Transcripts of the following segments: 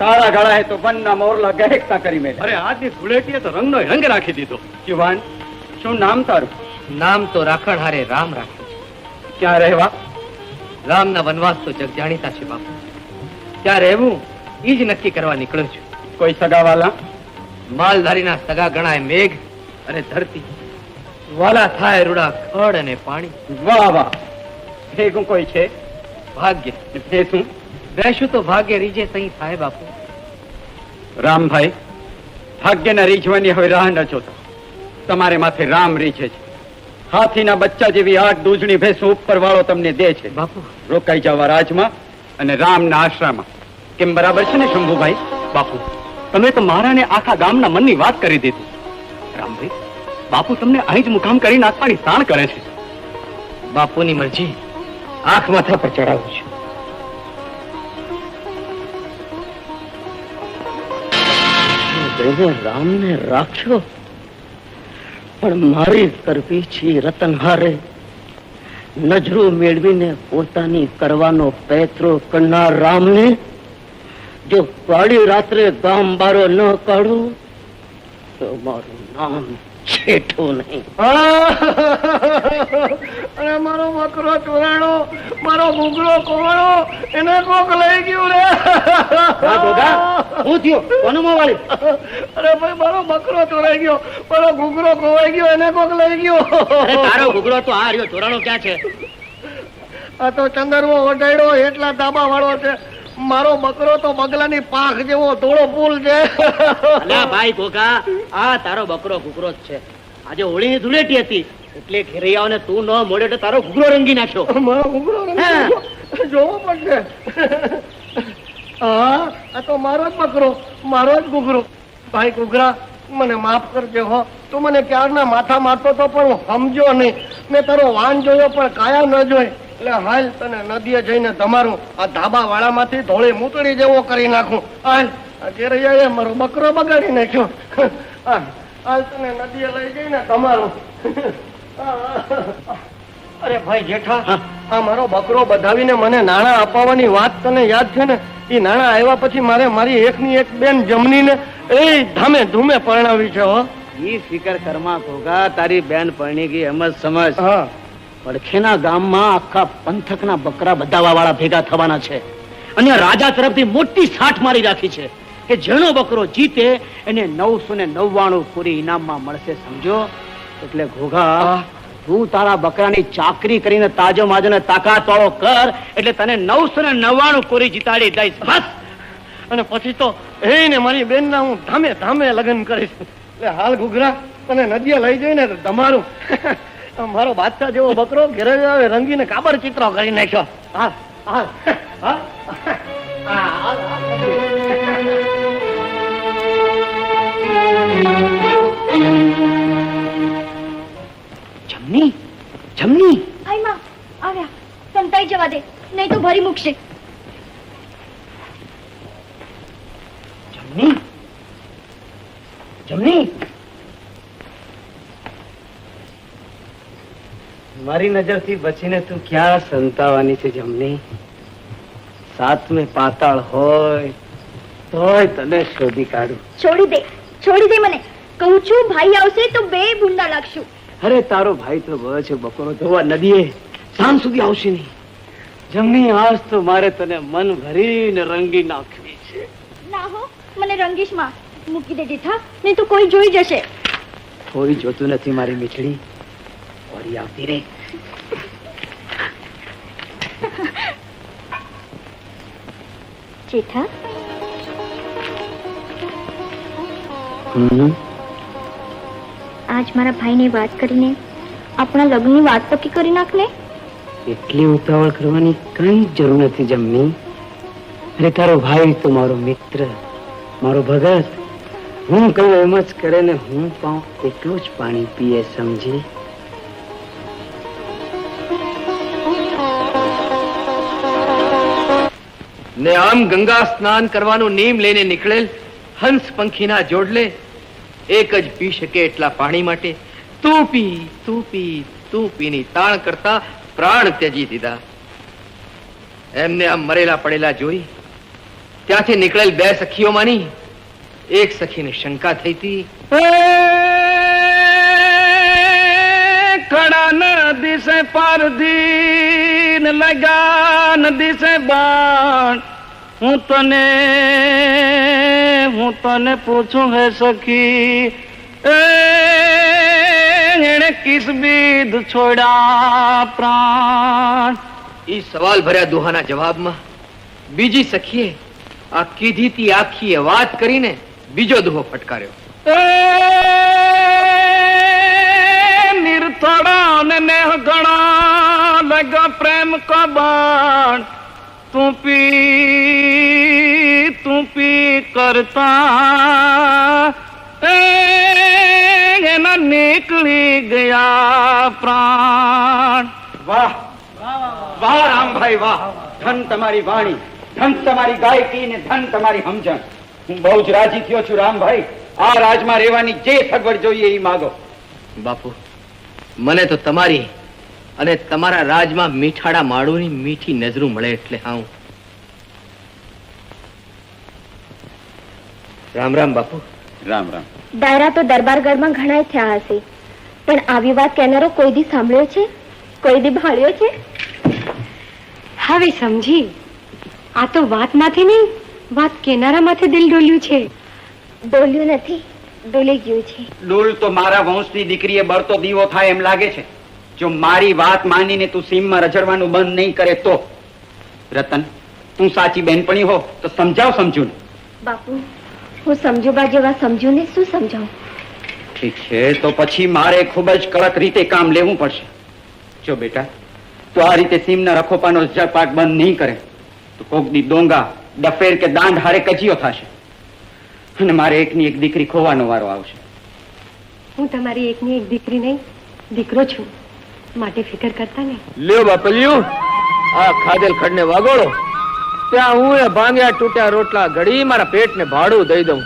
તારા ગળાએ તો વનના મોરલા ગહેકતા કરી મેળ્યા. અરે આજની ધૂળેટીએ તો રંગનો રંગ રાખી દીધો. જુવાન, શું નામ તારું? નામ તો રાખણ હારે રામ રાખ્યું છે. ક્યાં રહેવા? રામના વનવાસ તો જગ જાણીતા છે બાપુ. ત્યાં રહેવું ઈ જ નક્કી કરવા નીકળ્યો છું. કોઈ સગાવાલા? માલધારીના સગા ગણાય મેઘ અને ધરતી. વાલા થાય રૂડા ખડ અને પાણી. વાહ વાહ, ભેગું કોઈ છે? ભાગ્ય ભેસું? બેસું તો ભાગ્ય રીજે તઈ થાય બાપુ. રામભાઈ, ભાગ્યના રીઝવાની હવે રાહ ન જોતા. તમારે માથે રામ રીઝે છે. હાથીના બચ્ચા જેવી 8 દૂધણી ભેંસો ઉપર વાળો તમને દે છે. બાપુ રોકાઈ જવા રાજમાં અને રામના આશ્રમમાં. કેમ બરાબર છે ને શંભુભાઈ? બાપુ, તમે તો મારા ને આખા ગામના મનની વાત કરી દીધી. રામભાઈ, બાપુ તમને અહીં જ મુકામ કરી નાખવાની તાણ કરે છે. બાપુની મરજી આંખ માથા પર ચડાવું છું. રામને રાખ્યો પણ મારી કરવી છે રતનહારે. નજરો મેળવીને પોતાની કરવાનો પેત્રો કરનાર રામને જો કાળી રાત્રે ગામ બારો ન કાઢું તો મારું નામ છેઠો નહીં. અને મારો બકરો ચોરાણો, મારો ઘૂઘરો કોવાળો, એને કોક લઈ ગયું રે. શું થયું? કોનું મોં વાળી? અરે ભાઈ, મારો બકરો ચોરાઈ ગયો, મારો ઘૂઘરો ખોવાઈ ગયો, એને કોક લઈ ગયો. તારો ઘૂઘરો તો આ રહ્યો, ચોરાણો ક્યાં છે? આ તો ચંદરવો ઓઢાડ્યો એટલા ધાબા વાળો છે. મારો બકરો તો બગલાની પાંખ જેવો ધોળો પુલ છે. ભાઈ ઘોઘા, આ તારો બકરો ઘૂઘરો જ છે. આજે હોળીની ધૂળેટી હતી એટલે ઘેરૈયાઓને તું ન મળ્યો એટલે તારો ઘૂઘરો રંગી નાખ્યો. મારો ઘૂઘરો જોવો પડશે. હા, આ તો મારો જ બકરો, મારો જ ઘૂઘરો. ભાઈ ઘૂઘરા, મને માફ કરજે હો. તું મને ક્યારના માથા મારતો તો પણ હું સમજો નહીં. મેં તારો વાન જોયો પણ કાયા ન જોઈ. એટલે હાલ તને નદીએ જઈને તમારું આ ધાબા વાળામાંથી ધોળી મૂતળી જેવો કરી નાખું. હાલ, ઘેરૈયાએ મારો બકરો બગાડી નાખ્યો. હાલ તને નદીએ લઈ જઈને તમારું. અરે ભાઈ જેઠા, આ મારો બકરો બધાવીને મને નાણાં અપાવવાની વાત તને યાદ છે ને? એ નાણાં આવ્યા પછી મારે મારી એકની એક બેન જમનીને એ ધામે ધૂમે પરણાવી છે. હો, ઈ ફિકર કરમાં ઘોઘા, તારી બેન પરણી ગઈ એમ જ સમજ. હા, પડખેના ગામમાં આખા પંથકના બકરા બધાવા વાળા ભેગા થવાના છે અને રાજા તરફથી મોટી સાઠ મારી રાખી છે કે જેનો બકરો જીતે એને 999 પૂરી ઇનામમાં મળશે. સમજો? એટલે ઘોઘા, તું તારા બકરાની ચાકરી કરીને તાજો માજો ને તાકાત વાળો કર એટલે તને 999 પૂરી જીતાડી દઈશ. બસ. અને પછી તો એને મારી બેન ના હું ધામે ધામે લગ્ન કરીશ. એટલે હાલ ઘૂઘરા, તને નદીએ લઈ જઈને તમારું મારો બાદશાહ જેવો બકરો ઘેરે આવે રંગીને કાબર ચિત્રો કરી નાખ્યો. હા હા હા. જમની, જમની, આઈ માં આવ્યા. સંતાઈ જવા દે, નહીં તો ભરી મૂકશે. જમની, જમની, મારી નજરથી બચીને તું ક્યાં સંતાવાની છે જમની? સાતમે પાતાળ હોય તોય તને શોધી કાઢું. છોડી દે, છોડી દે મને. કહું છું, ભાઈ આવશે તો બે ભૂંડા લાગશું. અરે તારો ભાઈ તો ગયો છે બકરો ધોવા નદીએ, સાંજ સુધી આવશે નહીં. જમની, આજ તો મારે તને મન ભરીને રંગી નાખવી છે. ના હો, મને રંગીશ માં. મૂકી દે જેઠા, નહીં તો કોઈ જોઈ જશે. કોઈ જોતું નથી મારી મીઠડી. ઓરી આવતી રે. જેઠા, આજ મારા ભાઈને વાત કરીને આપણા લગ્નની વાત પક્કી કરી નાખ ને. એટલી ઉતાવળ કરવાની કઈ જરૂર નથી જમની. અરે તારો ભાઈ તો મારો મિત્ર, મારો ભગત. હું કહું એમ જ કરે ને હું પાઉં એટલું જ પાણી પીએ. સમજી? ને આમ ગંગા સ્નાન કરવાનું નીમ લઈને નીકળેલ હંસ પંખીના જોડલે એક જ પી શકે એટલા પાણી માટે તું પી, તું પી, તું પીની તાણ કરતા પ્રાણ ત્યજી દીધા. એમને આમ મરેલા પડેલા જોઈ ત્યાંથી નીકળેલ બે સખીઓમાંની એક સખીને શંકા થઈ હતી. ખડા નદી સે પરદીન લગા નદી સે બાણ હું તને પૂછું હે સખી એને કિસ બીદ છોડા પ્રાણ. ઈ સવાલ ભર્યા દુહાના જવાબમાં બીજી સખીએ આ કીધી તી આખી વાત કરીને બીજો દુહો ફટકાર્યો. નિર્થડા ને નેહ ગણા લગા પ્રેમ કા બાણ તું પી કરતા એના નીકળી ગયા પ્રાણ. વાહ વાહ રામભાઈ વાહ! ધન તમારી વાણી, ધન તમારી ગાયકી ને ધન તમારી સમજણ. હું બહુ જ રાજી થયો છું રામભાઈ. આ રાજમાં રહેવાની જે સગવડ જોઈએ એ માગો. બાપુ, મને તો તમારી અને તમારા રાજમાં મીઠાડા માળુની મીઠી નજરું મળે એટલે હું. રામ રામ બાપુ. રામ રામ. દાયરા તો દરબારગઢમાં ઘણા થયા હશે, પણ આવી વાત કહેનારો કોઈ દી સાંભળ્યો છે? કોઈ દી ભાળ્યો છે? હવે સમજી, આ તો વાત માંથી નહીં, વાત કેનારા માથે દિલ ડોલ્યું છે. ડોલ્યું નથી, ડોલી ગયું છે. ડોલ તો મારા વંશની દીકરીએ બળતો દીવો થાય એમ લાગે છે. જો મારી વાત માનીને તું સીમમાં રજડવાનું બંધ નહીં કરે તો. રતન, તું સાચી બેનપણી હો તો સમજાવ સમજુ. બાપુ, હું સમજુબા જેવા સમજુ ને શું સમજાવું? ઠીક છે, તો પછી મારે ખૂબ જ કડક રીતે કામ લેવું પડશે. જો બેટા, તો આ રીતે સીમના રખોપાનો ઝપાટ બંધ નહીં કરે તો કોક દી ડોંગા, ડફેર કે દાંડ હારે કજીયો થશે અને મારે એકની એક દીકરી ખોવાનો વારો આવશે. હું તમારી એકની એક દીકરી નહીં, દીકરો છું, માટે ફિકર કરતા નહીં. લ્યો બાપલિયું, આ ખાધેલ ખડને વાગોળો, ત્યાં હું એ ભાંગ્યા તૂટ્યા રોટલા ઘડી મારા પેટને ભાડું દઈ દઉં.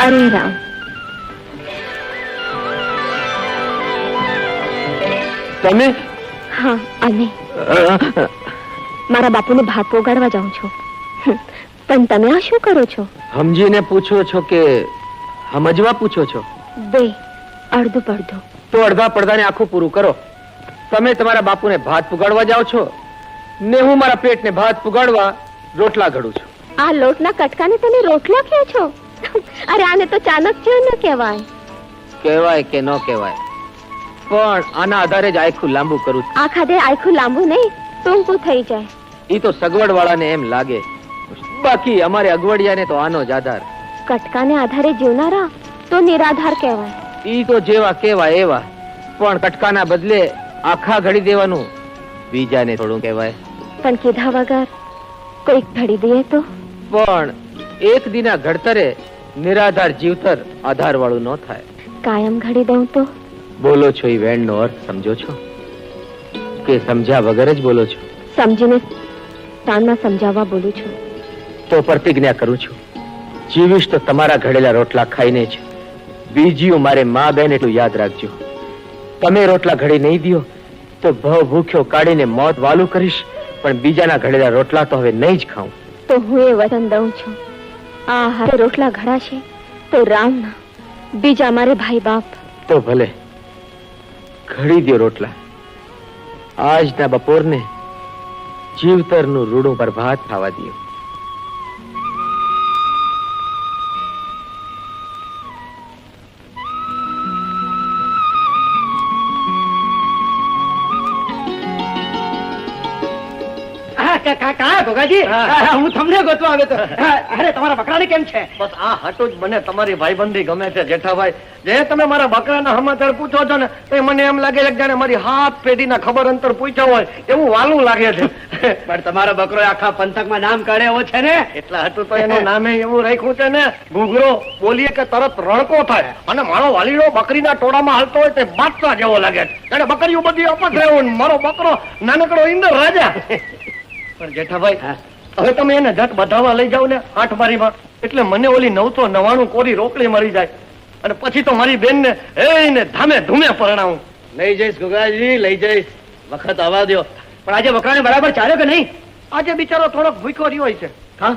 અરે રામ, તમે? હા, અને મારા બાપુને ભાત પોગાડવા જાઉં છું. પણ તમે આ શું કરો છો? સમજીને પૂછો છો કે સમજવા પૂછો છો? બે, અડધું પડધું. તો અડધા પડદાને આખું પૂરું કરો. તમે તમારા બાપુને ભાત પુગાડવા જાઓ છો ને હું મારા પેટને ભાત પુગાડવા રોટલા ઘડું છું. આ લોટના કટકાને તમે રોટલા કહો છો? અરે આને તો ચાણક્ય ન કહેવાય. કહેવાય કે ન કહેવાય, પણ આના આધારે જ આખું લાંબુ કરું છું. આ ખાધે આખું લાંબુ નહીં, ટૂંકું થઈ જાય. ઈ તો સગવડ વાળાને એમ લાગે, બાકી અમારે અગવડિયાને તો આનો જ આધાર. કટકાને આધારે જીવનારા તો નિરાધાર કહેવાય. ઈ તો જેવા કેવાય એવા, પણ કટકાના બદલે આખા ઘડી દેવાનું બીજાને થોડું કહેવાય. પણ કીધા વગર કોઈક ઘડી દે તો? પણ એક દિના ઘડતરે નિરાધાર જીવતર આધાર વાળું ન થાય. કાયમ ઘડી દઉં તો? બોલો છો ઈ વેણનો અર્થ સમજો છો કે સમજ્યા વગર જ બોલો છો? સમજીને તાનમાં સમજાવવા બોલું છું. તો પ્રતિજ્ઞા કરું છું, જીવીશ તો તમારા ઘડેલા રોટલા ખાઈને જ. બીજીઓ મારે માં બેન એટલું યાદ રાખજો. તમે રોટલા ઘડી નહીં દો તો ભવ ભૂખ્યો કાઢીને મોત વાલું કરીશ, પણ બીજાના ઘડેલા રોટલા તો હવે નહીં જ ખાઉં. તો હું એ વચન દઉં છું, આ હારે રોટલા ઘડાશે તો રામના, બીજા મારે ભાઈ બાપ. તો ભલે ઘડી દો રોટલા. આજના બપોરને જીવતરનું રૂડું પર ભાત ખાવા દો. કાયા ગોગાજી હું તમને ગોતવા આવ્યો તો અરે તમારા બકરાને કેમ છે? બસ આ હટું જ મને તમારી ભાઈબંધી ગમે છે જેઠાભાઈ. જે તમે મારા બકરાના સમાચાર પૂછો છો ને તો મને એમ લાગે છે કે જાણે મારી હાથ પેઢીના ખબર અંતર પૂછ્યા હોય એવું વાલું લાગે છે. પણ તમારો બકરો આખા પંથકમાં નામ કાઢે એવો છે ને. એટલા હટું તો એનું નામે એવું રાખ્યું છે ને, ઘૂઘરો બોલીએ કે તરત રણકો થાય. અને મારો વાલીડો બકરીના ટોળામાં હાલતો હોય તે બાદશાહ જેવો લાગે છે. જાણે બકરીઓ બધી અપત રહેવું, મારો બકરો નાનકડો ઇન્દર રાજા. પણ જેઠાભાઈ હવે તમે એને જટ બધાવા લઈ જાવ ને 8 બારીમાં, એટલે મને ઓલી 999 કોરી રોકડી મળી જાય અને પછી તો મારી બેન ને એને ધામે ધૂમે પરણાવું. લઈ જઈશ ગોગાજી, લઈ જઈશ. વખત આવવા દો. પણ આજે બકરાને બરાબર ચાલ્યો કે નહીં? આજે બિચારો થોડોક ભૂખ્યો રહ્યો છે. હા,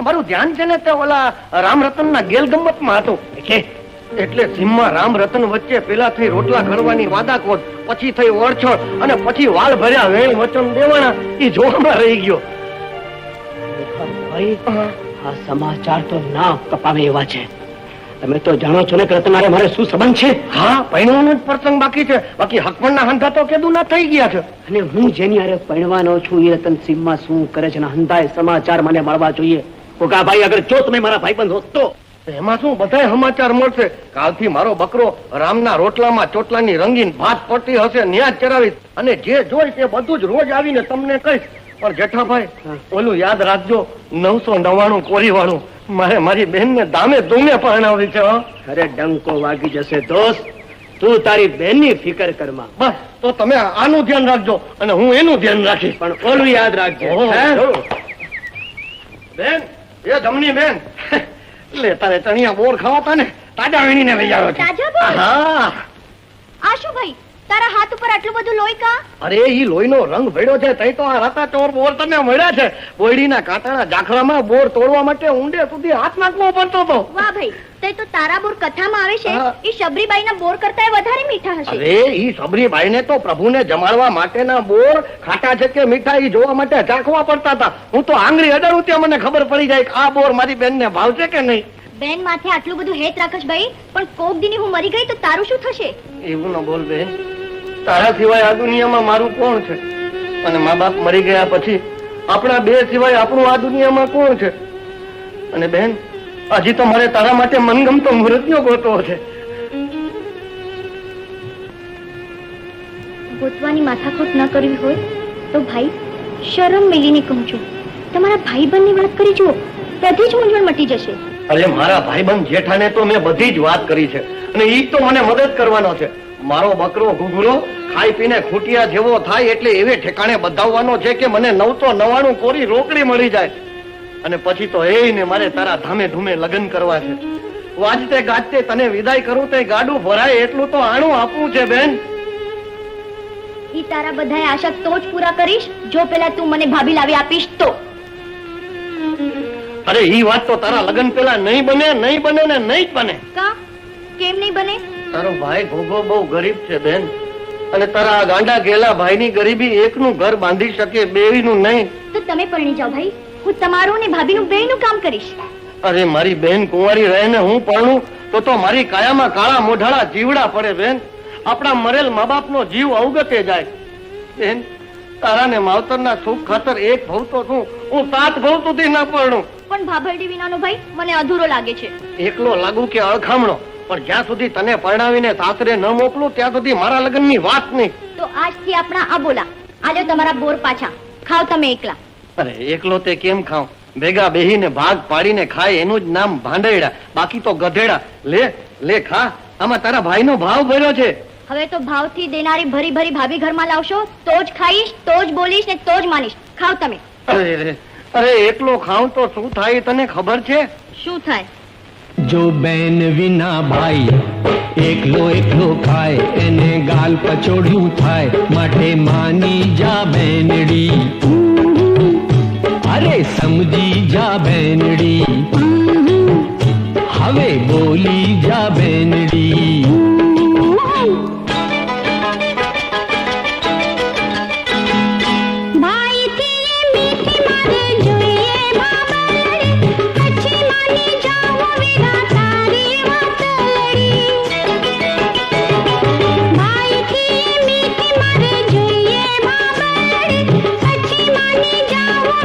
મારું ધ્યાન છે ને તે ઓલા રામરતનના ગેલગમ્મતમાં હતું. એટલે સીમમાં રામરતન વચ્ચે પેલા થઈ રોટલા ઘડવાની વાદાખોટ, પછી થઈ ઓળછોડ અને પછી વાલ ભર્યા વેણ વચન દેવાના, એ જોવામાં રહી ગયો. ભાઈ આ સમાચાર તો ના કપાવે એવા છે. તમે તો જાણો છો ને કે રતનારે મારે શું સંબંધ છે? હા, પૈણવાનો જ પ્રસંગ બાકી છે, બાકી હકમણના હંધા તો કેદું ના થઈ ગયા છે. અને હું જેની હારે પૈણવાનો છું એ રતન સીમમાં શું કરે છે ને હંધાય સમાચાર મને મળવા જોઈએ. કોકા ભાઈ અગર જો તમે મારા ભાઈબંધ હોત તો એમાં શું બધાય સમાચાર મળશે. કાલથી મારો બકરો રામના રોટલામાં ચોટલાની રંગીન ભાત પડતી હશે, ન્યા જ ચરાવીશ અને જે જોઈ તે બધું જ રોજ આવીને તમને કહીશ. પણ જેઠાભાઈ ઓલું યાદ રાખજો, 999 કોરી વાળું મારે મારી બેન ને દામે ધૂમે પરણાવી છે. અરે ડંકો વાગી જશે દોસ્ત, તું તારી બેનની ફિકર કરમાં. બસ તો તમે આનું ધ્યાન રાખજો અને હું એનું ધ્યાન રાખીશ. પણ ઓલું યાદ રાખજો. બેન, એ જમની બેન, લે તારે ચણિયા બોર ખાવાતા ને તાજા વીણીને લઈ આવ્યો છે. તાજા બોર? હા. આ શું ભાઈ, તારા હાથ ઉપર આટલું બધું લોહી કા? અરે ઈ લોહીનો રંગ ભેડ્યો છે તઈ તો આ રાતા ચોર બોર તને મળ્યા છે. બોયડીના કાંટાના જાખરામાં બોર તોડવા માટે ઊંડે સુધી હાથ નાખવો પડતો હતો. વાહ ભાઈ, તે તો તારા બોર કથામાં આવે છે એ શબરીબાઈના બોર કરતા વધારે મીઠા હશે. અરે ઈ સબરીબાઈને તો પ્રભુને જમાડવા માટેના બોર ખાટા છે કે મીઠા ઈ જોવા માટે ચાખવા પડતા હતા. હું તો આંગળી અડાડું ત્યાં મને ખબર પડી જાય કે આ બોર મારી બેનને ભાવશે કે નહીં. બેન માથે આટલું બધું હેત રાખશ ભાઈ, પણ કોક દીની હું મરી ગઈ તો તારું શું થશે? એવું ન બોલ બેન, તારા સિવાય આ દુનિયામાં મારું કોણ છે? અને મા બાપ મરી ગયા પછી આપણા બે સિવાય આપણું આ દુનિયામાં કોણ છે? અને બેન, હજી તો મારે તારા માટે મનગમતો મૃત્યુ ગોતવો છે. ગોતવાની માથાકૂટ ન કરવી હોય તો ભાઈ શરમ મેલીને કહું છું, તમારા ભાઈબંધની વાત કરી જુઓ, બધી જ મૂંઝવણ મટી જશે. અરે મારા ભાઈબંધ જેઠાને તો મેં બધી જ વાત કરી છે અને ઈ તો મને મદદ કરવાનો છે. મારો બકરો ઘૂઘરો ખાઈ પીને ખૂટિયા જેવો થાય એટલે એવે ઠેકાણે બધાવવાનો છે કે મને 999 કોરી રોકડી મળી જાય અને પછી તો એને મારે તારા ધામે ધૂમે લગ્ન કરવા છે. વાજતે ગાજતે તને વિદાય કરું તે ગાડું ભરાય એટલું તો આણું આપવું છે બેન. ઈ તારા બધાય આશા તો જ પૂરા કરીશ જો પેલા તું મને ભાભી લાવી આપીશ તો. અરે ઈ વાત તો તારા લગ્ન પેલા નહીં બને ને નહીં જ બને. કા કેમ નહીં બને? તારો ભાઈ ઘોઘો બહુ ગરીબ છે બેન, અને તારા ગાંડા ગેલા ભાઈની ગરીબી એકનું ઘર બાંધી શકે, બેયનું નહીં. તો તમે પરણી જાઓ ભાઈ, હું તમારું ને ભાભીનું બેયનું કામ કરીશ. અરે મારી બેન કુંવારી રહે ને હું પરણું તો મારી કાયામાં કાળા મોઢાળા જીવડા પડે બેન. આપણા મરેલ મા બાપનો જીવ અવગતે જાય બેન. તારા ને માવતરના સુખ ખાતર એક ભવ તો છું, હું 7 ભવ સુધી ના પરણું. પણ ભાભરડી વિનાનો ભાઈ મને અધૂરો લાગે છે. એકલો લાગુ કે અળખામણો, પણ જ્યાં સુધી તને પરણાવીને સાસરે ન મોકલું ત્યાં સુધી મારા લગ્નની વાત નહીં. તો આજથી આપણા આ બોલા. આલ્યો તમારા બોર પાછા, ખાઓ તમે એકલા. અરે એકલો તે કેમ ખાવ? ભેગા બેહીને ભાગ પાડીને ખાય એનું જ નામ ભાંડેડા, બાકી તો ગધેડા. લે લે ખા, આમાં તારા ભાઈનો ભાવ ભર્યો છે. હવે તો ભાવથી દેનારી ભરી ભરી ભાભી ઘરમાં લાવશો તો જ ખાઈશ, તો જ બોલીશ ને તો જ માનીશ. ખાઓ તમે. અરે એકલો ખાવ તો શું થાય તને ખબર છે? શું થાય? જો બેન વિના ભાઈ એકલો એકલો ખાય એને ગાલ પચોડ્યું થાય, માટે માની જા બેનડી, અરે સમજી જા બેનડી, હવે બોલી જા બેનડી. જાઓ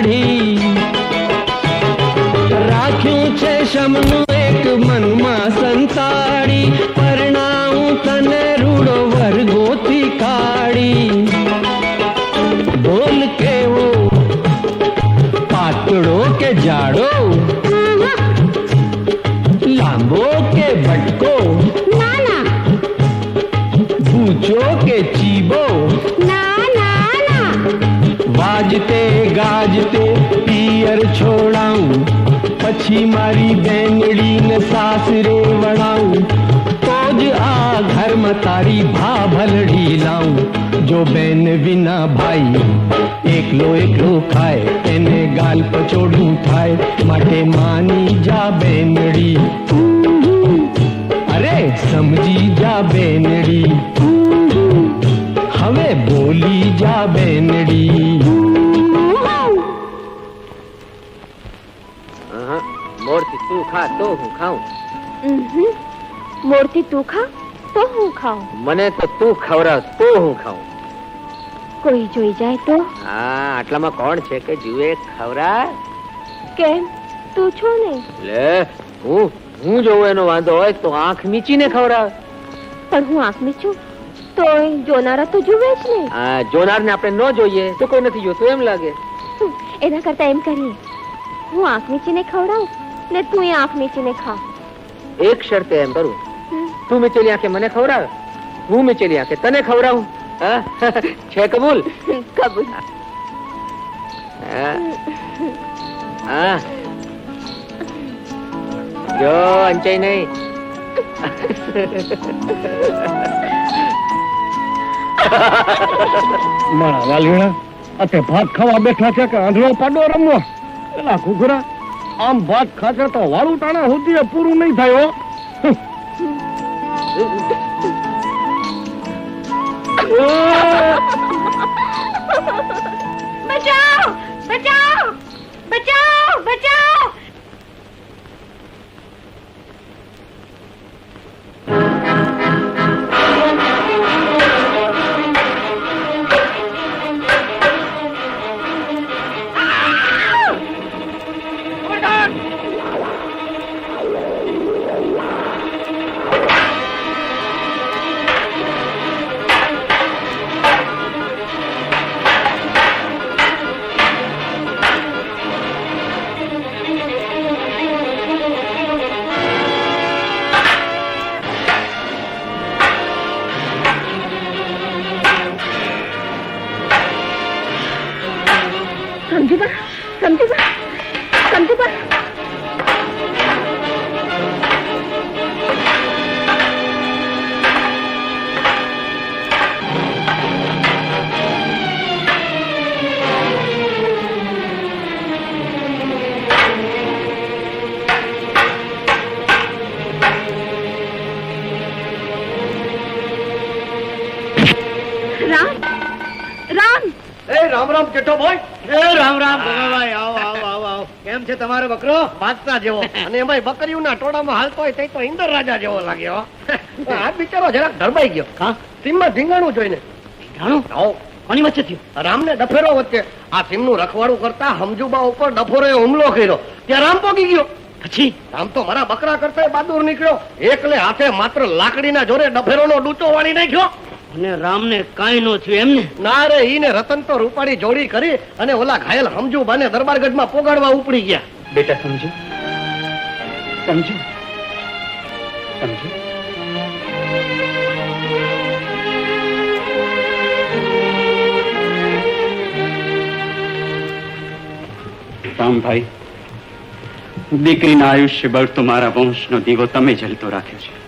કાઢી રાખ્યું છે શમનું એક મનમાં સંતાડી પરણાવું તને રૂડો વર્ગોથી કાઢી બોલ કેવો પાતળો કે જાડો લાંબો કે બટકો ભૂચો કે ચીબો વાજતે ગાજતે પિયર છોડાવું પછી મારી બેનડીને સાસરે વળાવું તો જ આ ઘરમાં તારી ભાભલડી લાવું જો બેન વિના ભાઈ એકલો એકલો ખાય એને ગાલ પચોડું થાય માટે માની જા બેનડી અરે સમજી જા બેનડી હવે બોલી જા બેનડી મોરથી તું ખા તો હું ખાઉં મોરથી તું ખા તો હું ખાઉં મને તો તું ખવડાવ તો હું ખાઉં કોઈ જોઈ જાય તો હા આટલામાં કોણ છે કે જુએ ખવડાવ કેમ તું છો ને લે હું જોઉં એનો વાંધો હોય તો આંખ મીચીને ખવડાવ પણ હું આંખ મીચું તો જોનારા તો જુએ જ ને જોનારને આપણે ન જોઈએ તો કોઈ નથી જોતું એમ લાગે એના કરતા એમ કરીએ હું આંખ મીચીને ખવડાવું ને તું એ આંખ મીચીને ખા એક શરતે એમ કરું તું મીચેલી આંખે મને ખવડાવ હું મીચેલી આંખે તને ખવડાવું છે કબૂલ કબૂલ જો અંચાઈ નહીં મારા વાલીણા અત્યારે ભાત ખાવા બેઠા છે કે આંધળો પાડો રમવા પેલા ઘૂઘરા આમ ભાત ખાશે તો વાળું ટાણા સુધી પૂરું નહીં થાય હો બચાઓ બચાઓ બચાઓ બચાઓ રામ રામ જેઠો ભાઈ રામ રામ ભગાભાઈ આવો આવો આવો આવો કેમ છે તમારો બકરો બાદશાહ જેવો અને એમાં બકરીઓના ટોળામાં હાલતો હોય તે તો ઇન્દર રાજા જેવો લાગ્યો આ બિચારો જરાક ધરબાઈ ગયો હા સીમમાં ધીંગાણું જોઈને ધીંગાણું કોની વચ્ચે થયું રામને ડફેરો વચ્ચે આ સીમનું રખવાડું કરતા હમજુબા ઉપર ડફોરોએ હુમલો કર્યો ત્યાં રામ પોગી ગયો પછી રામ તો મારા બકરા કરતા બહાદુર નીકળ્યો એકલે હાથે માત્ર લાકડીના જોરે ડફેરોનો ડૂચો વાળી નાખ્યો અને રામને કાંઈ નો થયું એમને ના રે ઈને રતન તો રૂપાળી જોડી કરી અને ઓલા ઘાયલ હમજુબાને દરબારગઢમાં પોગાડવા ઉપડી ગયા બેટા સમજો સમજો સમજો રામભાઈ દીકરીના આયુષ્યભર તો મારા વંશનો દીવો તમે જલતો રાખ્યો છે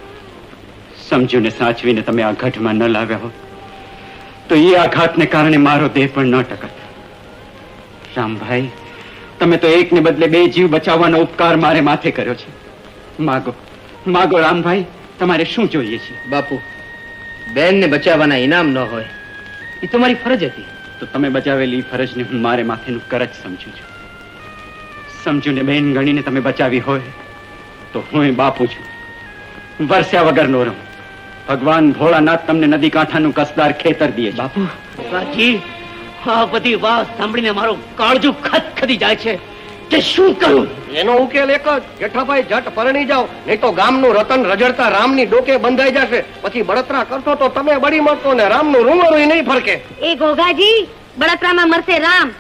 સમજુને સાચવીને તમે આ ગઢમાં ન લાવ્યા હો તો એ આઘાતને કારણે મારો દેહ પણ ન ટકત રામભાઈ તમે તો એકને બદલે બે જીવ બચાવવાનો ઉપકાર મારે માથે કર્યો છે માગો માગો રામભાઈ તમારે શું જોઈએ છે બાપુ બેનને બચાવવાના ઇનામ ન હોય એ તો મારી ફરજ હતી તો તમે બચાવેલી ફરજને હું મારે માથેનું કરજ સમજુ છું સમજુને બેન ગણીને તમે બચાવી હોય તો હું બાપુ છું વરસ્યા વગર નો રહું ભગવાન ભોળાનાથ તમને નદી કાંઠાનું કસદાર ખેતર દે બાપુ સાચી આ બધી વાત સાંભળીને મારું કાળજું ખદખદી જાય છે કે શું કરું. એનો ઉકેલ એક જ, જેઠાભાઈ જટ પરણી જાઓ, નહીં તો ગામનું રતન રજડતા રામની ડોકે બંધાઈ જશે. પછી બળતરા કરશો તો તમે બળી મળશો ને રામનું રૂંવાળું નહીં ફરકે. એ ઘોઘાજી, બળતરામાં મરશે રામ,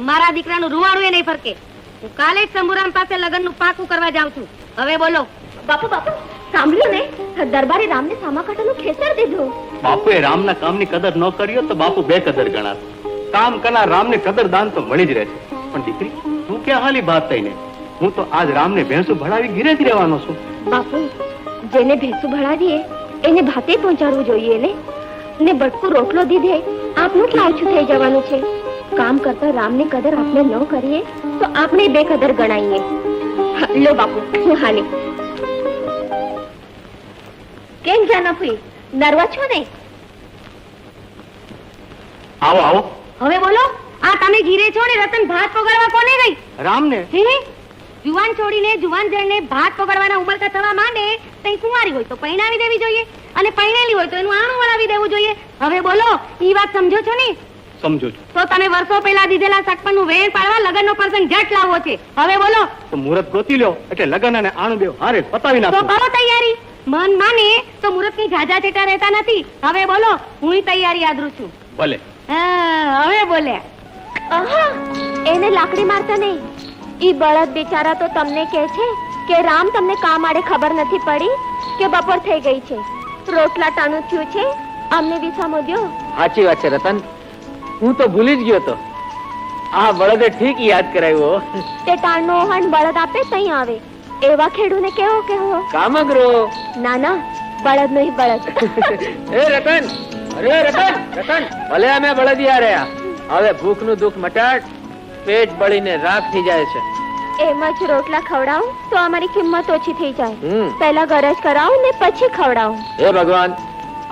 મારા દીકરાનું રૂવાડું નહીં ફરકે. હું કાલે જ શંભુરામ પાસે લગ્નનું પાકું કરવા જાઉં છું. હવે બોલો. બાપુ બાપુ સાંભળ્યું ને, દરબારે રામને સામાકાંઠાનું ખેતર દીધું. બાપુએ રામના કામની કદર ન કર્યો તો બાપુ બેકદર ગણાત. કામ કરનાર રામને કદરદાન તો મળી જ રહે છે. પણ દીકરી, તું ક્યાં હાલી બાત થઈને? હું તો આજ રામને ભેંસું ભણાવી ઘીરે જ રહેવાનો છું. બાપુ, જેને ભેંસું ભણાવીએ એને ભાતે પહોંચાડવું જોઈએ ને બટકું રોટલો દીધે આપનું ક્યાં ઓછું થઈ જવાનું છે? કામ કરતા રામની કદર આપણે ન કરીએ તો આપણે બેકદર ગણાઈએ. લો બાપુ, હું હાલી. કેમ જાનફી, નર્વસ છો ને? આવો આવો. હવે બોલો, આ તમે ઘીરે છો ને રતન ભાત પકડવા કોને ગઈ? રામને. હે? જુવાન છોડીને જુવાન જણને ભાત પકડવાના ઉમળકા થવા માંડે તો કુંવારી હોય તો પૈણાવી દેવી જોઈએ, અને પૈણેલી હોય તો એનું આણું વળાવી દેવું જોઈએ. હવે બોલો, ઈ વાત સમજો છો ને? સમજો છો. તો તમે વર્ષો પહેલા દીધેલા સગપણનું વેણ પાડવા લગનનો પ્રસંગ જટ લાવવો છે. હવે બોલો. તો મુહૂર્ત ગોતી લ્યો, એટલે લગન અને આણું બે હારે પતાવી તો નાખો. કરો તૈયારી. મન માને તો મુહૂર્તની ઝાઝા છેટા રહેતા નથી. હવે બોલો, હું તૈયારી આદરું છું. ભલે. હવે બોલે. આહા, એને લાકડી મારતા નહીં. ઈ બળદ બિચારા તો તમને કહે છે કે રામ તમને કામ આડે ખબર નથી પડી કે બપોર થઈ ગઈ છે, રોટલા ટાણું થયું છે, અમને વિસામો દ્યો. સાચી વાત છે રતન, હું તો ભૂલી જ ગયો તો. આ બળદે ઠીક યાદ કરાવ્યો. તે ટાણનો ઓહણ બળદ આપે તઈ આવે, એવા ખેડૂને કેવો કેવો. કામગરો. ના ના, બળદ નહીં બળદ. એ રતન, અરે રતન, રતન, ભલે અમે બળદિયા રહ્યા, હવે ભૂખનું દુઃખ મટાડ. પેટ બળીને રાખ થઈ જાય છે. એમ જ રોટલા ખવડાવું તો અમારી કિંમત ઓછી થઈ જાય. હમ. પહેલા ગરજ કરાવું ને પછી ખવડાવું. હે ભગવાન,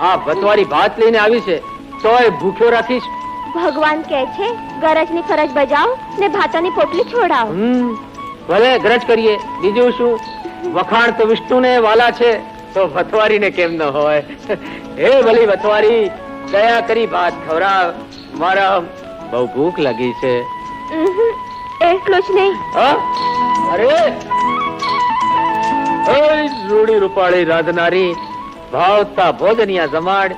આ ભતવારી ભાત લઈને આવી છે તોય ભૂખ્યો રાખીશ. ભગવાન કહે છે ગરજની ફરજ બજાવ ને ભાતાની પોટલી છોડાવ. ભલે ગરજ કરીએ, બીજું શું? વખાણ તો વિષ્ણુને વાલા છે તો ભતવારીને કેમ ન હોય? હે ભલી ભતવારી, દયા કરી ભાત ખવડાવ, મારા બહુ ભૂખ લાગી છે. એટલું જ નહીં. અરે રૂડી રૂપાળી રાંધનારી, ભાવતા ભોજનિયા જમાડ,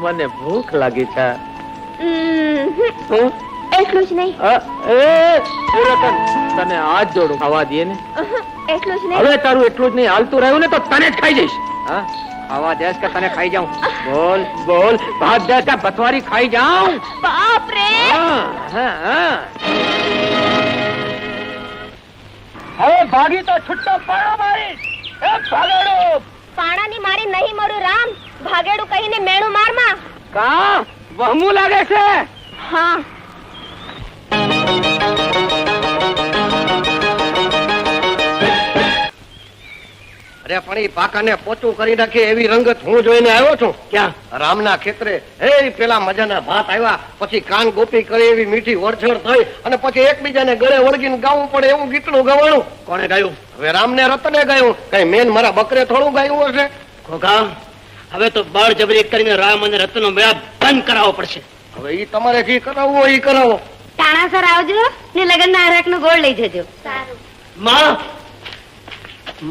મને ભૂખ લાગી છે. એટલું જ નહીં. તને હાથ જોડું, ખાવા દે ને. એટલું જ નહીં. હવે તારું એટલું જ નહીં હાલતું રહ્યું ને તો તને જ ખાઈ જઈશ. ખાવા દેશ કે તને ખાઈ જાઉં? બોલ બોલ, ભાત દેશ કે ભતવારી ખાઈ જાઉં? બાપ રે! હવે ભાગી તો છૂટો પાડો મારી. એ ભાગેડો! પાણાની મારી નહીં મળ્યું રામ, ભાગેડું કહીને મેણું મારમાં. કા વહમું લાગે છે? હા. અરે પણ એ પાકાને પોચું કરી નાખે એવી રંગત હું જોઈને આવ્યો છું. ક્યાં? રામના ખેતરે. હે પેલા મજાના ભાત આવ્યા, પછી કાન ગોપી કરે એવી મીઠી વરછડ થઈ, અને પછી એકબીજાને ગળે વળગીને ગાવું પડે એવું ગીતનું ગવાણું. કોને ગાયું? હવે રામને રતને ગાયું. કઈ મેન મારા બકરે થોડું ગાયું હશે? ખોખા, હવે તો બળજબરી કરીને રામ અને રતનનો મેળાપ બંધ કરાવવો પડશે. હવે ઈ તમારે જે કરાવવું હોય ઈ કરાવો. ટાણાસર આવજો ને લગનના હરખનો ગોળ લઈ જજો. માં,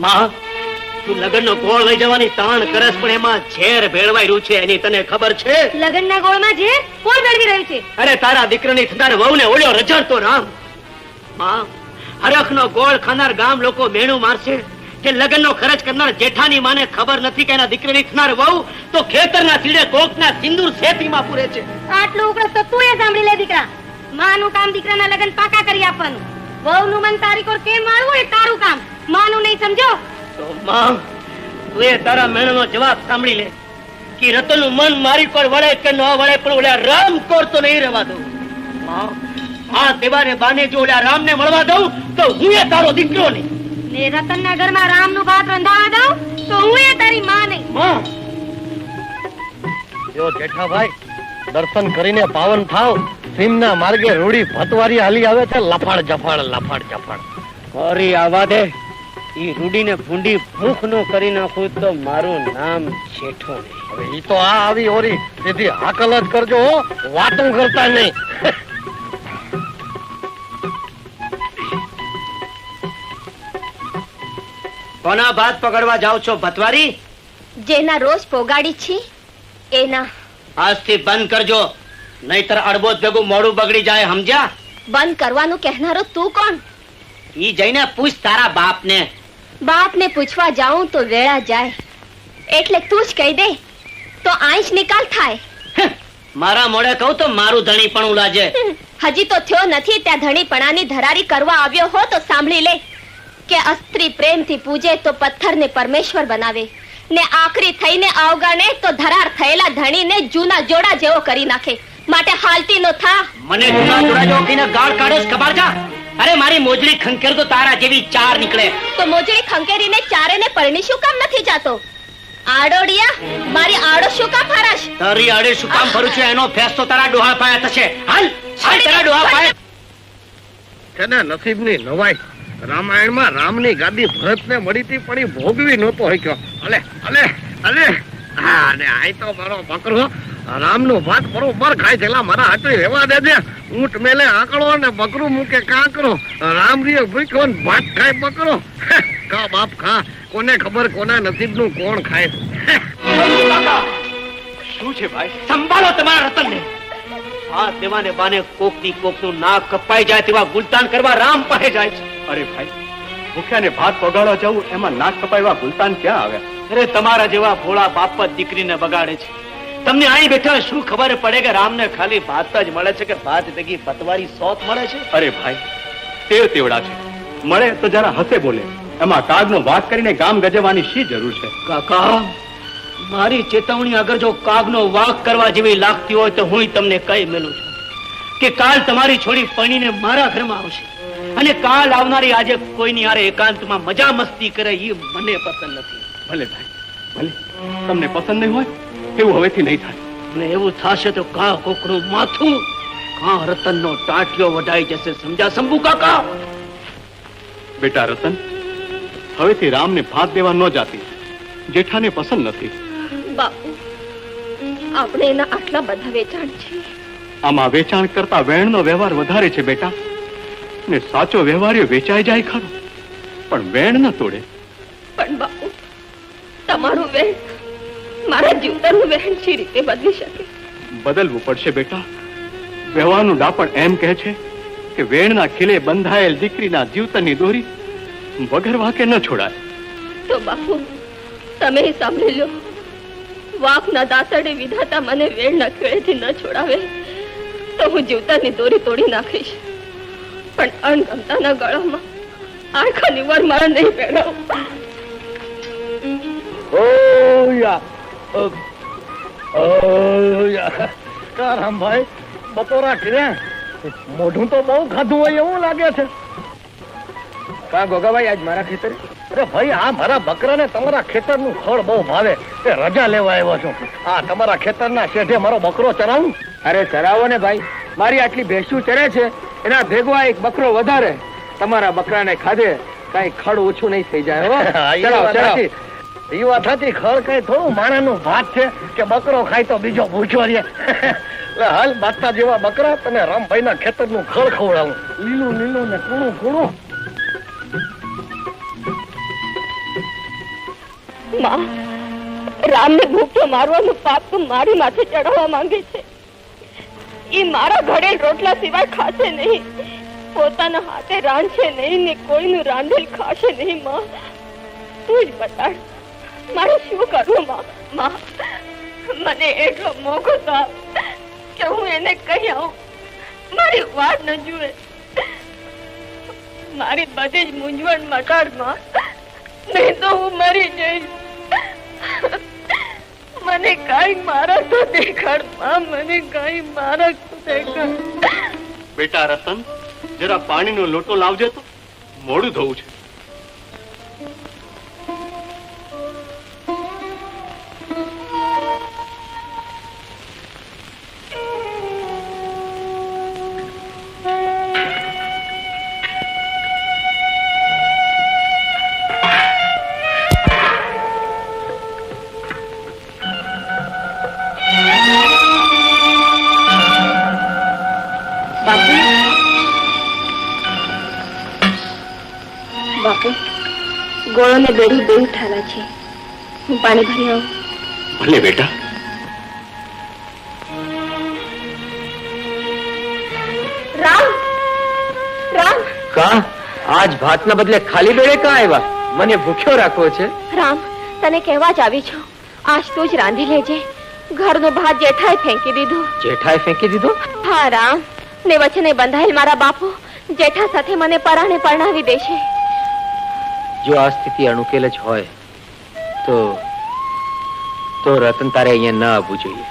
માં, તું લગનનો ગોળ લઈ જવાની તાણ કરસ, પણ એમાં ઝેર ભેળવાઈ રહ્યું છે એની તને ખબર છે? લગનના ગોળમાં જે કોણ ભેળવી રહ્યું છે? અરે તારા દીકરાની થનાર વહુને ઓળ્યો રજડતો રામ. માં, હરખનો ગોળ ખાનાર ગામ લોકો મેણું મારશે કે લગનનો ખર્ચ કરનાર જેઠાની માને ખબર નથી કે એના દીકરાની થનાર વહુ તો ખેતરના સીડે કોકના સિંદૂર શેતીમાં પૂરે છે. આટલું ઉકળસ તો તું એ સાંભળી લે દીકરા. માનું કામ દીકરાના લગન પાકા કરી આપવાનું, વહુનું મન તારી કોર કેમ વાળવું એ તારું કામ, માનું નહીં સમજો? તો માં, તું એ તારા મેણનો જવાબ સાંભળી લે કે રતનનું મન મારી કોર વળે કે ન વળે, પણ ઓલા રામ કોર તો નહીં રહેવા દઉં. માં, આ દેવાને બાને જો ઓલા રામને મળવા દઉં તો હું એ તારો દીકરો નહીં. ને રતનના ઘરમાં રામનું ભાત રંધાવા દઉં તો હું એ તારી માં નહીં. માં, જો જેઠાભાઈ, દર્શન કરીને પાવન થાવ. સીમના માર્ગે રૂડી ભતવારી હાલી આવે છે, લફાડ જફાડ લફાડ જફાડ. અરે આવા દે, ઈ રૂડીને ભૂંડી ભૂખ નો કરી નાખું તો મારું નામ જેઠો નહીં. હવે ઈ તો આ આવી ઓરી સીધી હાકલ જ કરજો, વાતું કરતા નહીં. કોના ભાત પકડવા જાવ છો ભતવારી? જેના રોજ પોગાડી છી એના. આજથી બંધ કરજો, નહીતર અડબોજ ભેગું મોડું બગડી જાય, સમજ્યા? બંધ કરવાનું કહેનારો તું કોણ? ઈ જઈને પૂછ તારા બાપને. બાપને પૂછવા જાઉં તો વેળા જાય, એટલે તું જ કહી દે તો આંચ નિકાલ થાય. મારા મોડે કહું તો મારું ધણીપણું લાજે. હજી તો થયો નથી ત્યાં ધણીપણાની ધરારી કરવા આવ્યો હો તો સાંભળી લે કે અસ્ત્રી પ્રેમથી પૂજે તો પથ્થરને પરમેશ્વર બનાવે, ને આખરી થઈને અવગણે તો ધરાર થયેલા ધણીને જૂના જોડા જેવો કરી નાખે. માટે હાલતી નો થા. મને જૂના જોડા જેવો કહીને ગાળ કાઢે ખબર જા? અરે મારી મોજડી ખંખેર તો તારા જેવી ચાર નીકળે. તો મોજડી ખંકેરીને ચારેને પરણી શું કામ નથી જાતો? આડોડિયા, મારી આડો શું કામ ફરાશ? તારી આડે શું કામ ફરું છું એનો ફેસલો તારા ડોહા પાયા થશે. હાલ હાલ તારા ડોહા પાયા. છે ને નસીબની નવાઈ. રામાયણમાં રામની ગાદી ભરતને મળી હતી પણ એ ભોગવી નહોતો શક્યો. અલે અલે અલે હા, ને આય તો મારો બકરો રામનું ભાત બરોબર ખાય છે. મારા હાથે રહેવા દેજે. ઊંટ મેલે આંકડો ને બકરું મૂકે કાંકરો. રામ રીએ ભૂખ્યો ને ભાત ખાય બકરો. કા બાપ ખા, કોને ખબર કોના નસીબનું કોણ ખાય. શું છે ભાઈ? સંભાળો તમારા રતનને. હાથ દેવાને બાને કોકની કોકનું નાક કપાઈ જાય તેવા ગુલતાન કરવા રામ પાસે જાય છે. અરે ભાઈ, ભૂખ્યાને ભાત પગાડવા જવું એમાં નાક કપાયવા ગુલતાન ક્યાં આવ્યા? અરે તમારા જેવા ભોળા બાપ જ દીકરીને બગાડે છે. તમને અહીં બેઠા શું ખબર પડે કે રામને ખાલી ભાત જ મળે છે કે ભાત ભેગી ભતવારી સોત મળે છે? અરે ભાઈ, તેવ તેવડા છે, મળે તો જરા હસે બોલે. એમાં કાગનો વાત કરીને ગામ ગજવવાની શી જરૂર છે? કાકા, મારી ચેતવણી અગર જો કાગનો વાંક કરવા જેવી લાગતી હોય તો હું તમને કહી મેલું છું કે કાલ તમારી છોડી પરણીને મારા ઘરમાં આવશે, અને કાલ આવનારી આજે કોઈની હારે એકાંતમાં મજા મસ્તી કરે એ મને પસંદ નથી. ભલે ભાઈ, ભલે. તમને પસંદ નહીં હોય એવું હવેથી નહીં થાય. અને એવું થશે તો કા કોકનું માથું, કા રતનનો ટાંટિયો વઢાઈ જશે. સમજ્યા શંભુ કાકા? બેટા રતન, હવેથી રામને ભાત દેવા ન જાતી. જેઠાને પસંદ નથી. બાપુ, આપણે એના આટલા બધા વેચાણ છે. આમાં વેચાણ કરતા વેણનો વ્યવહાર વધારે છે બેટા. ને સાચો વ્યવહારીઓ વેચાઈ જાય ખરો, પણ વેણ ન તોડે. પણ બાપુ, તમારું વેણ મારા જીવતરનું વેણ શી રીતે બદલી શકે? બદલવું પડશે બેટા. વ્યવહારનું ડાપણ એમ કહે છે કે વેણના ખીલે બંધાયેલ દીકરીના જીવતરની દોરી વગર વાંકે ન છોડાય. તો બાપુ, તમે સાંભળી લો. વાપના દાસડે વિધાતા મને વેણના ખીલેથી ન છોડાવે તો હું જીવતરની દોરી તોડી નાખીશ, પણ અણગમતાના ગળામાં આંખની વરમાળા નહીં પહેરાવું. રામભાઈ, બપોરા કર્યા મોઢું તો બહુ ખાધું હોય એવું લાગે છે. કા ગોગાભાઈ આજ મારા ખેતરે? અરે ભાઈ, આ મારા બકરાને તમારા ખેતરનું ફળ બહુ ભાવે. એ રજા લેવા આવ્યો છું. આ તમારા ખેતરના શેઢે મારો બકરો ચરાવું? અરે ચરાવો ને ભાઈ, મારી આટલી ભેંસું ચરે છે એના ભેગો આ એક બકરો વધારે. તમારા બકરાને ખાધે કઈ ખડ ઓછું નહીં થઈ જાય. ચરાવો ચરાવો. એ વાત હતી, ખર કઈ થોડું માણાનું ભાત છે કે બકરો ખાય તો બીજો ભૂખ્યો રહે. હાલ બાદશાહ જેવા બકરા તને રામભાઈના ખેતરનું ખળ ખવડાવું. લીલું લીલું ને કૂણું કૂણું. માં, રામને ભૂખ્યો મારવાનું પાપ તો મારી માથે ચડાવવા માંગે છે. એ મારા ઘડેલ રોટલા સિવાય ખાશે નહીં, પોતાના હાથે રાંધશે નહીં ને કોઈનું રાંધેલ ખાશે નહીં. માં, તું જ બતાડ મારે શું કરવું? માં, મને એટલો મોકો તો આપ કે હું એને કહી આવું. મારી વાત ન જુએ, મારી બધી જ મૂંઝવણ મટાડ માં, નહીં તો હું મરી જઈશ. મને કઈ મારા તો દેખાડ માં, મને કઈ મારા તો દેખાડ. બેટા રતન, જરા પાણીનો લોટો લાવજે તો, મોડું થવું છે. ગોળો ને બેડી બે ઉઠાવા છે. હું પાણી ભરી આવું. ભલે બેટા. રામ રામ કા આજ ભાતના બદલે ખાલી બેડે કા આવ્યા? મને ભૂખ્યો રાખવો છે. રામ, તને કહેવા જ આવી છું. આજ તું જ રાંધી લેજે. ઘરનો ભાત જેઠાએ ફેંકી દીધું. જેઠાએ ફેંકી દીધો? હા રામ, ને વચને બંધાયેલ મારા બાપુ જેઠા સાથે મને પરાણે પરણાવી દેશે. જો આ સ્થિતિ અનુકેલ જ હોય તો રતન તારે અહીંયા ન આવવું જોઈએ.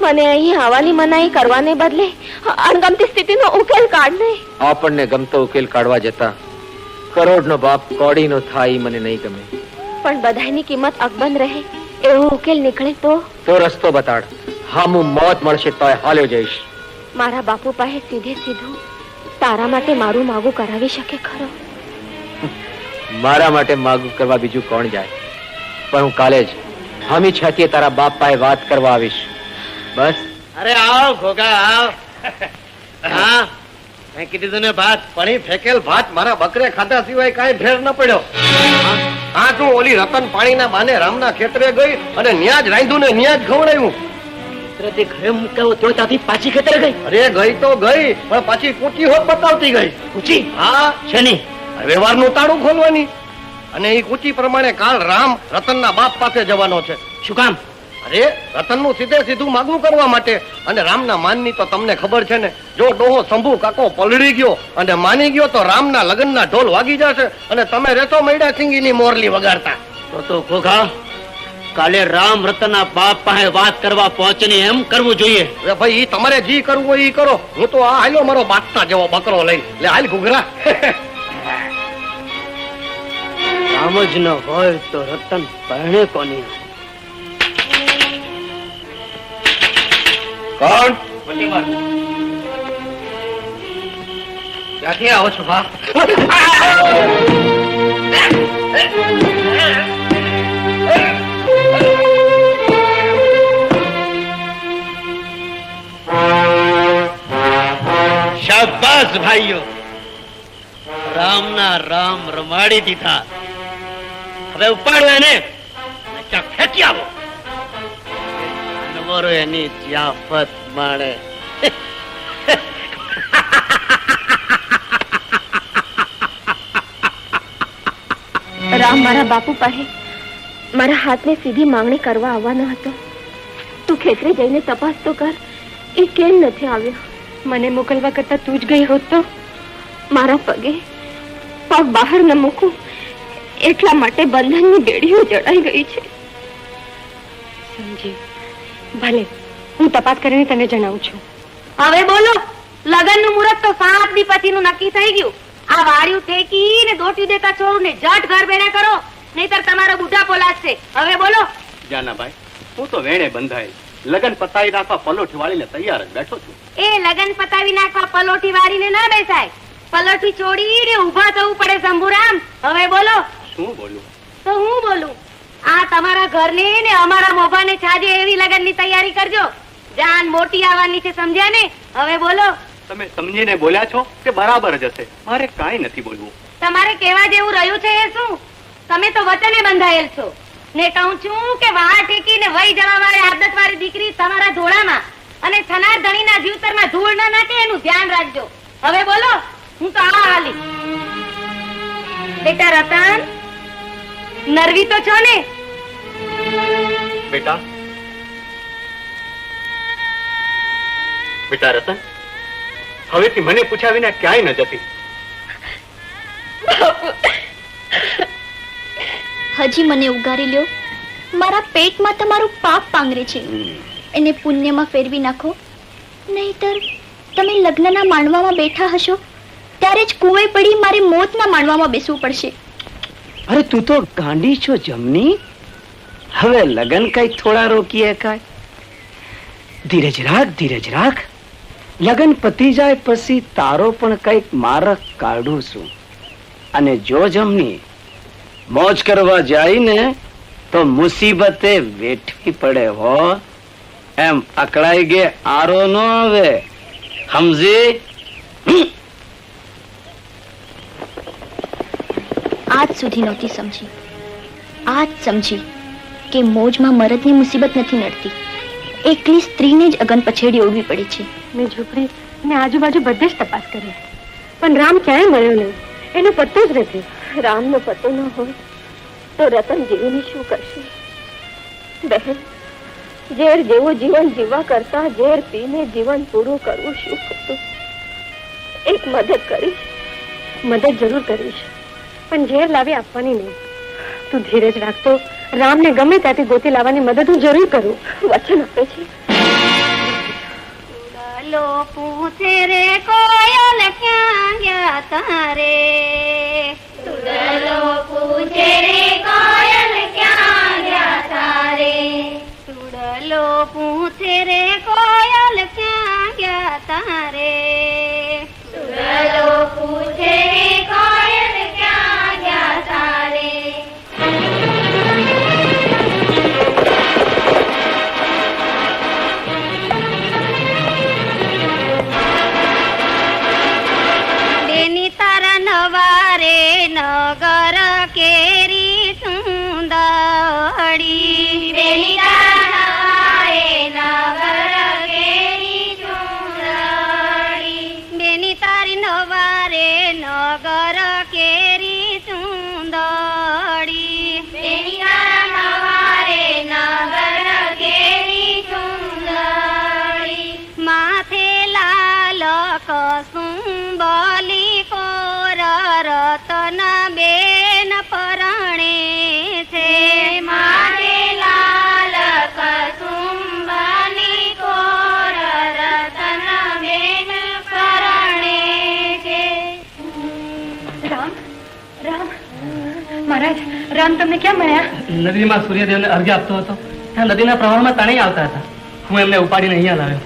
મને અહીં આવવાની મનાઈ કરવાને બદલે અણગમતી સ્થિતિનો ઉકેલ કાઢ ને. આપણને ગમતો ઉકેલ કાઢવા જતા કરોડનો બાપ કોડીનો થાય ઈ મને નહીં ગમે. પણ બધાની કિંમત અકબંધ રહે એવો ઉકેલ નીકળે તો રસ્તો બતાડ. હા, હું મોત મળશે તોય હાલ્યો જઈશ. મારા બાપુ પાસે સીધે સીધું તારા માટે મારું માગું કરાવી શકે ખરો? મારા માટે માગું કરવા બીજું કોણ જાય? પણ હું કાલે જ હમી છાતીએ તારા બાપ પાસે વાત કરવા આવીશ. બસ. અરે આવ ઘોઘા આવ. હા, ફેંકી દીધું ને ભાત. પણ ઈ ફેંકેલ ભાત મારા બકરે ખાધા સિવાય કાંઈ ફેર ન પડ્યો. હા, તું ઓલી રતન પાણીના બાને રામના ખેતરે ગઈ અને ન્યા જ રાંધ્યું ને ન્યા જ ખવડાવ્યું. ઘરે મૂકાવો તો ત્યાંથી પાછી ખેતરે ગઈ. અરે ગઈ તો ગઈ, પણ પાછી કૂચી હોત બતાવતી ગઈ. કૂચી? હા, શેની? વ્યવહારનું તાળું ખોલવાની. અને એ કૂચી પ્રમાણે કાલ રામ રતનના બાપ પાસે જવાનો છે. શું કામ? અરે રતનનું સીધે સીધું માગવું કરવા માટે. અને રામના માનની તો તમને ખબર છે ને, જો ડોહો શંભુ કાકો પલળી ગયો અને માની ગયો તો રામના લગ્નના ઢોલ વાગી જશે અને તમે રહેશો મૈડા સિંગીની મોરલી વગાડતા. તો ઘોઘા, કાલે રામ રતનના બાપ પાસે વાત કરવા પહોંચીને એમ કરવું જોઈએ. અરે ભાઈ, ઈ તમારે જી કરવું હોય ઈ કરો. હું તો આ હાલ્યો મારો બાટતા જેવો બકરો લઈ. લે હાલ ઘૂઘરા. રામ જ ન હોય તો રતન પહેણે કોની? કોણ? ક્યાંથી આવો છો બા? શાબાશ ભાઈઓ, રામના રામ રમાડી દીધા. હવે ઉપાડો એને, ક્યાંક ફેંકી આવો. અનવરો એની જિયાફત માણે. રામ મારા બાપુ પાસે મારા હાથને સીધી માંગણી કરવા આવવાનો હતો. તું ખેતરે જઈને તપાસ તો કર, એ કેમ નથી આવ્યો. મને મોકલવા કરતા તું જ ગઈ હોત તો. મારા પગે પગ બહાર ન મૂકું એટલા માટે બંધનની બેડીઓ જડાઈ ગઈ છે. સમજી. ભલે, હું તપાસ કરીને તને જણાવું છું. હવે બોલો, લગનનું મુહૂર્ત તો 7 દી પછીનું નક્કી થઈ ગયું. આ વાળ્યું ઠેકીને દોટી દેતા છોડું ને જટ ઘર બેડા કરો, નહીતર તમારો બુઢા પોલાશે. હવે બોલો. જાનાભાઈ, હું તો વેણે બંધાય લગન પતાવી નાખવા પલોઠી વાળીને તૈયાર જ બેઠો છું. એ લગન પતાવી નાખવા પલોઠી વાળીને ના બેસાય, પલોઠી છોડીને ઊભા થવું પડે. શંભુરામ, હવે બોલો. શું બોલું? તો હું બોલું. આ તમારા ઘરને ને અમારા મોભાને છાજે એવી લગનની તૈયારી કરજો. જાન મોટી આવવાની છે, સમજ્યા ને? હવે બોલો. તમે સમજીને બોલ્યા છો કે બરાબર જ હશે? મારે કાંઈ નથી બોલવું. તમારે કહેવા જેવું રહ્યું છે એ શું? તમે તો વચને બંધાયેલ છો ને. કહું છું કે વાહ ટેકીને વહી જવા વાળી આદત વાળી દીકરી તમારા ધોળામાં અને થનાર ધણીના જીવતરમાં ધૂળ ન નાખે એનું ધ્યાન રાખજો. હવે બોલો. હું તો આ હાલી. બેટા રતન, નરવી તો છો ને? બેટા રતન, હવેથી મને પૂછ્યા વિના ક્યાંય ન જતી. હજી મને ઉગારી લ્યો. મારા પેટમાં તમારું પાપ પાંગરે છે, એને પુણ્યમાં ફેરવી નાખો. નહીતર તમે લગ્નના માંડવામાં બેઠા હશો ત્યારે જ કુવે પડી મારે મોતના માંડવામાં બેસવું પડશે. અરે તું તો ગાંડી છો જમની. હવે લગન કઈ થોડા રોકીએ કાય? ધીરજ રાખ, ધીરજ રાખ. લગન પતી જાય પછી તારો પણ કઈક મારક કાઢું છું. અને જો જમની મોજ કરવા જાય ને તો મુસીબતે વેઠવી પડે હો. એમ અકળાઈ ગે આરો ન આવે, સમજી? આજ સુધી નહોતી સમજી. આજ સમજી કે મોજમાં મરદની મુસીબત નથી નડતી, એકલી સ્ત્રીને જ અગન પછેડી ઓળવી પડી છે. મેં ઝૂંપડી ને આજુબાજુ બધે જ તપાસ કરી, પણ રામ ક્યાંય મળ્યો નહીં. એનો પત્તો જ નથી. રામનો પતો ન હોય તો રતન જીવીને શું કરશે? બહેન, ઝેર જેવું જીવન જીવવા કરતા ઝેર પીને જીવન પૂરું કરવું શું ખોટું? એક મદદ કરીશ. મદદ જરૂર કરીશ, પણ ઝેર લાવી આપવાની નહીં. તું ધીરજ રાખતો. રામને ગમે ત્યાંથી ગોતી લાવવાની મદદ હું જરૂર કરું. વચન આપે છે. પૂછે રે કોયલ ક્યાં ગયા તારે? સુડલો પૂછે રે કોયલ ક્યાં ગયા તારે? સુડલો પૂછે રે કોયલ ક્યાં ગયા તારે? સુડલો પૂછે રે કોયલ ક્યાં ગયા તારે? બેની તારા નવારે નગર કેરી સુંદરી. બેની તારા નવારે નગર કેરી સુંદરી. બેની તારી નવારે નગર કેરી સુંદરી. બેની તારા નવારે નગર કેરી સુંદરી. માથે લાલ કસુંબલી કોર રતન બેન પરણે છે. માથે લાલ કસુંબની કોર રતન બેન પરણે છે. રામ, રામ, મહારાજ, રામ તમને ક્યાં મળ્યા? નદીમાં સૂર્યદેવને અર્ઘ્ય આપતો હતો, ત્યાં નદીના પ્રવાહમાં તણાઈ આવતા હતા. હું એમને ઉપાડીને અહીંયા લાવ્યો,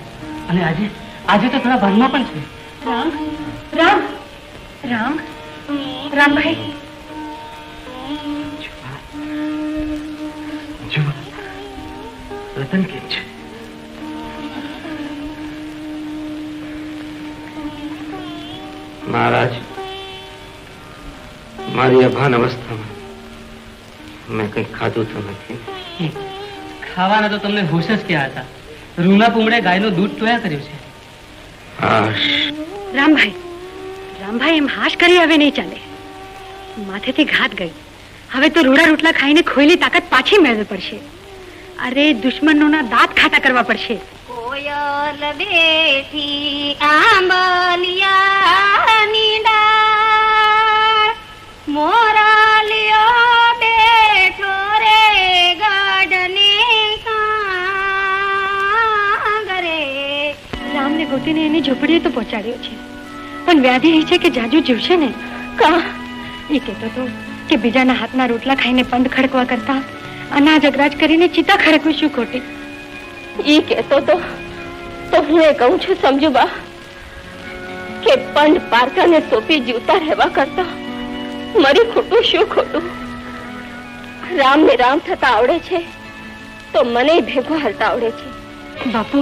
અને આજે આજે તો થોડા ભાનમાં પણ છે. રામ, રામ, રામ, રામભાઈ. જો રતન કેમ છે? મહારાજ, મારી અભાન અવસ્થામાં મેં કંઈ ખાધું તો નથી. ખાવાના તો તમને હોશ જ ક્યાં હતા? રૂના પૂમડે ગાયનું દૂધ ટોયા કર્યું છે. હાશ, રામભાઈ, રામભાઈ, એમ હાશ કરી હવે નહીં ચાલે. માથેથી ઘાત ગઈ. હવે તો રૂડા રોટલા ખાઈને ખોયેલી તાકાત પાછી મેળવવી પડશે. અરે, દુશ્મનોના દાંત ખાટા કરવા પડશે. કોયલ બેઠી આંબલિયાની ડાળ, મોરાલિયો બેઠો રે ગાઢને કાંગરે. રામને ગોતીને એની ઝૂંપડીએ તો પહોંચાડ્યો છે, પણ વ્યાધિ એ છે કે જાજુ જીવશે ને. કા એ કહેતો હતો કે બીજાના હાથના રોટલા ખાઈને પંદ ખડકવા કરતા અનાજ અગરાજ કરીને ચિતા ખડકવું શું ખોટી? ઈ કહેતો તો હું એ કહું છું સમજુ બા કે પંડ પારકાને સોંપી જીવતા રહેવા કરતા મરી ખોટું શું ખોટું? રામ ને રામ થતા આવડે છે તો મને ભેગો હાલતા આવડે છે. બાપુ,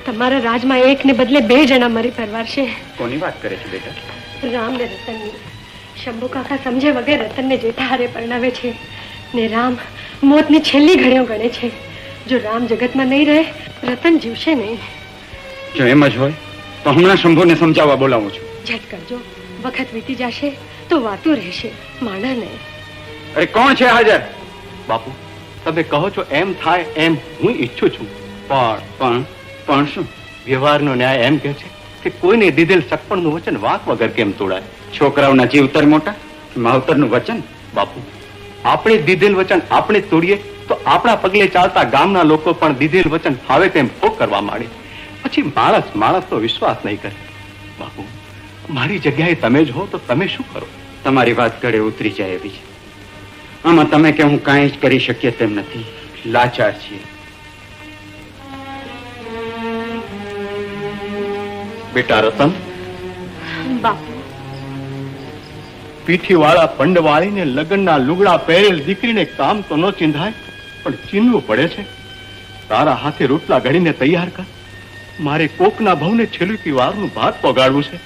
તમારા રાજમાં એક ને બદલે બે જણા મરી પરવારશે. કોની વાત કરે છે બેટા? રામ ને રતનની. શંભુ કાકા સમજે વગર રતનને જેઠા હારે પરણાવે છે, ને રામ મોતની છેલ્લી ઘડીઓ ગણે છે. જો રામ જગતમાં નહીં રહે, રતન જીવશે નહીં. જો એમ જ હોય તો હમણાં શંભુને સમજાવવા બોલાવું છું. ઝટ કરજો, વખત વીતી જશે તો વાતું રહેશે, માણા નહીં. અરે કોણ છે હાજર? બાપુ, તમે કહો છો એમ થાય એમ હું ઈચ્છું છું, પણ શું? વ્યવહારનો ન્યાય એમ કહે છે કે કોઈને દીધેલ સગપણનું વચન વાંક વગર કેમ તોડાય? છોકરાઓના જીવતર મોટા, માવતરનું વચન. બાપુ, આપણે દીધેલ વચન આપણે તોડીએ તો આપણા પગલે ચાલતા ગામના લોકો પણ દીધેલ વચન ફાવે તેમ ભોગ કરવા માંડે. પછી માણસનો વિશ્વાસ નહીં કરે. બાપુ, મારી જગ્યાએ તમે જ હો તો તમે શું કરો? તમારી વાત ગળે ઉતરી જાય એવી છે. આમાં તમે કે હું કાંઈ જ કરી શકીએ તેમ નથી. લાચાર છીએ. બેટા રતન, બાપુ, પીઠીવાળા પંડવાળીને લગ્નના લુગડા પહેરેલ દીકરીને કામ તો ન ચિંધાય, પણ ચીનવું પડે છે. તારા હાથે રોટલા ઘડીને તૈયાર કર. મારે કોકના ભાવને છેલ્લી વારનું ભાત પગાડવું છે.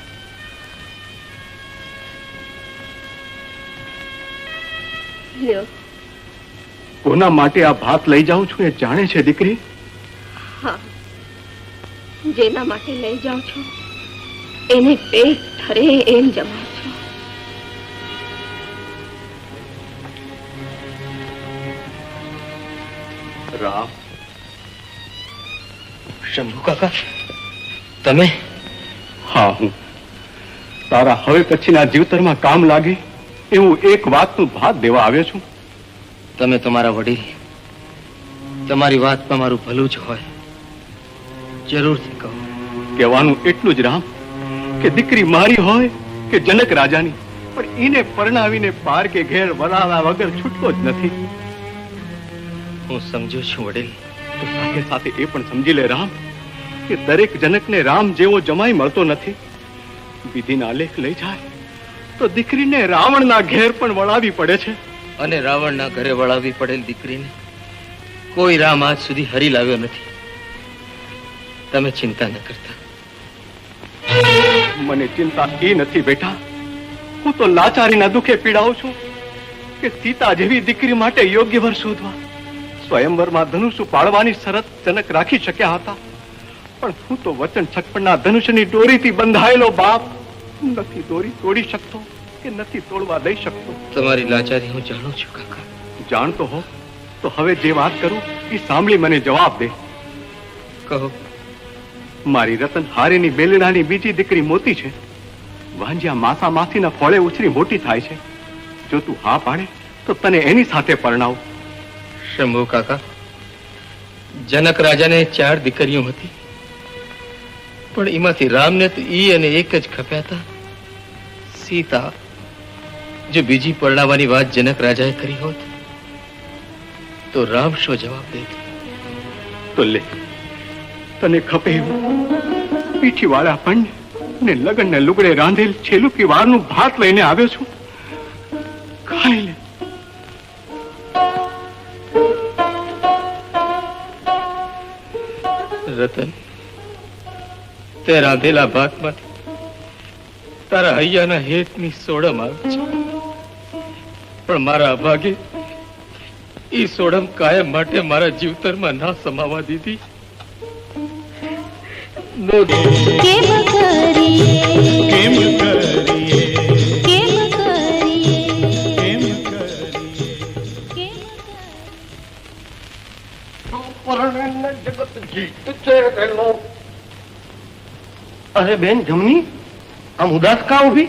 લ્યો. કોના માટે આ ભાત લઈ જાઉં છું એ જાણે છે દીકરી? હા, જેના માટે લઈ જાઉં છું એને પેટ ઠરે એમ જમાવ છો. રામ, શંભુ કાકા, તમે? હા, હું તારા હવે પછીના જીવતરમાં કામ લાગે એવું એક વાતનું ભાત દેવા આવ્યો છું. તમે તમારા વડીલ, તમારી વાતમાં મારું ભલું જ હોય, જરૂરથી કહો. કહેવાનું એટલું જ રામ કે દીકરી મારી હોય કે જનક રાજાની, પણ એને પરણાવીને પાર કે ઘેર વરાળા વગર છૂટતો જ નથી. હું સમજુ છું વડીલ. તો સાથે સાથે એ પણ સમજી લે રામ કે દરેક જનકને રામ જેવો જમાઈ મળતો નથી. વિધિના આલેખ લઈ જાય તો દીકરીને રાવણના ઘેર પણ વળાવી પડે છે. અને રાવણના ઘરે વળાવી પડેલ દીકરીને કોઈ રામ આજ સુધી હરી લાવ્યો નથી. તમે ચિંતા ન કરતા. મને ચિંતા એ નથી બેટા, હું તો લાચારીના દુઃખે પીડાઉં છું કે સીતા જેવી દીકરી માટે યોગ્ય વર શોધવા સ્વયંવરમાં ધનુષ પાડવાની શરત જનક રાખી શક્યા હતા, પણ હું તો વચન છકપણના ધનુષની દોરીથી બંધાયેલો બાપ નથી દોરી તોડી શકતો કે નથી તોડવા દઈ શકતો. તમારી લાચારી હું જાણું છું કાકા. જાણતો હો તો હવે જે વાત કરું એ સાંભળી મને જવાબ દે. કહો. મારી રતન હારેની બેલડાની બીજી દીકરી મોતી છે. વાંજ્યા માસા માસીના ફળે ઉછરી મોટી થાય છે. જો તું હા પાડે તો તને એની સાથે પરણાવું. શંભુ કાકા, જનક રાજાને 4 દીકરીઓ હતી, પણ એમાંથી રામને તો ઈ અને એક જ ખપ્યા હતા, સીતા. જો બીજી પરણાવવાની વાત જનક રાજાએ કરી હોત તો રામ શો જવાબ દેત? તો લે, તને ખપે એવું પીઠી વાળા પણ ને લગન ને લુગડે રાંધેલ છેલુકી વારનું ભાત લઈને આવ્યો છું. ખાઈ લે. રતન, તે રાંધેલા ભાતમાંથી તારા હૈયાના હેતની સોડમ આવે છે, પણ મારા અભાગે ઈ સોડમ કાયમ માટે મારા જીવતરમાં ના સમાવા દીધી. કેમ કરીએ કેમ કરીએ કેમ કરીએ કેમ જગત જીત છે તેનો. અરે બેન જમની, આમ ઉદાસ કા ઉભી?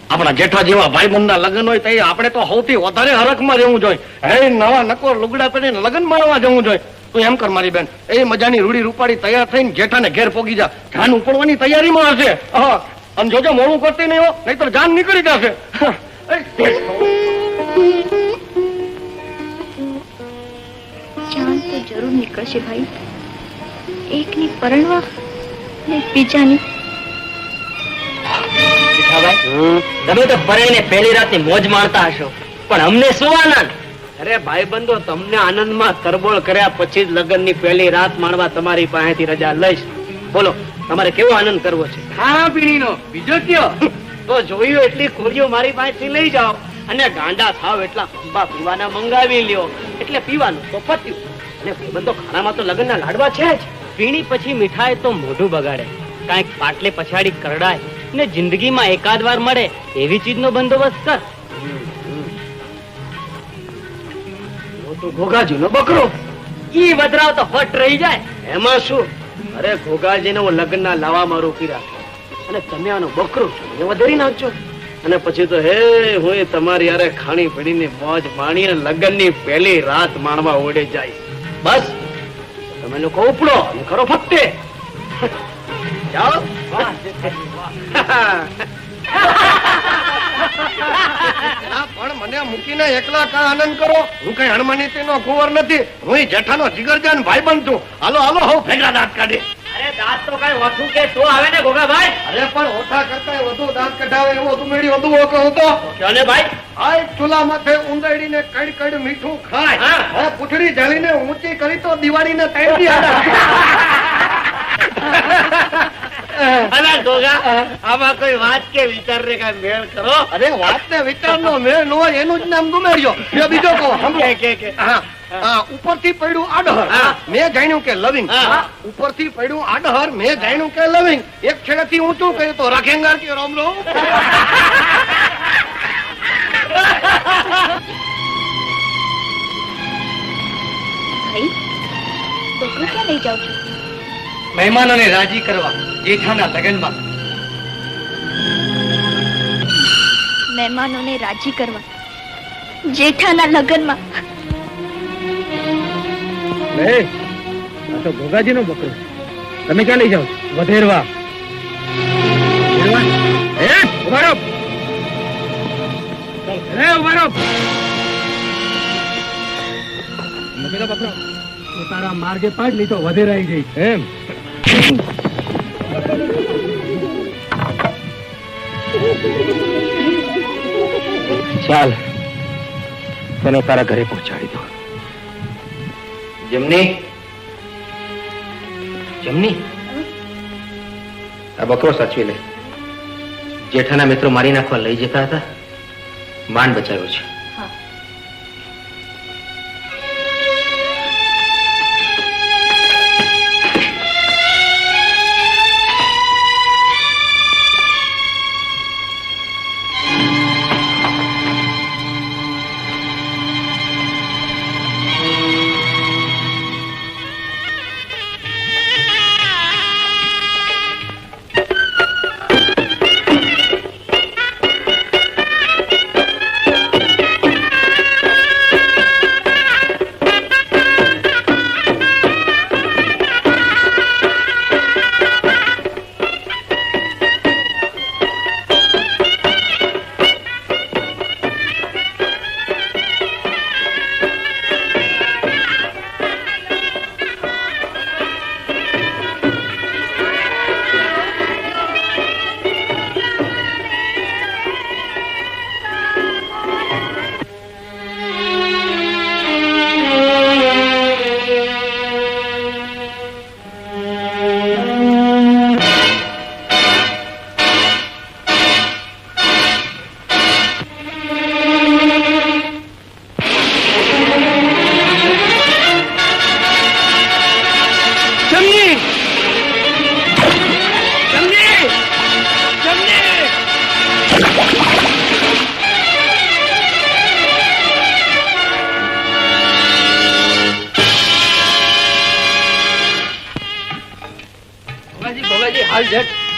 આપણા જેઠા જેવા ભાઈબંધના લગ્ન હોય તો આપણે તો સૌથી વધારે હરખમાં રહેવું જોઈએ. હે નવા નકોર લુગડા પહેરીને લગ્ન માણવા જવું જોઈએ. તું એમ કર મારી બેન, એ મજાની રૂડી રૂપાડી તૈયાર થઈને જેઠાને ઘેર પોગી જા. જાન ઉપડવાની તૈયારીમાં હશે. હા, અને જોજો મોડું કરતી નહીં હો, નહીતર જાન નીકળી જશે. જાન તો જરૂર નીકળશે ભાઈ. એકની પરણવા ને બીજાની. તમે તો પરણીને પહેલી રાતની મોજ માણતા હશો, પણ અમને શું આનંદ? અરે ભાઈબંધો, તમને આનંદમાં તરબોળ કર્યા પછી જ લગ્નની પહેલી રાત માણવા તમારી પાસેથી રજા લઈશ. બોલો, તમારે કેવો આનંદ કરવો છે? ખાણા પીણીનો. બીજો કયો? તો જોયું એટલી ખોરીઓ મારી પાસેથી લઈ જાઓ, અને ગાંડા થાવ એટલા ખંભા પીવાના મંગાવી લ્યો, એટલે પીવાનું તો પત્યું. અને ભાઈબંધો, ખાણામાં તો લગ્નના લાડવા છે જ. પીણી પછી મીઠાઈ તો મોઢું બગાડે, કાંઈક પાટલે પછાડી કરડાય, ને જિંદગીમાં એકાદ વાર મળે એવી ચીજનો બંદોબસ્ત કર. ઘોઘાજીનો બકરો ઈ વધરાવ તો ફટ રહી જાય, એમાં શું? અરે ઘોઘાજીને હું લગ્નના લાવામાં રોકી રાખે, અને તમે આનો બકરો છો એ વધારી નાખજો, અને પછી તો હે હું તમારી યારે ખાણી પડીને મોજ માણીને લગ્નની પહેલી રાત માણવા ઓડે જાય. બસ તમે લોકો ઉપડો અને કરો ફટે. જાઓ. પણ મને મૂકીને એકલા કા આનંદ કરો? હું કઈ હણમાનીતી નો કુંવર નથી, હું જેઠાનો જીગરજાન ભાઈબંધ છું. હાલો હાલો, હું ભેગા દાંત કાઢી. અરે દાંત તો કઈ ઓછું કે તો આવે ને ઘોઘાભાઈ? અરે પણ ઓછા કરતા વધુ દાંત કઢાવે એવો ઉમેડી વધુ કહું તો ક્યાં ને ભાઈ? આ ચૂલા માથે ઉંદરડીને કડ કડ મીઠું ખાય, હવે પૂંછડી ઝાલીને ઊંચી કરી તો દિવાળીને તૈયારી અલા ગોગા, આમાં કોઈ વાત કે વિચારને કાંઈ મેળ કરો. અરે વાત ને વિચારનો મેળ ન હોય એનું જ નામ ગુમેડ્યો. જો બીજો કહો. હા, ઉપરથી પડ્યું આડહર, મેં જાણ્યું કે લવિંગ. ઉપરથી પડ્યું આડહર, મેં જાણ્યું કે લવિંગ. એક છેડેથી ઊંચું કર્યું તો રાખેંગાર કે રોમ રોમ. ભાઈ બકરું ક્યાં લઈ જાઉં છું? મહેમાનોને રાજી કરવા જેઠાના લગ્નમાં. મહેમાનોને રાજી કરવા જેઠાના લગ્નમાં? તો ભોગાજી નો બકરો. તમે ક્યાં લઈ જાઓ છો? વધેરવા. તારા માર્ગે પાડ નહીં તો વધેરાઈ જઈ એમ. ચાલ તને તારા ઘરે પહોંચાડી દો. જમની, જમની, આ બકરો સાચવી લે. જેઠાના મિત્રો મારી નાખવા લઈ જતા હતા, માંડ બચાવ્યો છે.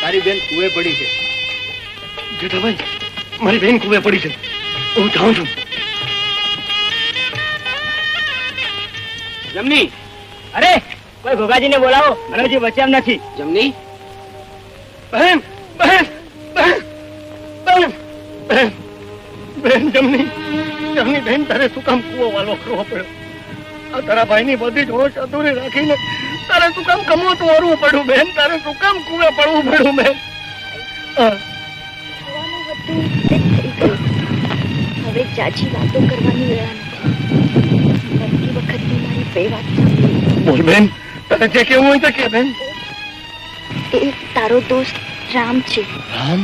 તારી બેન કુએ પડી છે. જેઠાભાઈ, મારી બેન કુએ પડી છે. હું જાઉં છું. જમની, અરે કોઈ ભોગાજીને બોલાવો, મને હજી બચ્યા નથી. જમની, બહેન, બહેન, બહેન, બહેન, બહેન, બહેન, જમની, જમની બહેન, તારે શું કામ કુવો વાલો કરવો પડ્યો? આ તારા ભાઈની બધી જ હોશ અધૂરી રાખીને તારે શું કામ કમોત વારવું પડ્યું બેન? તારે શું કામ કુવે પડવું પડ્યું બેન? હવે જાજી વાતો કરવાની વેળા નથી. વખતની મારી બે વાત સાંભળી. બોલ બેન, તને જે કેવું હોય તો કે બેન. એ તારો દોસ્ત રામ છે. રામ?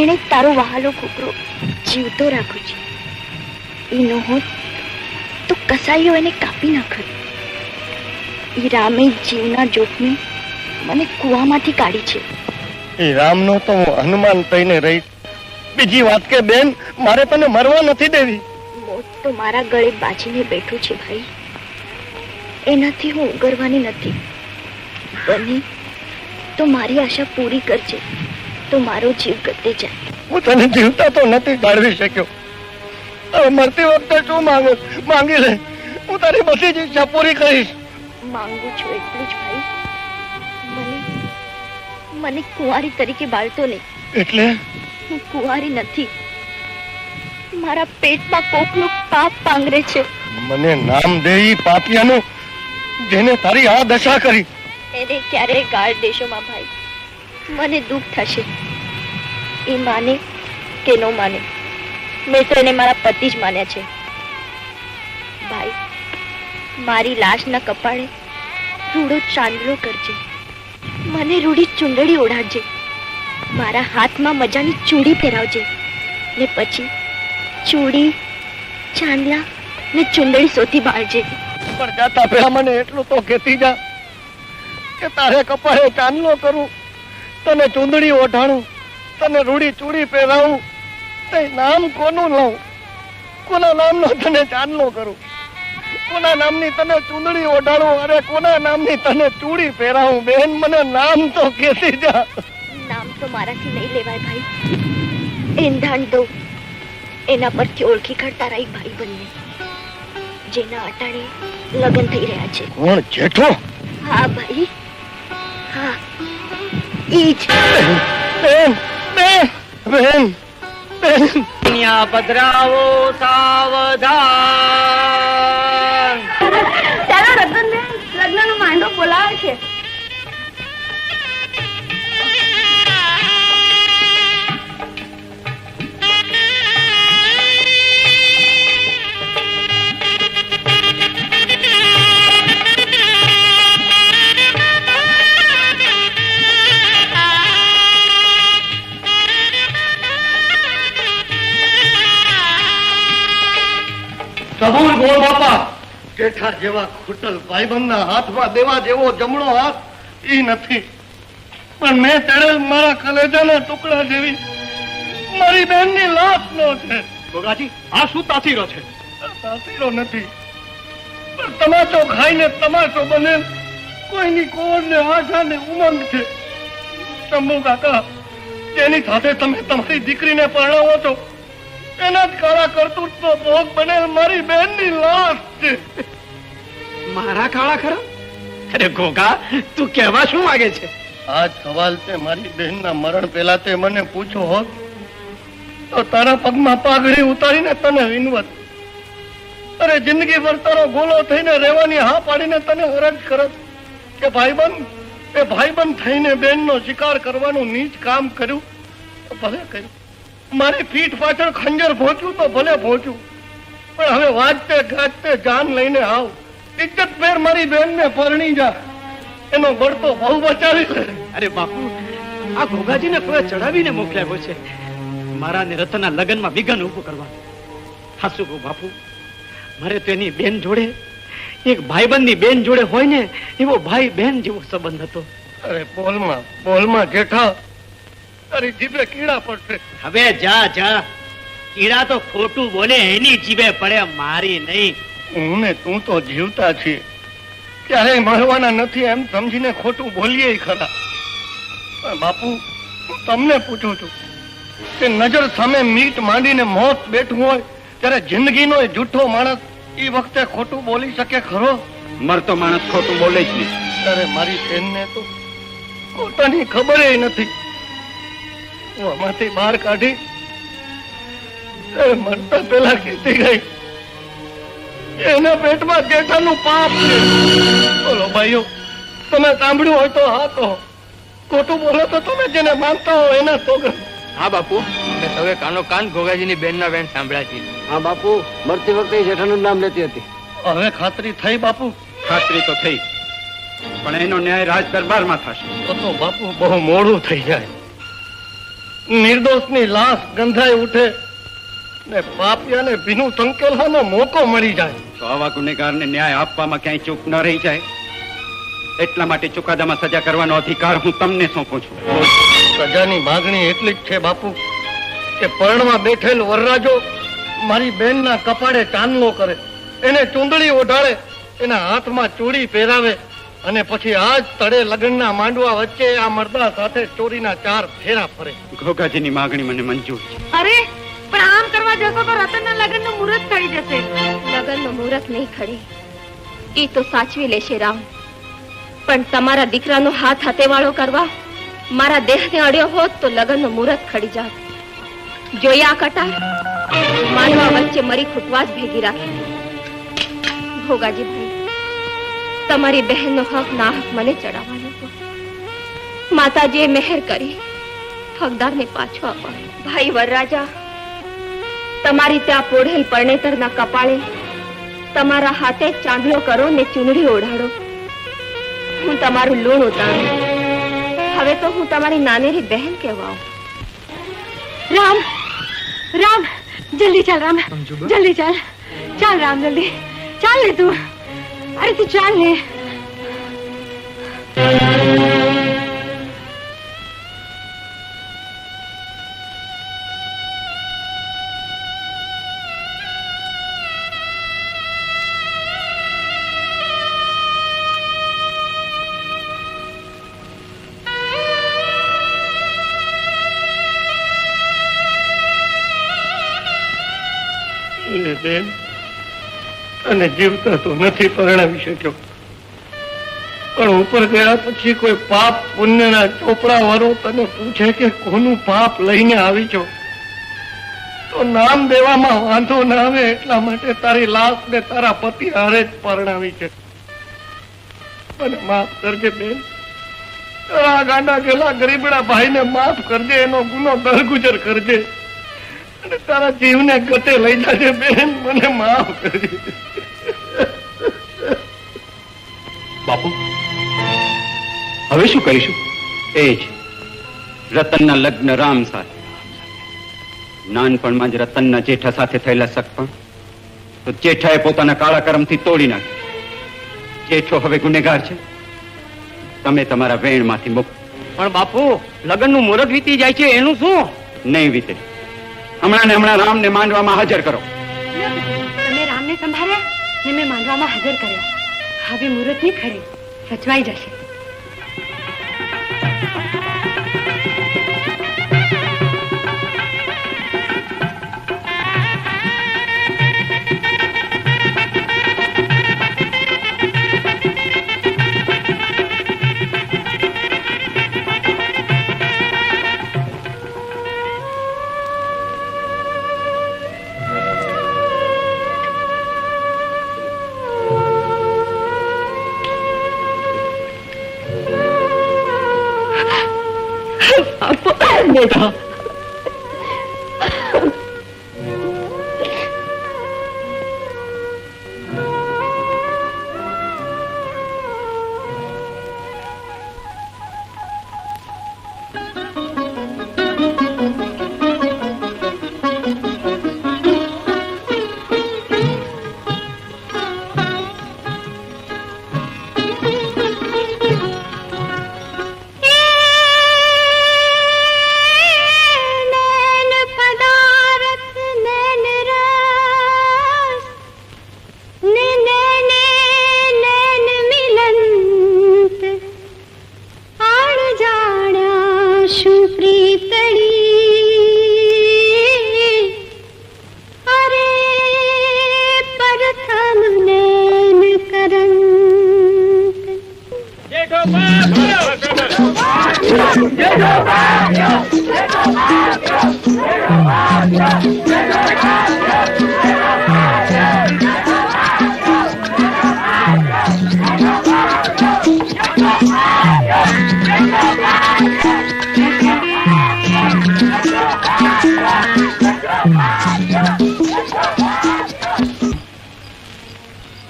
એને તારો વહાલો કૂતરો જીવતો રાખું છે. એ ન હોત તો કસાઈઓ એને કાપી નાખત. એ રામે જીવના જોખમે મને કુવામાંથી કાઢી છે. એ રામનો તો હું હનુમાન થઈને રહી. બીજી વાત કે બેન, મારે તને મરવા નથી દેવી. મોત તો મારા ગળે બાજીને બેઠું છે ભાઈ. એનાથી હું ઉગરવાની નથી. બને તો મારી આશા પૂરી કરજે, તો મારો જીવ ગતે જાય. હું તને જીવતા તો નથી જાળવી શક્યો. હવે મરતી વખતે શું માંગી લે. હું તારી બધી જ ઈચ્છા પૂરી કરીશ. માંગુ છું એટલું જ ભાઈ, મને કુંવારી તરીકે બાળતો નહીં. એટલે હું કુંવારી નથી. મારા પેટમાં કોકનું પાપ પાંગરે છે. મને નામ દે ઈ પાપિયાનું, જેને તારી આ દશા કરી. એને ક્યારેય ગાળ દેશોમાં ભાઈ. મને દુઃખ થશે. એ માને કે ન માને, મેં તો એને મારા પતિ જ માન્યા છે. ભાઈ, મારી લાશના કપાળે રૂડો ચાંદલો કરજે. મને રૂડી ચુંદડી ઓઢાડજે, મારા હાથમાં મજાની ચૂડી પહેરાવજે ને પછી ચૂડી, ચાંદલા ને ચુંદડી સોથી બાળજે. પણ જાતા પહેલા મને એટલું તો કહેતી જા કે તારે કપાળે ચાંદલો કરું, તને ચૂંદડી ઓઢાણું, તને રૂડી ચૂડી પહેરાવું, તે નામ કોનું લઉં? કોના નામનો તને ચાંદલો કરું? કોના નામની તને ચૂંદડી ઓઢાડું? અરે કોના નામની તને ચૂડી પહેરાવું? બેન મને નામ તો કહેતી જા. નામ તો મારાથી નહીં લેવાય ભાઈ. એંધાણ દઉં એના પરથી ઓળખી કાઢતા રહી ભાઈ બંને, જેના અટાણે લગ્ન થઈ રહ્યા છે. કોણ? જેઠો? હા ભાઈ, હા ઈ જ. બેન બેન બેન બેન અહીંયા પધરાવો સાવધાન. ચાલો રતનબેન, લગ્નનો માંડો બોલાવે છે. કબૂલ બોલ બાપા. જેઠા જેવા ખૂટલ ભાઈબંધના હાથમાં દેવા જેવો જમણો હાથ ઈ નથી, પણ મેં તેડેલ મારા કલેજાના ટુકડા જેવી મારી બેનની લાશ નો છે. ગોગાજી, આ શું તાસીરો છે? તાસીરો નથી, પણ તમાચો ખાઈને તમાચો બને કોઈની કોર ને આશા ને ઉમંગ છે. શંભુ કાકા, જેની સાથે તમે તમારી દીકરીને પરણાવો છો એના જ કાળા કરતૂતનો ભોગ બનેલ મારી બેનની લાશ છે. મારા કાળા ખરા? અરે ગોગા, તું કહેવા શું માંગે છે? આજ સવાલ તે મારી બહેનના મરણ પહેલા તે મને પૂછો હોત તો તારા પગમાં પાઘડી ઉતારીને તને વિનવત. અરે જિંદગી ભર તારો ગોલો થઈને રહેવાની હા પાડીને તને અરજ કરત કે ભાઈબંધ થઈને બેનનો શિકાર કરવાનું નીચ કામ કર્યું તો ભલે કર્યું, મારી પીઠ પાછળ ખંજર ભોંચ્યું તો ભલે ભોંચ્યું, પણ હવે વાજતે ગાજતે જાન લઈને આવ. ઇજ્જત ફેર મારી બેનને પરણી જા, એનો બળતો બહુ બચાવી લે. અરે બાપુ, આ ગોગાજીને કોઈ ચડાવીને મોકલ્યા છે મારા ને રતનના લગ્નમાં વિઘન ઉભું કરવા. હાસુ કહું બાપુ, મારે તો એની બેન જોડે, એક ભાઈબંધની બેન જોડે હોય ને એવો ભાઈ બેન જેવો સંબંધ હતો. અરે બોલમાં જેઠા, તારી જીભે કીડા પડશે. હવે જા જા, કીડા તો ખોટું બોલે એની જીભે પડે, મારી નહીં. હું ને તું તો જીવતા છીએ, ક્યારેય મળવાના નથી એમ સમજીને ખોટું બોલીએ ખરા. પણ બાપુ, હું તમને પૂછું છું કે નજર સામે મીટ માંડીને મોત બેઠું હોય ત્યારે જિંદગીનો એ જૂઠો માણસ એ વખતે ખોટું બોલી શકે ખરો? મરતો માણસ ખોટું બોલે જ નહીં. અરે મારી બેનને તો પોતાની ખબર નથી. હું આમાંથી બહાર કાઢી મરતા પેલા કીધી ગઈ એના પેટમાં જેઠાનું પાપ છે. બોલો ભાઈઓ, તમે સાંભળ્યું હોય તો હા કહો, ખોટું બોલો તો તમે જેને માનતા હો એના સોગંદ. હા બાપુ, મેં સૌએ કાનો કાન ગોગાજીની બેનના વેણ સાંભળ્યા છે. હા બાપુ, મરતી વખતે જેઠાનું નામ લેતી હતી. હવે ખાતરી થઈ બાપુ? ખાતરી તો થઈ, પણ એનો ન્યાય રાજ દરબારમાં થશે. તો બાપુ બહુ મોડું થઈ જાય. નિર્દોષની લાશ ગંધાઈ ઉઠે ને પાપિયાને ભીનું સંકેલવાનો મોકો મળી જાય. તો આવા ગુનેગારને ન્યાય આપવામાં ક્યાંય ચૂક ન રહી જાય, એટલા માટે ચુકાદામાં સજા કરવાનો અધિકાર હું તમને સોંપું છું. સજાની માગણી એટલી જ છે બાપુ કે પરણમાં બેઠેલ વરરાજો મારી બેનના કપાળે ચાંદલો કરે, એને ચૂંદડી ઓઢાડે, એના હાથમાં ચૂડી પહેરાવે અને પછી આજ તળે લગ્નના માંડવા વચ્ચે આ મર્દા સાથે ચોરીના 4 ફેરા ફરે. ઘોઘાજીની માગણી મને મંજૂર છે. અરે પણ આમ કરવા જશો તો રતનના લગ્નનું મુહૂર્ત ખડી જશે. લગ્નનું મુહૂર્ત નહીં ખડે, એ તો સાચવી લેશે રામ, પણ તમારા દીકરાનો હાથ હતેવાળો કરવા મારા દેહને અડ્યો હોત તો લગ્નનું મુહૂર્ત ખડી જાત. જોયા કટાર, માંડવા વચ્ચે મરી ખૂટવા જ ભેગી રાખી. ભોગાજી ભાઈ, તમારી બહેનનો હક ના હક મને ચડાવવાનો હતો. માતાજીએ મહેર કરી હકદારને પાછો આપવાનો. ભાઈ વરરાજા, તમારી ત્યાં પોઢેલ પરણેતરના કપાળે તમારા હાથે ચાંદલો કરો ને ચૂંદડી ઓઢાડો. હું તમારું લૂણ ઉતારું, હવે તો હું તમારી નાનેરી બહેન કહેવા રામ રામ જલ્દી ચાલ રામ જલ્દી ચાલ ચાલ રામ જલ્દી ચાલ ને તું અરે તું ચાલ ને બેન અને જીવતા તો નથી પરણાવી શક્યો, પણ ઉપર ગયા પછી કોઈ પાપ પુણ્યના ચોપડા વાળો તને પૂછે કે કોનું પાપ લઈને આવી છો, તો નામ દેવામાં વાંધો ના આવે એટલા માટે તારી લાશ ને તારા પતિ હારે જ પરણાવી છે. મને માફ કરજે બેન, તારા ગાંડા ગેલા ગરીબડા ભાઈને માફ કરજે, એનો ગુનો દરગુજર કરજે અને તારા જીવને ગતે લઈ જાજે બેન, મને માફ કરજે. બાપુ હવે શું કરીશું? એ જ રતનના લગ્ન રામ સાથે. નાનપણમાં જ રતનના જેઠા સાથે થયેલા સગપણ તો જેઠાએ પોતાના કાળા કર્મથી તોડી નાખ્યું. જેઠો હવે ગુનેગાર છે, તમે તમારા વેણમાંથી મુક્ત. પણ બાપુ લગ્નનું મુહૂર્ત વીતી જાય છે, એનું શું? નહીં વીતે. હમણાં ને હમણાં રામને માંડવામાં હાજર કરો. તમે રામને સંભાળ્યા ને મેં માંડવામાં હાજર કર્યા. હવે મુહૂર્ત ની ખરી સચવાઈ જશે. બેટા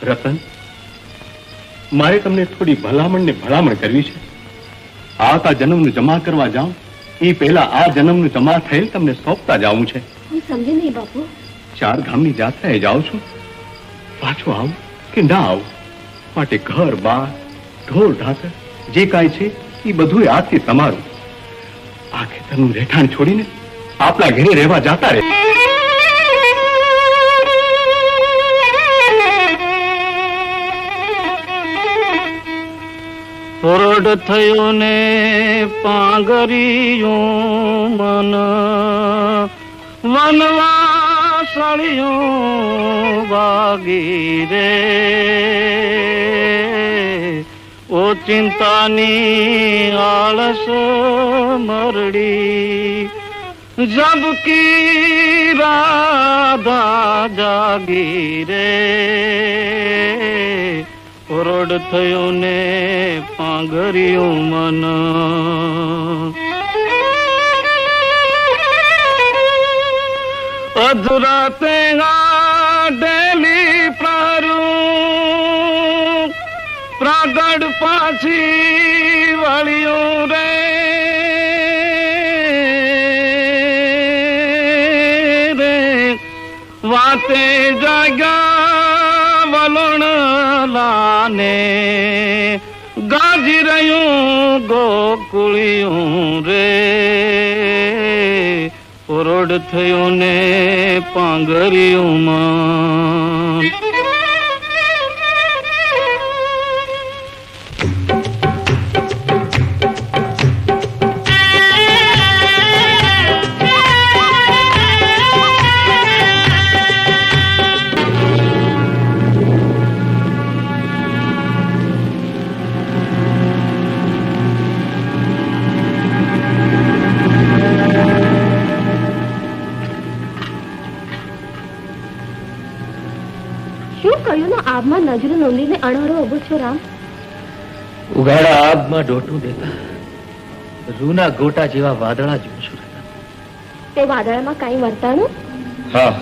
રતન, મારે તમને થોડી ભલામણ ને ભલામણ કરવી છે. આવતા જન્મનું જમા કરવા જાઉં એ પહેલા આ જન્મનું જમા થયેલ તમને સોંપતા જવું છે. હું સમજી નહીં બાપુ. 4 ગામની જાત્રાએ જાઉં છું, પાછું આવું કે ના આવું માટે ઘર બાર ઢોર ઢાકર જે કાંઈ છે એ બધું આજથી તમારું. આ ખેતરનું રહેઠાણ છોડીને આપણા ઘરે રહેવા જાતા રહે. ફોરડ થયો ને પાંગરિયું મન વનવાસળિયું વાગી રે ઓ ચિંતાની આળસ મરડી જબકી રાધા જાગી રે ફોરડ થયો ને પાંગરિયું મન અધરાતે ગાડેલી પ્રારું આગળ પાછી વળ્યું રે વાતે જાગ્યા વલણ લાને ગાજી રહ્યું ગોકુળિયું રે ઓરડ થયું ને પાંગરિયું માં આબમાં નજરો નોંધીને અણહરો ઉભો છો રામ? ઉઘાડા આબમાં ડોટું દેતા રૂના ગોટા જેવા વાદળા જોઉં છું. તે વાદળામાં કઈ વર્તાણું? હા,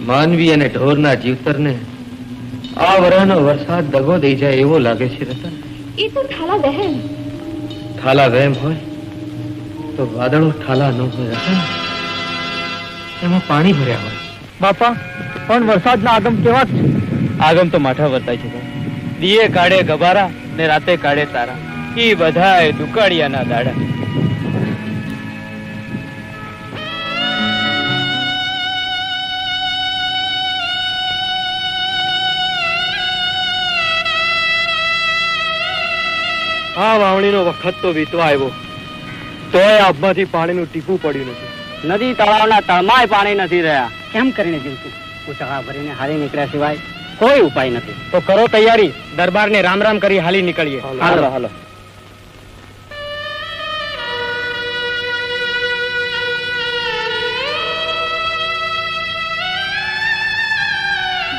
માનવી અને ઢોરના જીવતરને આ વરાનો વરસાદ દગો દઈ જાય એવો લાગે છે રતન. એ તો ઠાલા વહેમ. ઠાલા વહેમ હોય તો વાદળો ઠાલા ન હોય રતન. એમાં પાણી ભર્યા હોય. બાપા, પણ વરસાદના આગમ કેવા છે? આગમ તો માઠા વર્તાય છે. દીએ કાઢે ગબારા ને રાતે કાઢે તારા. ઈ બધાય દુકાળિયાના દાડા. આ વાવણીનો વખત તો વીતવા આવ્યો, તોય આબમાંથી પાણીનું ટીપું પડ્યું નથી. નદી તળાવના તળમાય પાણી નથી રહ્યા. કેમ કરીને જીવતું? ઉચાળા ભરીને હારી નીકળ્યા સિવાય કોઈ ઉપાય નથી. તો કરો તૈયારી, દરબારને રામ રામ કરી હાલી નીકળીએ. હાલો હાલો.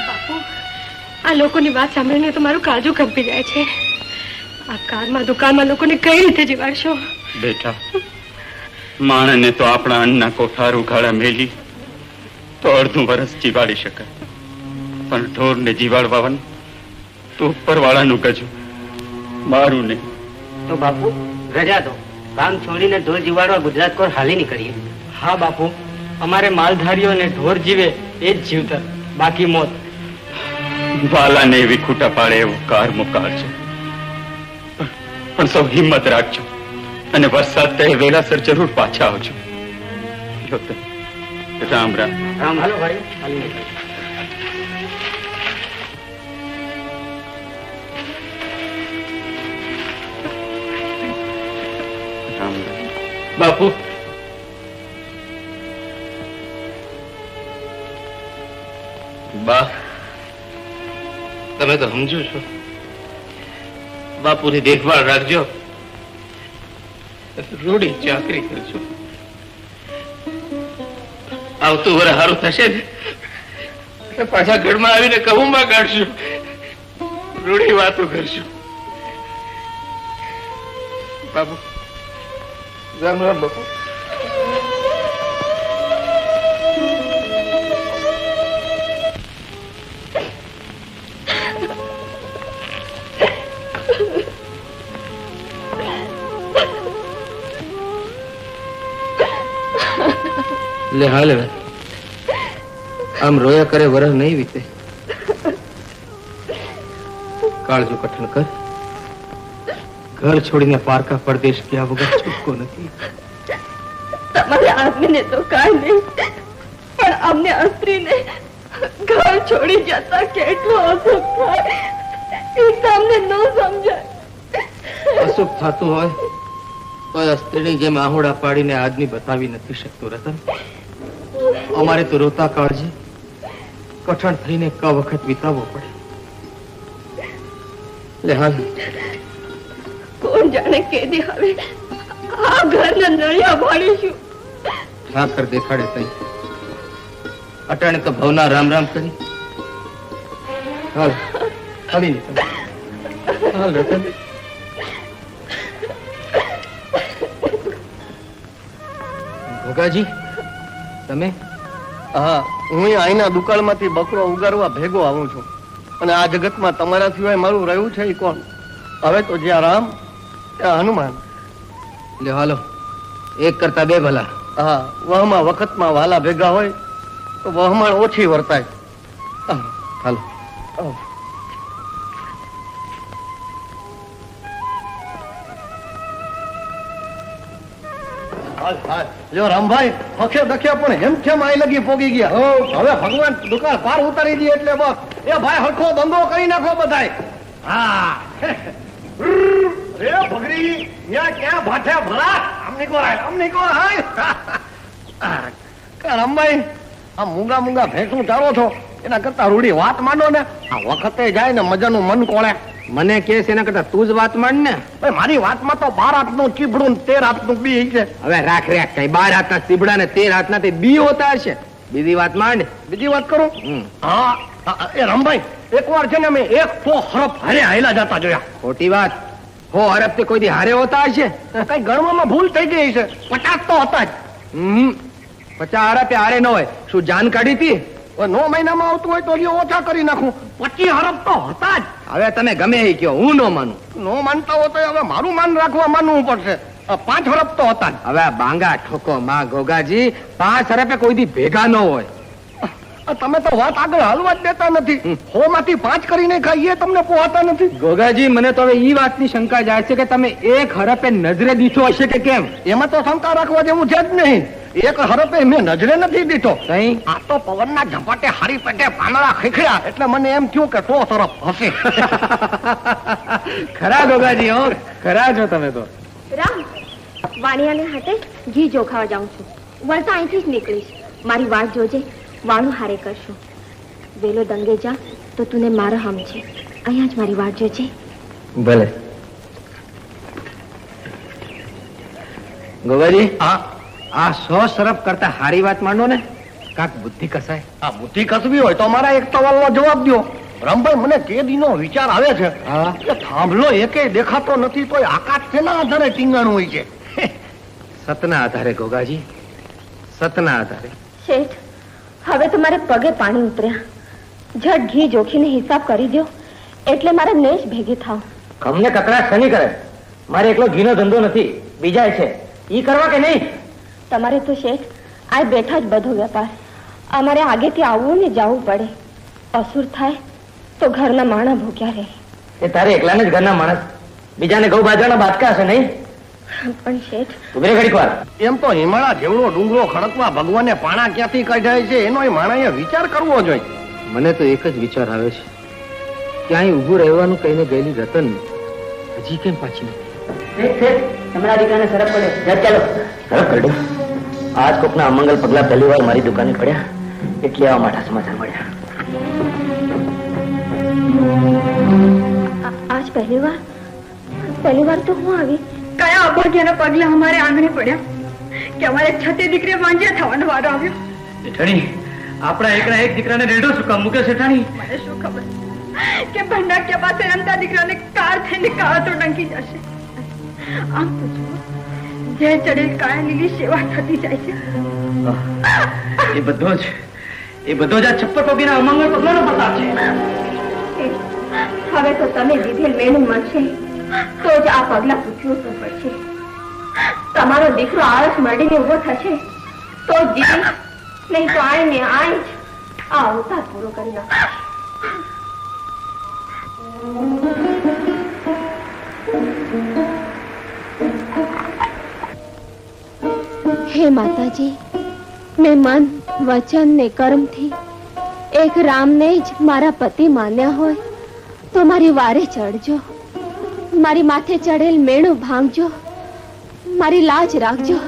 બાપુ, આ લોકોની વાત સાંભળીને તો મારું કાળજું કંપી જાય છે. આ કારમાં દુકાનમાં લોકોને કઈ રીતે જીવાડશો? બેટા, માણસને તો આપણા અન્નના કોઠાર ઉઘાડા મેલી તો અડધું વર્ષ જીવાડી શકાય, પણ ઢોરને જીવાડવાનું તો ઉપરવાળાનું ગજું, મારું નહીં. તો બાપુ રજા દો, ગામ છોડીને ઢોર જીવાડવા ગુજરાત કોર હાલી નીકળીએ. હા બાપુ, અમારે માલધારીઓને ઢોર જીવે એ જ જીવતર, બાકી મોત. વાલાને એવી ખૂટા પાડે એવું કાર મુકાળ છે, પણ સૌ હિંમત રાખજો અને વરસાદ તે વેલાસર જરૂર પાછા આવજો. રામ રામ. રામ. હાલો ભાઈ, હાલી નીકળીએ. રામ રામ. બાપુ, બા, તમે તો સમજો છો. બાપુની દેખભાળ રાખજો, રૂડી ચાકરી કરજો. આવતું વર સારું થશે ને પાછા ઘરમાં આવીને કહુંમાં કાઢશું, રૂડી વાતો કરશું. બાપુ, રામ રામ. બાપુ, લે હાલ, આમ રોયા કરે વરસ નહીં વીતે. કાળજું કઠણ કર. ઘર છોડીને પારકા પરદેશ ગયા વગર છૂટકો નથી. તમારે આદમીને તો કાંઈ નહીં, પણ અમને સ્ત્રીને ઘર છોડી જતા કેટલું અસુખ થાય એ તમને ન સમજાય. અસુખ થતું હોય તો સ્ત્રીની જેમ આહોડા પાડીને આદમી બતાવી નથી શકતો રતન. અમારે તો રોતા કાળજી કઠણ થઈને ક વખત વિતાવવો પડે. લે હાલ. કોણ જાણે કેદી હવે આ ઘરના નળિયા ભાળીશું. ઠાકર દેખાડે તઈ અટાણે તો ભવના રામ રામ કરી. હાલ, હાલી નીકળ. હાલ રતન. ભોગાજી, તમે? હા, હું અહીંના દુકાળમાંથી બકરો ઉગારવા ભેગો આવું છું. અને આ જગતમાં તમારા સિવાય મારું રહ્યું છે એ કોણ? હવે તો જ્યાં રામ ત્યાં હનુમાન. લ્યો હાલો, એક કરતા બે ભલા. હા, વહમાં વખતમાં વાલા ભેગા હોય તો વહમાણ ઓછી વર્તાય. હાલો. જો રામભાઈ હખે દખે પણ હેમખેમ આઈ લગી પોગી ગયા. હવે ભગવાન દુકાન પાર ઉતારી દે એટલે બસ. એ ભાઈ હરખો ધંધો કરી નાખો બધાય. હા રે ભગરી ન્યા ક્યાં ભાઠે ભલા આમ નીકો હાય. રામભાઈ આ મૂંગા મૂંગા ભેંસું ચારો છો એના કરતા રૂડી વાત માંડો ને. આ વખતે જાય ને મજાનું મન કોળે. મને કે છે એના કરતા તું જ વાત માંડ ને. મારી વાતમાં તો 12 હાથનું ચીબડું ને 13 હાથનું બી છે. હવે રાખ કઈ 12 હાથના સીબડા ને 13 હાથના તે બી હોતા હશે. બીજી વાત માંડ. બીજી વાત કરું? હા એ રામભાઈ એક વાર છે ને મેં 100 હરફ હારે હાયલા જતા જોયા. ખોટી વાત. હો હરફ તે કોઈ દી હારે હોતા હશે. કઈ ગણવામાં ભૂલ થઈ ગઈ છે. 50 તો હતા જ. 50 હરફ હારે ન હોય. શું જાન કાઢી હતી? 9 મહિનામાં આવતું હોય તો હજી ઓછા કરી નાખું. 25 હરફ તો હતા જ. હવે તમે ગમે એ કયો, હું ન માનું. નો માનતા હો તો હવે મારું માન રાખવા માનવું પડશે. 5 હરફ તો હતા જ. હવે બાંગા ઠોકો માં ગોગાજી, 5 હરફે કોઈ દી ભેગા ન હોય. તમે તો વાત આગળ હાલવા જ દેતા નથી. 100 માંથી 5 કરીને ખાઈએ તમને પોહાતા નથી. ગોગાજી મને તો હવે ઈ વાતની શંકા જાય છે કે તમે એક હરફે નજરે દીઠો હશે કે કેમ? એમાં તો શંકા રાખવા જેવું છે જ નહીં. એક હરફે મેં નજરે નથી દીધો. કઈ આ તો પવનના ઝપાટે હારી પેટે પાંદડા ખીખડ્યા એટલે મને એમ થયું કે 100 તરફ હશે. ખરા ગોગાજી, હો ખરા છો તમે તો. રામ, વાણિયાને હાથે ઘી જોખાવા જાઉં છું. વળતા અહીંથી જ નીકળીશ. મારી વાત જોજે, વાણું હારે કરશું. વેલો દંગે જા તો તુને મારો હમ છે. અહીંયા જ મારી વાત જોજે. ભલે. ગોગાજી, આ 100 સરફ કરતા હારી વાત માંડો ને. કાક બુદ્ધિ કસાય. આ બુદ્ધિ કસવી હોય તો મારા એક સવાલનો જવાબ દો. રામભાઈ મને તે દીનો વિચાર આવે છે કે થાંભલો એકે દેખાતો નથી તોય આકાશ શેના આધારે ટીંગાણું હોય છે? સતના આધારે ગોગાજી, સતના આધારે. શેઠ, હવે તો મારે પગે પાણી ઉતર્યા. ઝટ ઘી જોખીને હિસાબ કરી દો એટલે મારે નેશ ભેગી થાવ. અમને કકડાટ શની કરે? મારે એકલો ઘીનો ધંધો નથી, બીજા છે. ઈ કરવા કે નહીં? તમારે તો શેઠ આ બેઠા જ બધો વેપાર. અમારે આગેથી આવવું ને જવું પડે. અસુર થાય તો ઘરના માણા ભૂખ્યા રહે. એ તારે એકલાને જ ઘરના માણસ, બીજાને ગૌ બાજરાના બાદકા હશે નહીં? પણ શેઠ, ઉભરે ઘડીક વાર. એમ તો હિમાળા જેવડો ડુંગરો ખડકવા ભગવાને પાણા ક્યાંથી કાઢ્યા છે એનો માણાએ વિચાર કરવો જોઈએ. મને તો એક જ વિચાર આવે છે, ક્યાંય ઊભું રહેવાનું કહીને ગયેલી રતન હજી કેમ પાછી નથી? તમારા દીકરાને સરપ પડ્યો. ચાલો સરપ પડ્યો? આજ કોકના અમંગલ પગલા પહેલી વાર મારી દુકાને પડ્યા એટલે આવા માઠા સમાચાર મળ્યા. આજ પહેલી વાર તો હું આવી. કયા અભાગ્યના પગલા અમારે આંગણે પડ્યા કે અમારે છતે દીકરે વાંજ્યા થવાનો વારો આવ્યો. શેઠાણી, આપણા એકના એક દીકરાને રેડો શું કામ મૂકે શેઠાણી? મને શું ખબર કે ભંડાક્યા પાસે રમતા દીકરાને કાર થઈને કાળા તો ડંકી જશે. આમ તો જુઓ, જે ચડેલ કાળા લીલી સેવા થતી જાય છે. એ બધો જ આ છપ્પર પગીના અમંગળ પગલાનો પ્રતાપ છે. હવે તો તમે દીધેલ મેનું મળશે તો જ આ પગલા પૂછવું તો પડશે. તમારો દીકરો આળસ મળીને ઉભો થશે તો જ જીવી, નહીં તો આય ને આય જ આ અવતાર પૂરો કરી નાખશે. હે માતાજી, મેં મન, વચન ને કર્મથી એક રામને જ મારા પતિ માન્યા હોય તો મારી વારે ચડજો. મારી માથે ચડેલ મેણું ભાંગજો. મારી લાજ રાખજો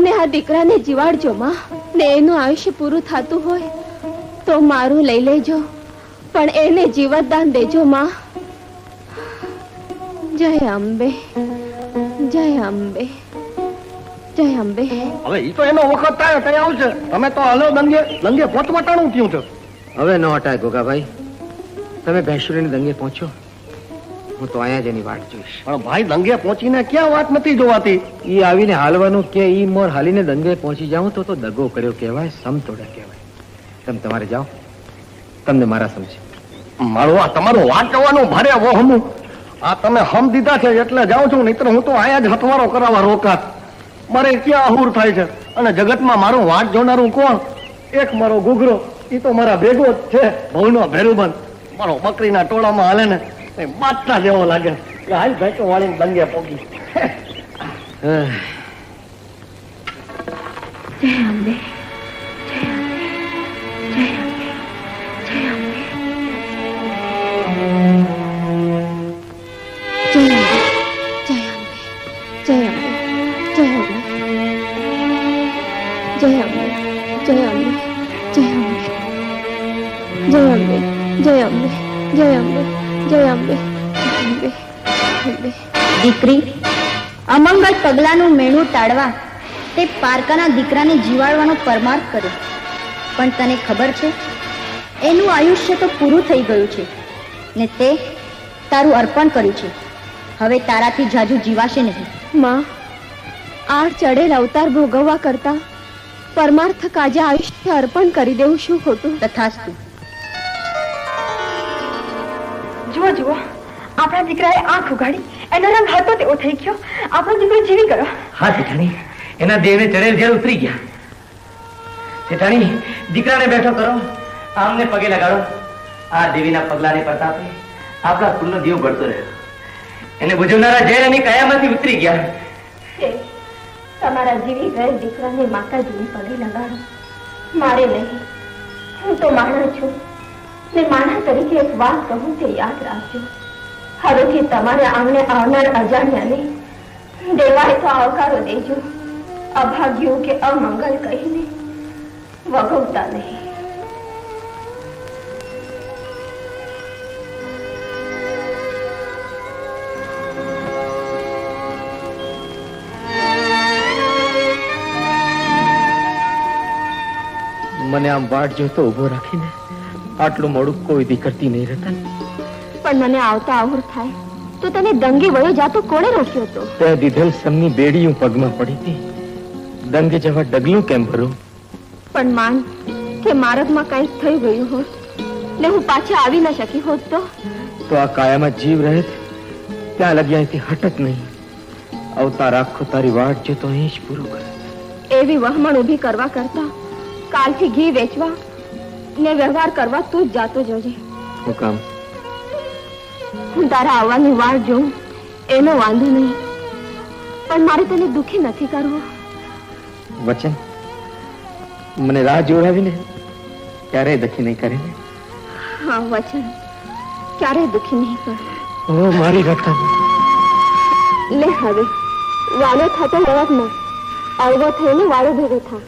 ને આ દીકરાને જીવાડજો માં. ને એનું આયુષ્ય પૂરું થતું હોય તો મારું લઈ લેજો, પણ એને જીવતદાન દેજો માં. જય અંબે, જય અંબે, જય અંબે. હવે ઈ તો એનો વખત થાય ત્યાં આવશે. તમે તો હલો દંગે પોતવટાણું થયું છે. હવે ન હટાય ગોગાભાઈ, તમે ભેંસુરીને દંગે પહોંચો, હું તો અહીંયા જ એની વાટ જોઈશ. પણ ભાઈ દંગે પહોંચીને ક્યાં વાત નથી જોવાતી? ઈ આવીને હાલવાનું કે ઈ મોર હાલીને દંગે પહોંચી જાઉં તો દગો કર્યો કહેવાય, સમ તોડ્યા કહેવાય. તમે તમારે જાઓ, તમને મારા સમજે. મારું આ તમારું વાત કરવાનું ભારે વહમું. આ તમે હમ દીધા છે એટલે જાઉં છું, નહીતર હું તો આયા જ હથવારો કરાવવા રોકાત. મારે ક્યાં અહુર થાય છે, અને જગતમાં મારું વાત જોનારું કોણ? એક મારો ઘૂઘરો, એ તો મારા ભેગો જ છે, ભવનો ભેરુબંધ. મારો બકરીના ટોળામાં હાલે ને એ બાદશાહ જેવો લાગે. હાલ ભેટો વાળીને બંગે પોગી. જય અંબે, દીકરી, અમંગળ પગલાનું મેણું ટાળવા તે પારકાના દીકરાને જીવાડવાનો પરમાર્થ કર્યો, પણ તને ખબર છે એનું આયુષ્ય તો પૂરું થઈ ગયું છે ને તે તારું અર્પણ કર્યું છે. હવે તારાથી જાજુ જીવાશે નહીં. માં, આ ચડેલ અવતાર ભોગવવા કરતા પરમાર્થ કાજે આયુષ્ય અર્પણ કરી દેવું શું ખોટું? તથાસ્તુ. જુઓ જુઓ, આપણા દીકરાએ આંખ ઉગાડી, એનો રંગ હતો તેવો થઈ ગયો. આપણો દીકરો જીવી ગયો. હા જેઠાણી, એના દેહને ચડેલ જેલ ઉતરી ગયા. જેઠાણી, દીકરાને બેઠો કરો, આમને પગે લગાડો. આ દેવીના પગલાને પ્રતાપે આપણા કુલનો દીવ ભળતો રહ્યો. એને બુજવનારા ઝેર એની કાયામાંથી ઉતરી ગયા. તમારા જીવી ગયેલ દીકરાને માતાજીની પગે લગાડો, મારે નહીં. હું તો માણા છું ને માણા તરીકે એક વાત કહું તે યાદ રાખજો. હવેથી તમારે આમને આવનાર અજાણ્યાને દેવાય તો આવકારો દેજો. અભાગ્યું કે અમંગલ કહીને વગોવતા નહીં. મને આમ વાટ જોતો ઉભો રાખીને આટલું મોડું કોઈ દી કરતી નહીં રતન. પણ મને આવતા આહુર થાય તો તને દંગે વયો જાતો કોણે રોક્યો હતો? તે દીધેલ સમની બેડીયું પગમાં પડી હતી. દંગે જવા ડગલું કેમ ભરું? પણ માન કે માર્ગમાં કંઈક થઈ ગયું હોત ને હું પાછા આવી ન શકી હોત તો આ કાયામાં જીવ રહે ત્યાં લગી અહીંથી હટત નહીં. અવતાર આખો તારી વાટ જોતો અહીં જ પૂરું કરે. એવી વહમણ ઊભી કરવા કરતા કાલથી ઘી વેચવા ને વ્યવહાર કરવા તું જ જાતો જજે. હું કામ? હું તારા આવવાની વાટ જોઉં એનો વાંધો નહીં, પણ મારે તને દુખી નથી કરવો. વચન મને રાહ જોડાવીને ક્યારેય દખી નહીં કરે ને? હા વચન, ક્યારેય દુખી નહીં કર. ઓ મારી રતન, લે હવે વાલો થતો રહેત ન, અળવો થઈને વાળો ભેગો થા.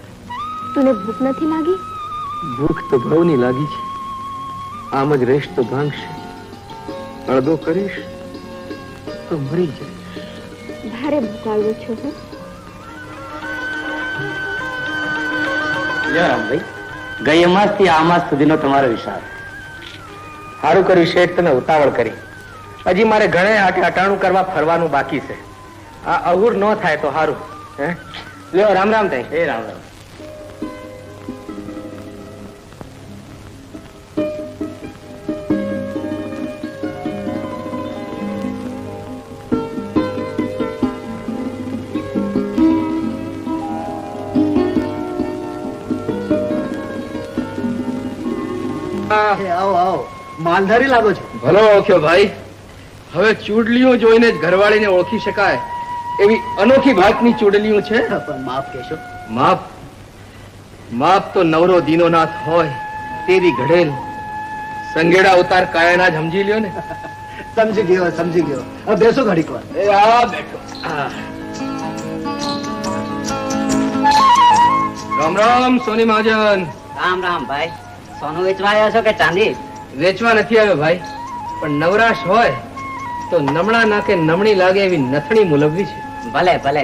તુને ભૂખ નથી લાગી? ભૂખ તો ભવની લાગી છે. આમ જ રેશ તો ભાંગશે, અડધો કરીશ તો મરી જાય. ભારે ભૂખાડું છું હું. રામભાઈ, ગઈ અમાસ થી આ માસ સુધીનો તમારો વિચાર સારું કર્યું. શેઠ તમે ઉતાવળ કરી. હજી મારે ઘણે અટાણું કરવા ફરવાનું બાકી છે. આ અહુર ન થાય તો સારું. હે લ્યો, રામ રામ થાય. એ રામ રામ. આવો આવો, માલધારી લાગો છો. ભલો ઓળખ્યો ભાઈ. હવે ચૂડલીઓ જોઈને જ ઘરવાળીને ઓળખી શકાય એવી અનોખી ભાતની ચૂડલીઓ છે. પણ માફ કહેશો. માપ માપ તો નવરો દીનોનાથ હોય તેવી ઘડેલ સંગેડા અવતાર કાયાના જ સમજી લ્યો ને. સમજી ગયો સમજી ગયો. હવે બેસો ઘડીક વાર. એ આ બેઠો. રામ રામ સોની મહાજન. રામ રામ ભાઈ. સોનું વેચવા આવ્યા છો કે ચાંદી? વેચવા નથી આવ્યો ભાઈ, પણ નવરાશ હોય તો નમણા નાકે નમણી લાગે એવી નથણી મુલવવી છે. ભલે ભલે.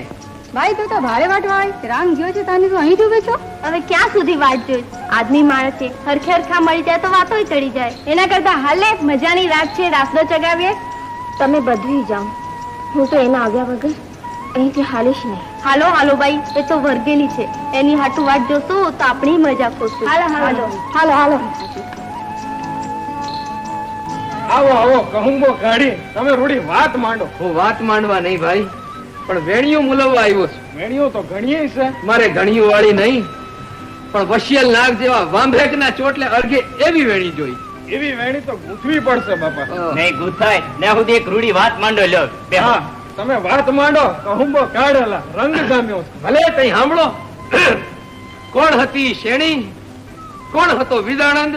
ભાઈ તું તો ભારે વાટવા રામ ગયો છે તાની તો અહીં ડૂબે છો. હવે ક્યાં સુધી વાટ જોઈ? આદમી માણસ છે, હરખે હરખા મળી જાય તો વાતો ચડી જાય. એના કરતા હાલે મજાની રાત છે, રાસડો ચગાવીએ. તમે બદલી જાઓ, હું તો એના આવ્યા વગર અહીંથી હાલીશ નહીં. હાલો હાલો ભાઈ, એ તો વર્ગેલી છે, એની હાટું વાટ જોશો તો આપણી મજા ખોશું. હાલો હાલો હાલો હાલો. આવો આવો કહુંબો કાઢી તમે રૂડી વાત માંડો. હું વાત માંડવા નહીં ભાઈ, પણ વેણિયું મુલવવા આવ્યો છું. મેણીઓ તો ઘણીએ છે. મારે ઘણીયું વાળી નહીં, પણ વશિયલ નાગ જેવા વાંભેકના ચોટલે અડગે એવી વેણી જોઈ. એવી વેણી તો ગૂંથવી પડશે બાપા. નહીં ગુથાય ને સુધી એક રૂડી વાત માંડો લ્યો. હા, તમે વાત માંડો. કહુંબો કાઢેલા રંગ જામ્યો છે. ભલે તઈ સાંભળો. કોણ હતી શેણી, કોણ હતો વિદાનંદ?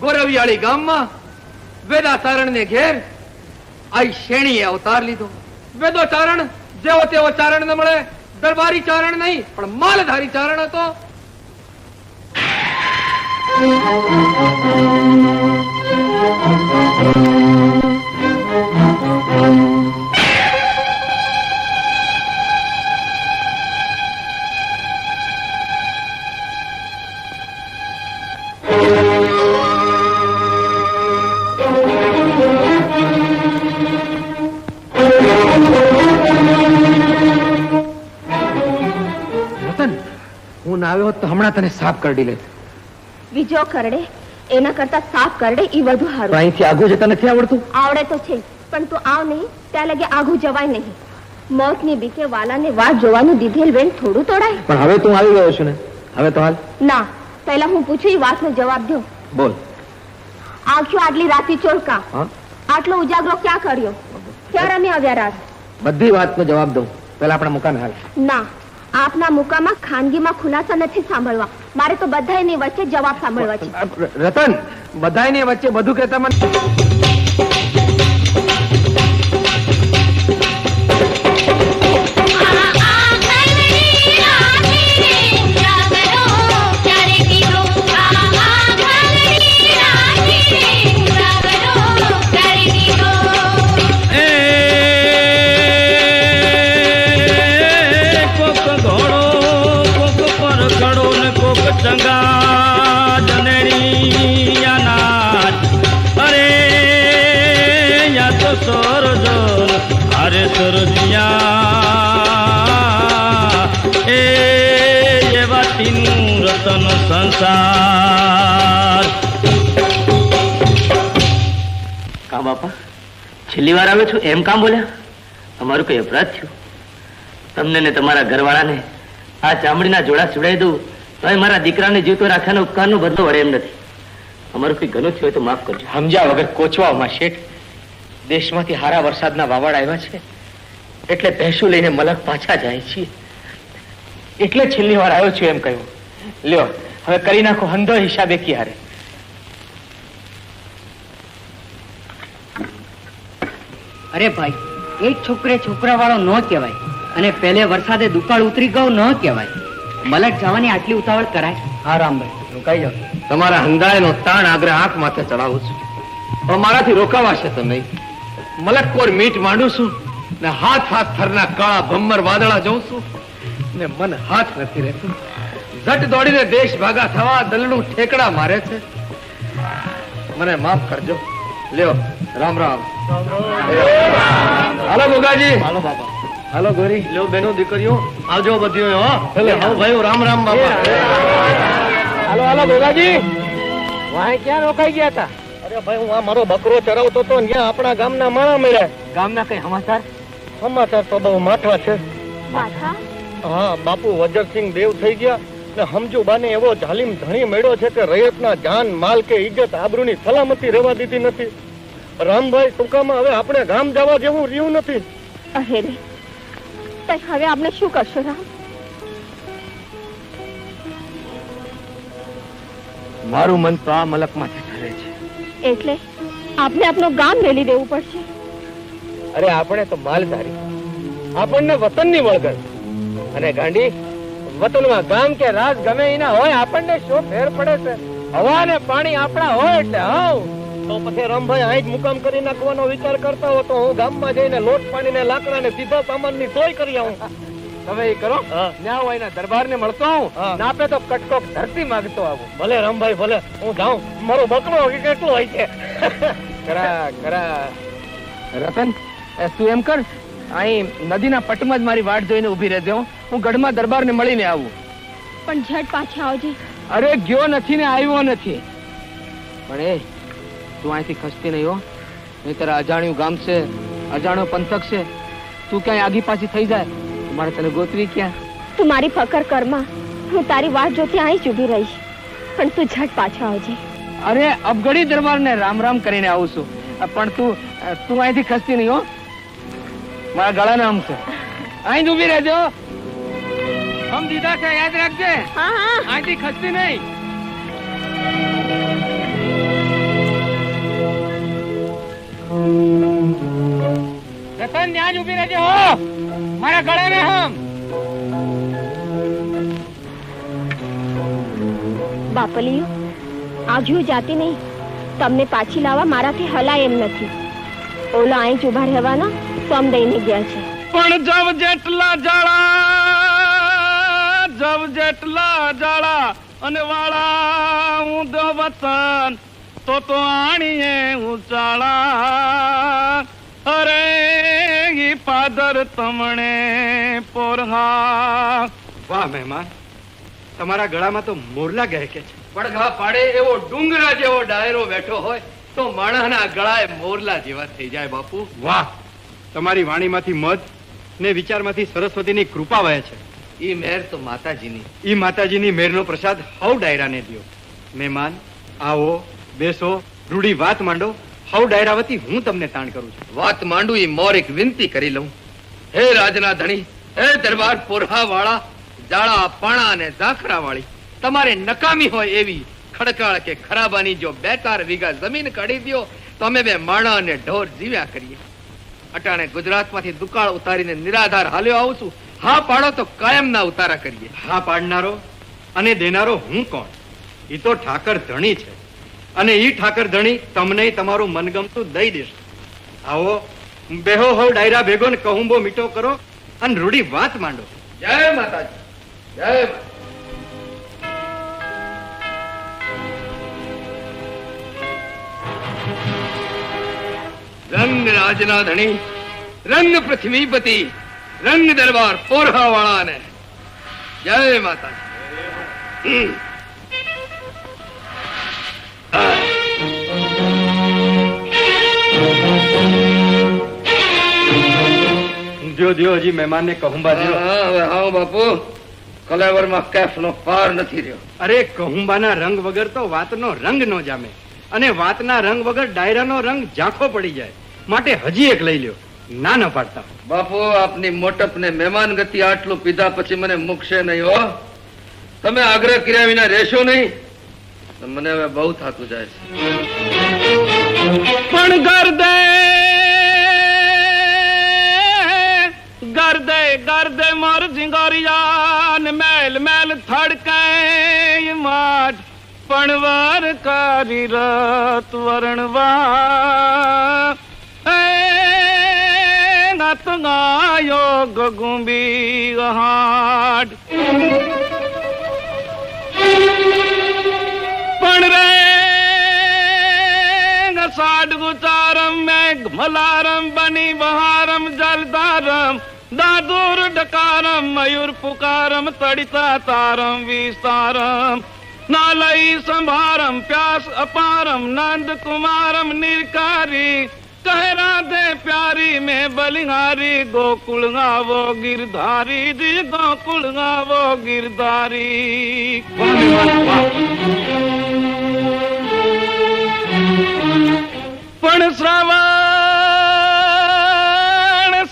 ગોરવિયાળી ગામમાં વેદાચારણ ને ઘેર આઈ શેણીએ અવતાર લીધો. વેદો ચારણ જેવો તેવો ચારણ ન મળે, દરબારી ચારણ નહીં પણ માલધારી ચારણ હતો. હું ના આવ્યો તો હમણાં તને સાફ કરડી લે. બીજો કરડે એના કરતા સાફ કરડે ઈ વધુ સારું. અહીંથી આગું જતા નથી આવડતું? આવડે તો છે, પણ તું આવ નહીં ત્યાં લગે આઘું જવાય નહીં. મોતની બીકે વાલાને વાત જોવાનું દીધેલ વેણ થોડું તોડાય. પણ હવે તું આવી ગયો છું ને, હવે તો હાલ. ના, પહેલા હું પૂછું ઈ વાતનો જવાબ દો. બોલ. આખ્યો આટલી રાતી ચોળકા, હા? આટલો ઉજાગરો ક્યાં કર્યો? ક્યાં રમ્યા આવ્યા રાત? બધી વાતનો જવાબ દઉં, પેલા આપણા મુકામે હાલ. ના, આપના મુકામાં ખાનગીમાં ખુલાસા નથી સાંભળવા. મારે તો બધાયની વચ્ચે જવાબ સાંભળવા છે. રતન, બધાયની વચ્ચે બધું કહેતા મને સંસાર. કા બાપા, છેલ્લી વાર આવે છું એમ કામ બોલ્યા? અમારું કઈ અપરાધ થયું? તમને ને તમારા ઘરવાળાને આ ચામડીના જોડા સુડાઈ દઉં તો મારા દીકરાને જીવતો રાખવાનો ઉપકારનો બદલો વળે એમ નથી. અમારું કઈ ઘણું થયું હોય તો માફ કરજો. સમજ્યા વગર કોચવામાં શેઠ. દેશમાંથી હારા વરસાદના વાવડ આવ્યા છે એટલે ભેંસું લઈને મલક પાછા જાય છીએ, એટલે છેલ્લી વાર આવ્યો છું એમ કહ્યું. લ્યો હવે કરી નાખો હંધો હિસાબે ક્યારે. અરે ભાઈ, એક છોકરે છોકરા વાળો ન કહેવાય અને પહેલે વરસાદે દુકાળ ઉતરી ગયો ન કહેવાય. મલક જવાની આટલી ઉતાવળ કરાય? હા રામભાઈ, રોકાઈ જાઓ. તમારા હંધાયનો તાણ આગ્રહ આંખ માથે ચડાવું છું, પણ મારાથી રોકાવાશે તો નહીં. મલકકોર મીટ માંડું છું ને હાથ હાથ થરના કાળા ભમ્મર વાદળા જોઉં છું ને મન હાથ નથી રહેતું. ઝટ દોડીને દેશ ભાગા થવા દલનું ઠેકડા મારે છે. મને માફ કરજો. લ્યો રામ રામ. હાલો ગોગાજી. હાલો બાપા. હાલો ગોરી. લ્યો બેનો દીકરીઓ આવજો બધી. હો ભાઈ રામ રામ બાપા. હાલો હાલો ગોગાજી. વાહે ક્યાં રોકાઈ ગયા હતા? અરે ભાઈ, હું આ મારો બકરો ચરાવતો તો ત્યાં આપણા ગામના માણા મળ્યા. ગામના કઈ સમાચાર? સમાચાર તો બહુ માઠા છે. માથા? હા, બાપુ વજરસિંહ દેવ થઈ ગયા ને સમજુ બાને એવો જાલિમ ધણી મળ્યો છે કે રૈયતના જાન માલ કે ઇજ્જત આબરૂની સલામતી રહેવા દીધી નથી. રામભાઈ, ટૂંકામાં હવે આપણે ગામ જવા જેવું રહ્યું નથી. અરે રે, તો હવે આપણે શું કરશો રામ? મારું મન તો આ મલકમાંથી ઠરે છે. એટલે આપણે આપણું ગામ મેલી દેવું પડશે. અરે આપણે તો માલધારી, આપણને વતનની વળગર. અને ગાંડી, વતનમાં ગામ કે રાજ ગમે એના હોય, આપણને શું ફેર પડે છે? હવા ને પાણી આપણા હોય એટલે હાવ. તો પછી રામભાઈ અહીં જ મુકામ કરી નાખવાનો વિચાર કરતા હો તો હું ગામમાં જઈને લોટ પાણી ને લાકડા ને સીધા સામાનની સોય કરી આવું. તમે એ કરો. ન્યા હોય એના દરબારને મળતો આવું, ના આપે તો કટકોક ધરતી માંગતો આવું. ભલે રામભાઈ ભલે, હું જાઉં. મારો બકરો કેટલો હોય છે. ખરા ખરા. રતન, તું એમ કર, અહીં નદીના પટમાં જ મારી વાટ જોઈને ઉભી રહેજો. હું ગઢમાં દરબારને મળીને આવું. પણ ઝટ પાછા આવજે. અરે ગયો નથી ને આવ્યો નથી. પણ એ તું અહીંથી ખસતી નહીં હો, નહીં તારા અજાણ્યું ગામ છે, અજાણ્યો પંથક છે. તું ક્યાંય આગી પાછી થઈ જાય મારે તને ગોતવી ક્યાં? તું મારી ફકર કરમાં, હું તારી વાત જોતી અહીં જ ઊભી રહીશ, પણ તું ઝટ પાછો આવજે. અરે અબગડી દરબારને રામ રામ કરીને આવું છું, પણ તું અહીંથી ખસતી નહીં હો, મારા ગળાના આમ છે. અહીં જ ઊભી રહેજો. હમ દીધા છે, યાદ રાખજે. હા હા, અહીંથી ખસતી નહીં. રતન ત્યાં જ ઊભી રહેજે હો, મારા ગળાના હમ. બાપલીઓ, આજુ જાતી નહીં, તમને પાછી લાવવા મારાથી હલાય એમ નથી. ઓલા અહીં જ ઉભા રહેવાના સમ દઈને ગયા છે. પણ જવ જેટલા જાળા અને વાળા હું દો વતન તો આણીએ ઉચાળા. અરે ઈ પાદર તમણે પોરહા. વાહ મહેમાન, તમારા ગળામાં તો મોરલા ગહેકે છે. પડઘા પાડે એવો ડુંગરા જેવો ડાયરો બેઠો હોય તો માણસના ગળાએ મોરલા જેવા થઈ જાય. બાપુ વાહ, તમારી વાણીમાંથી મધ ને વિચારમાંથી સરસ્વતીની કૃપા વહે છે. ઈ મહેર તો માતાજીની. ઈ માતાજીની મેરનો પ્રસાદ હવ ડાયરાને દ્યો. મહેમાન આવો, બેસો, રૂડી વાત માંડો. હવ ડાયરાવતી હું તમને તાણ કરું છું. વાત માંડું ઈ મોર એક વિનંતી કરી લઉં. હે રાજના ધણી, હે દરબાર પોરહા વાળા, જાળા પાણા અને ઝાંખરા વાળી, તમારે નકામી હોય એવી ખડકાળ કે ખરાબાની જો 2-4 વીઘા જમીન કાઢી દ્યો તો અમે બે માણા અને ઢોર જીવ્યા કરીએ. અટાણે ગુજરાતમાંથી દુકાળ ઉતારીને નિરાધાર હાલ્યો આવું છું. હા પાડો તો કાયમના ઉતારા કરીએ. હા પાડનારો અને દેનારો હું કોણ? ઈ તો ઠાકર ધણી છે, અને ઈ ઠાકર ધણી તમને તમારું મનગમતું દઈ દેશે. આવો બેહો હવ ડાયરા ભેગો ને કહુંબો મીઠો કરો અને રૂડી વાત માંડો. જય માતાજી, જય માતા. રંગ રાજના ધણી, રંગ પૃથ્વીપતિ, રંગ દરબાર પોરહા વાળાને જય માતાજી. દ્યો હજી મહેમાનને કહુંબા દ્યો. હવે હા બાપુ, કલેવરમાં કેફનો પાર નથી રહ્યો. અરે કહુંબાના રંગ વગર તો વાતનો રંગ ન જામે, અને વાતના રંગ વગર ડાયરાનો રંગ ઝાંખો પડી જાય. માટે હજી એક લઈ લ્યો. ના ન પાડતા. બાપુ, આપની મોટપ ને મહેમાન ગતિ આટલું પીધા પછી મને મૂકશે નહીં હો. તમે આગ્રહ કર્યા વિના રહેશો નહીં. મને હવે બહુ થાતું જાય છે. પણ ગરદે મોર ઝીંગોરિયા ને મેલ મેલ થડકે માટ પણ વાર કરી રત વરણવા નત ગાયો ગુંબી હાટ. પણ રે સાડ ગુચારમ મેઘ મલારમ બની બહારમ જલધારમ દાદુર ડકારમ મયુર પુકારમ તડિતા તારમ વિસ્તારમ નાલઈ સંભારમ પ્યાસ અપારમ નંદ કુમારમ નિરકારી કહે રાધે પ્યારી મેં બલિહારી ગોકુળ ગાવો ગિરધારી જી ગોકુળ ગાવો ગિરધારી. પણ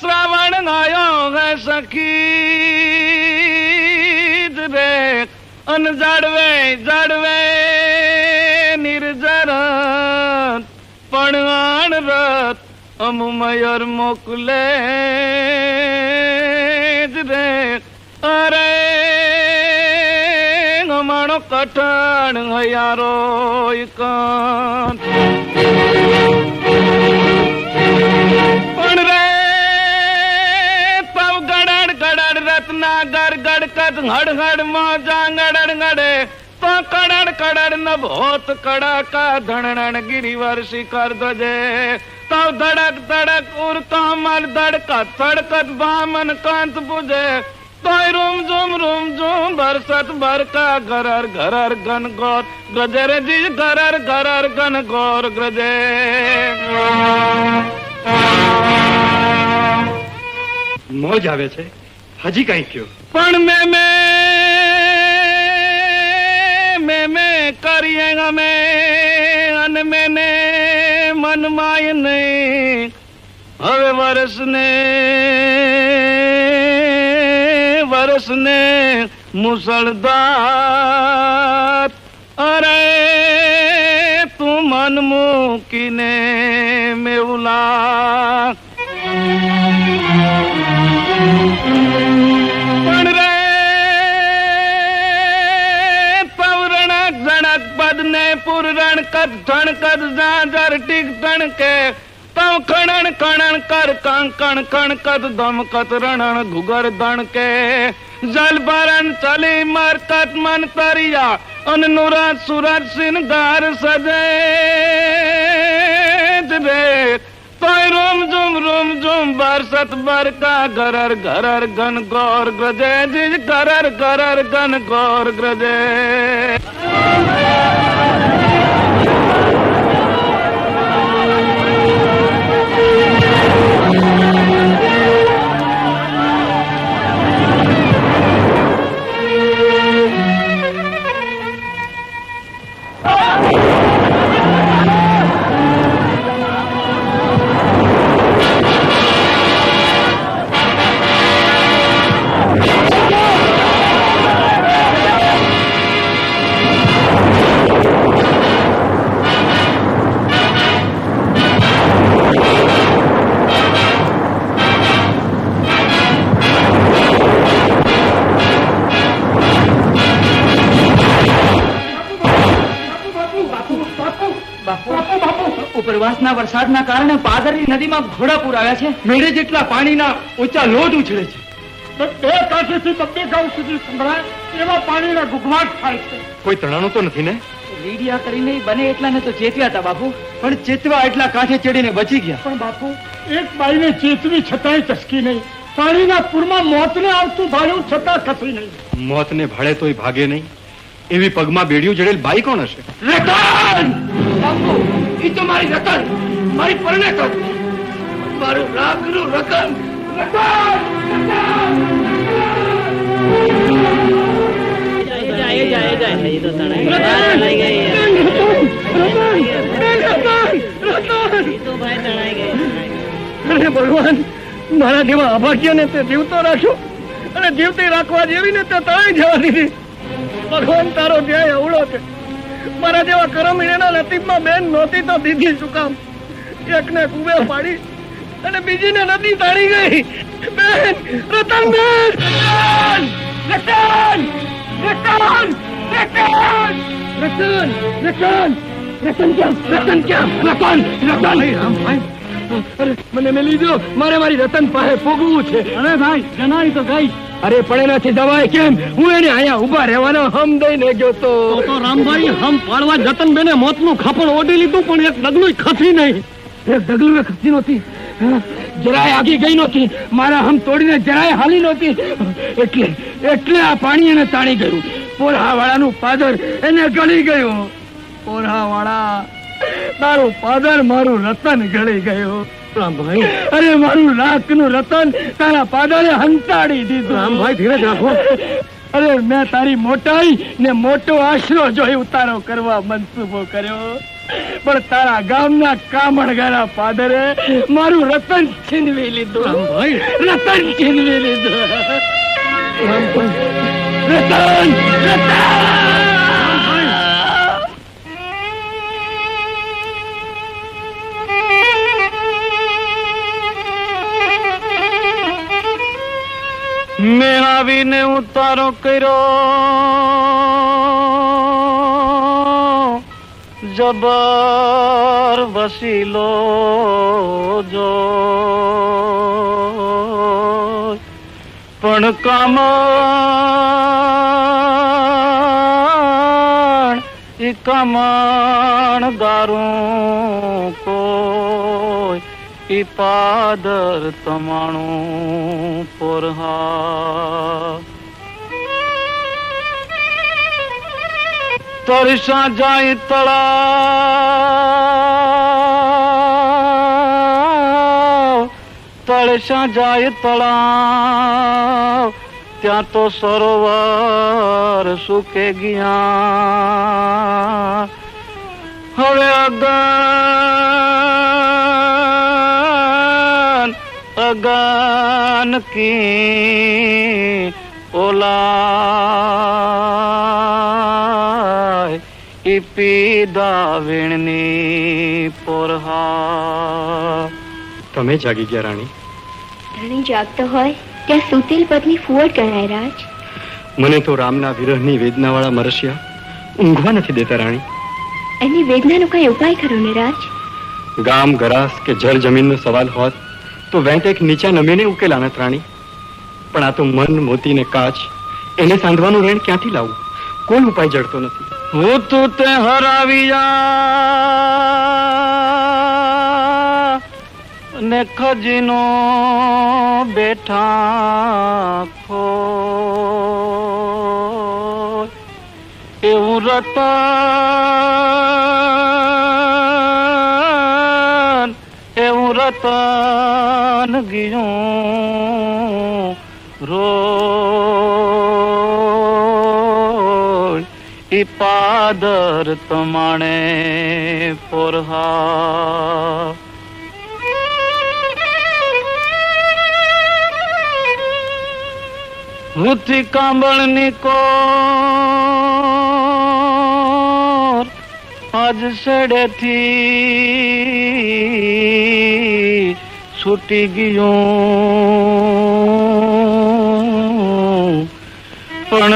શ્રાવણ આયો હે સખી રે અન જાડવે નિર્જર પણ રત અમુમયર મોકલે રે. અરે અમારો કઠણ હયારો કાન પણ રે તવ ગડડ રત્ના ગડ કદ હડ હડ મોજા ગડડ ગડે તો કડડ નભ હોત કડાકા ધણણ ગિરિવર શિખર ધજે તવ ધડક ઉર કમર ધડકત થડકત ભામન કાંત પૂજે તોય રૂમ ઝૂમ બરસત બરકા ઘરર ઘરર ઘન ગોર ગ્રજે રે જી ઘરર ઘરર ઘન ગોર ગ્રજે. મોજ આવે છે, હજી કઈ કયો. પણ મેં કરીએ અમે અને મેને મન માય નહીં. હવે વરસને મુસળધાર. અરે તું મન મૂકીને મેવલા. પણ રે પૌરણક જણક પદ ને પુરણ કદ ધણ કદ જાજર ટીક ધણ કે તવ ખણણ ખણણ કર કંકણ કણ કદ ધમ કત રણણ ઘુગર ધણ કે જલ ભરણ ચલી મરકત મન તરિયા અન નુરાત સુરત સિનગાર સજે રે. તોય રૂમ ઝૂમ બરસત બરકા ઘરર ઘરર ઘન ગોર ગ્રજે જી ઘરર ઘરર ઘન ગોર ગ્રજે. ઉપરવાસના વરસાદના કારણે પાદરની નદીમાં ઘોડાપૂર આવ્યા છે. મેળે જેટલા પાણીના ઊંચા લોટ ઉછળે છે. બે કાંઠેથી બબ્બે ગાઉ સુધી સંભળાય એવા પાણીના ગુગવાટ થાય છે. કોઈ તણાણું તો નથી ને? લીડિયા કરીને બને એટલાને તો ચેતવ્યા હતા બાપુ. પણ ચેતવા એટલા કાંઠે ચડીને બચી ગયા. પણ બાપુ એક બાઈને ચેતવી છતાંય ચસકી નહીં. પાણીના પૂરમાં મોતને આવતું ભાડ્યું છતાં ખસી નહીં. મોતને ભાડે તોય ભાગે નહીં એવી પગમાં બેડિયું જડેલ બાઈ કોણ હશે? રતન! બાપુ એ તો મારી રતન, મારી પરણેતર, મારું રાગનું રતન. ભગવાન મારા જેવા અભાગ્યને તે જીવતો રાખ્યો અને જીવતી રાખવા જેવીને તે તણાઈ જવા દીધી. ભગવાન તારો ધ્યેય અવળો છે. મારા જેવા કરમીના નસીબમાં બેન નહોતી તો દીધી શું કામ? એકને કુબે પાડી અને બીજીને નદી તાળી ગઈ. બેન, રતન બેન, રતન, રતન, રતન, રતન, રતન, રતન ક્યાં? રતન ક્યાં? રતન, રતન. રામભાઈ, અરે મને મેલી દો, મારે મારી રતન પાસે પોગવું છે. અરે ભાઈ, જનારી તો ગઈ. અરે પણ એનાથી દવાય કેમ? હું એને અહીંયા ઉભા રહેવાનો હમ દઈને ગયો તો રામભાઈ હમ પાડવા જતન બેને મોતનું ખાપણ ઓઢી લીધું, પણ એક ડગલું ખસી નહીં. એક ડગલું ખસી નહોતી, જરાય આગી ગઈ નહોતી. મારા હમ તોડીને જરાય હાલી નહોતી. એટલે આ પાણી એને તાણી ગયું. પોરહાવાળાનું પાદર એને ગળી ગયું. પોરહાવાળા, તારું પાદર મારું રતન ગળી ગયું. રામભાઈ, અરે મારું લાખનું રતન તારા પાદરે હંતાડી દીધું. રામભાઈ ધીરજ રાખો. અરે મેં તારી મોટાઈ ને મોટો આશરો જોઈ ઉતારો કરવા મનસૂબો કર્યો, પણ તારા ગામના કામણગારા પાદરે મારું રતન છીનવી લીધું. રામભાઈ, રતન છીનવી લીધું. રામભાઈ, રતન, રતન. મેં આવીને ઉતારો કર્યો જબર વસીલો જો, પણ કમણ દારૂ કોઈ ઈ પાદર તમાણું પોરહા તરસા જાય તળાવ તળસા જાય તળાવ ત્યાં તો સરોવર સુકે ગયા હવે અગન કી ઓલા પીદા વીણની પોરહા. તમે જાગી ગયા રાણી? ધણી જાગતો હોય ત્યાં સુતેલ પત્ની ફુવટ ગણાય રાજ. મને તો રામના વિરહની વેદના વાળા મરસિયા ઊંઘવા નથી દેતા રાણી. એની વેદનાનો કઈ ઉપાય કરો ને રાજ. ગામ ગરાસ કે જળ જમીનનો સવાલ હોત તો વેંટેક નીચા નમીને ઉકેલાનત રાણી. પણ આ તો મન મોતી ને કાચ એને સાંધવાનું રેણ ક્યાંથી લાવું? કોઈ ઉપાય જડતો નથી. હું તું તે હરાવી જા ને ખજીનો બેઠા ખો એવું રતન ગયું રોજ ઈ પાદર તમાણે પોરહા. હુથી કાંબળની કોર આજ સડેથી છૂટી ગયું પણ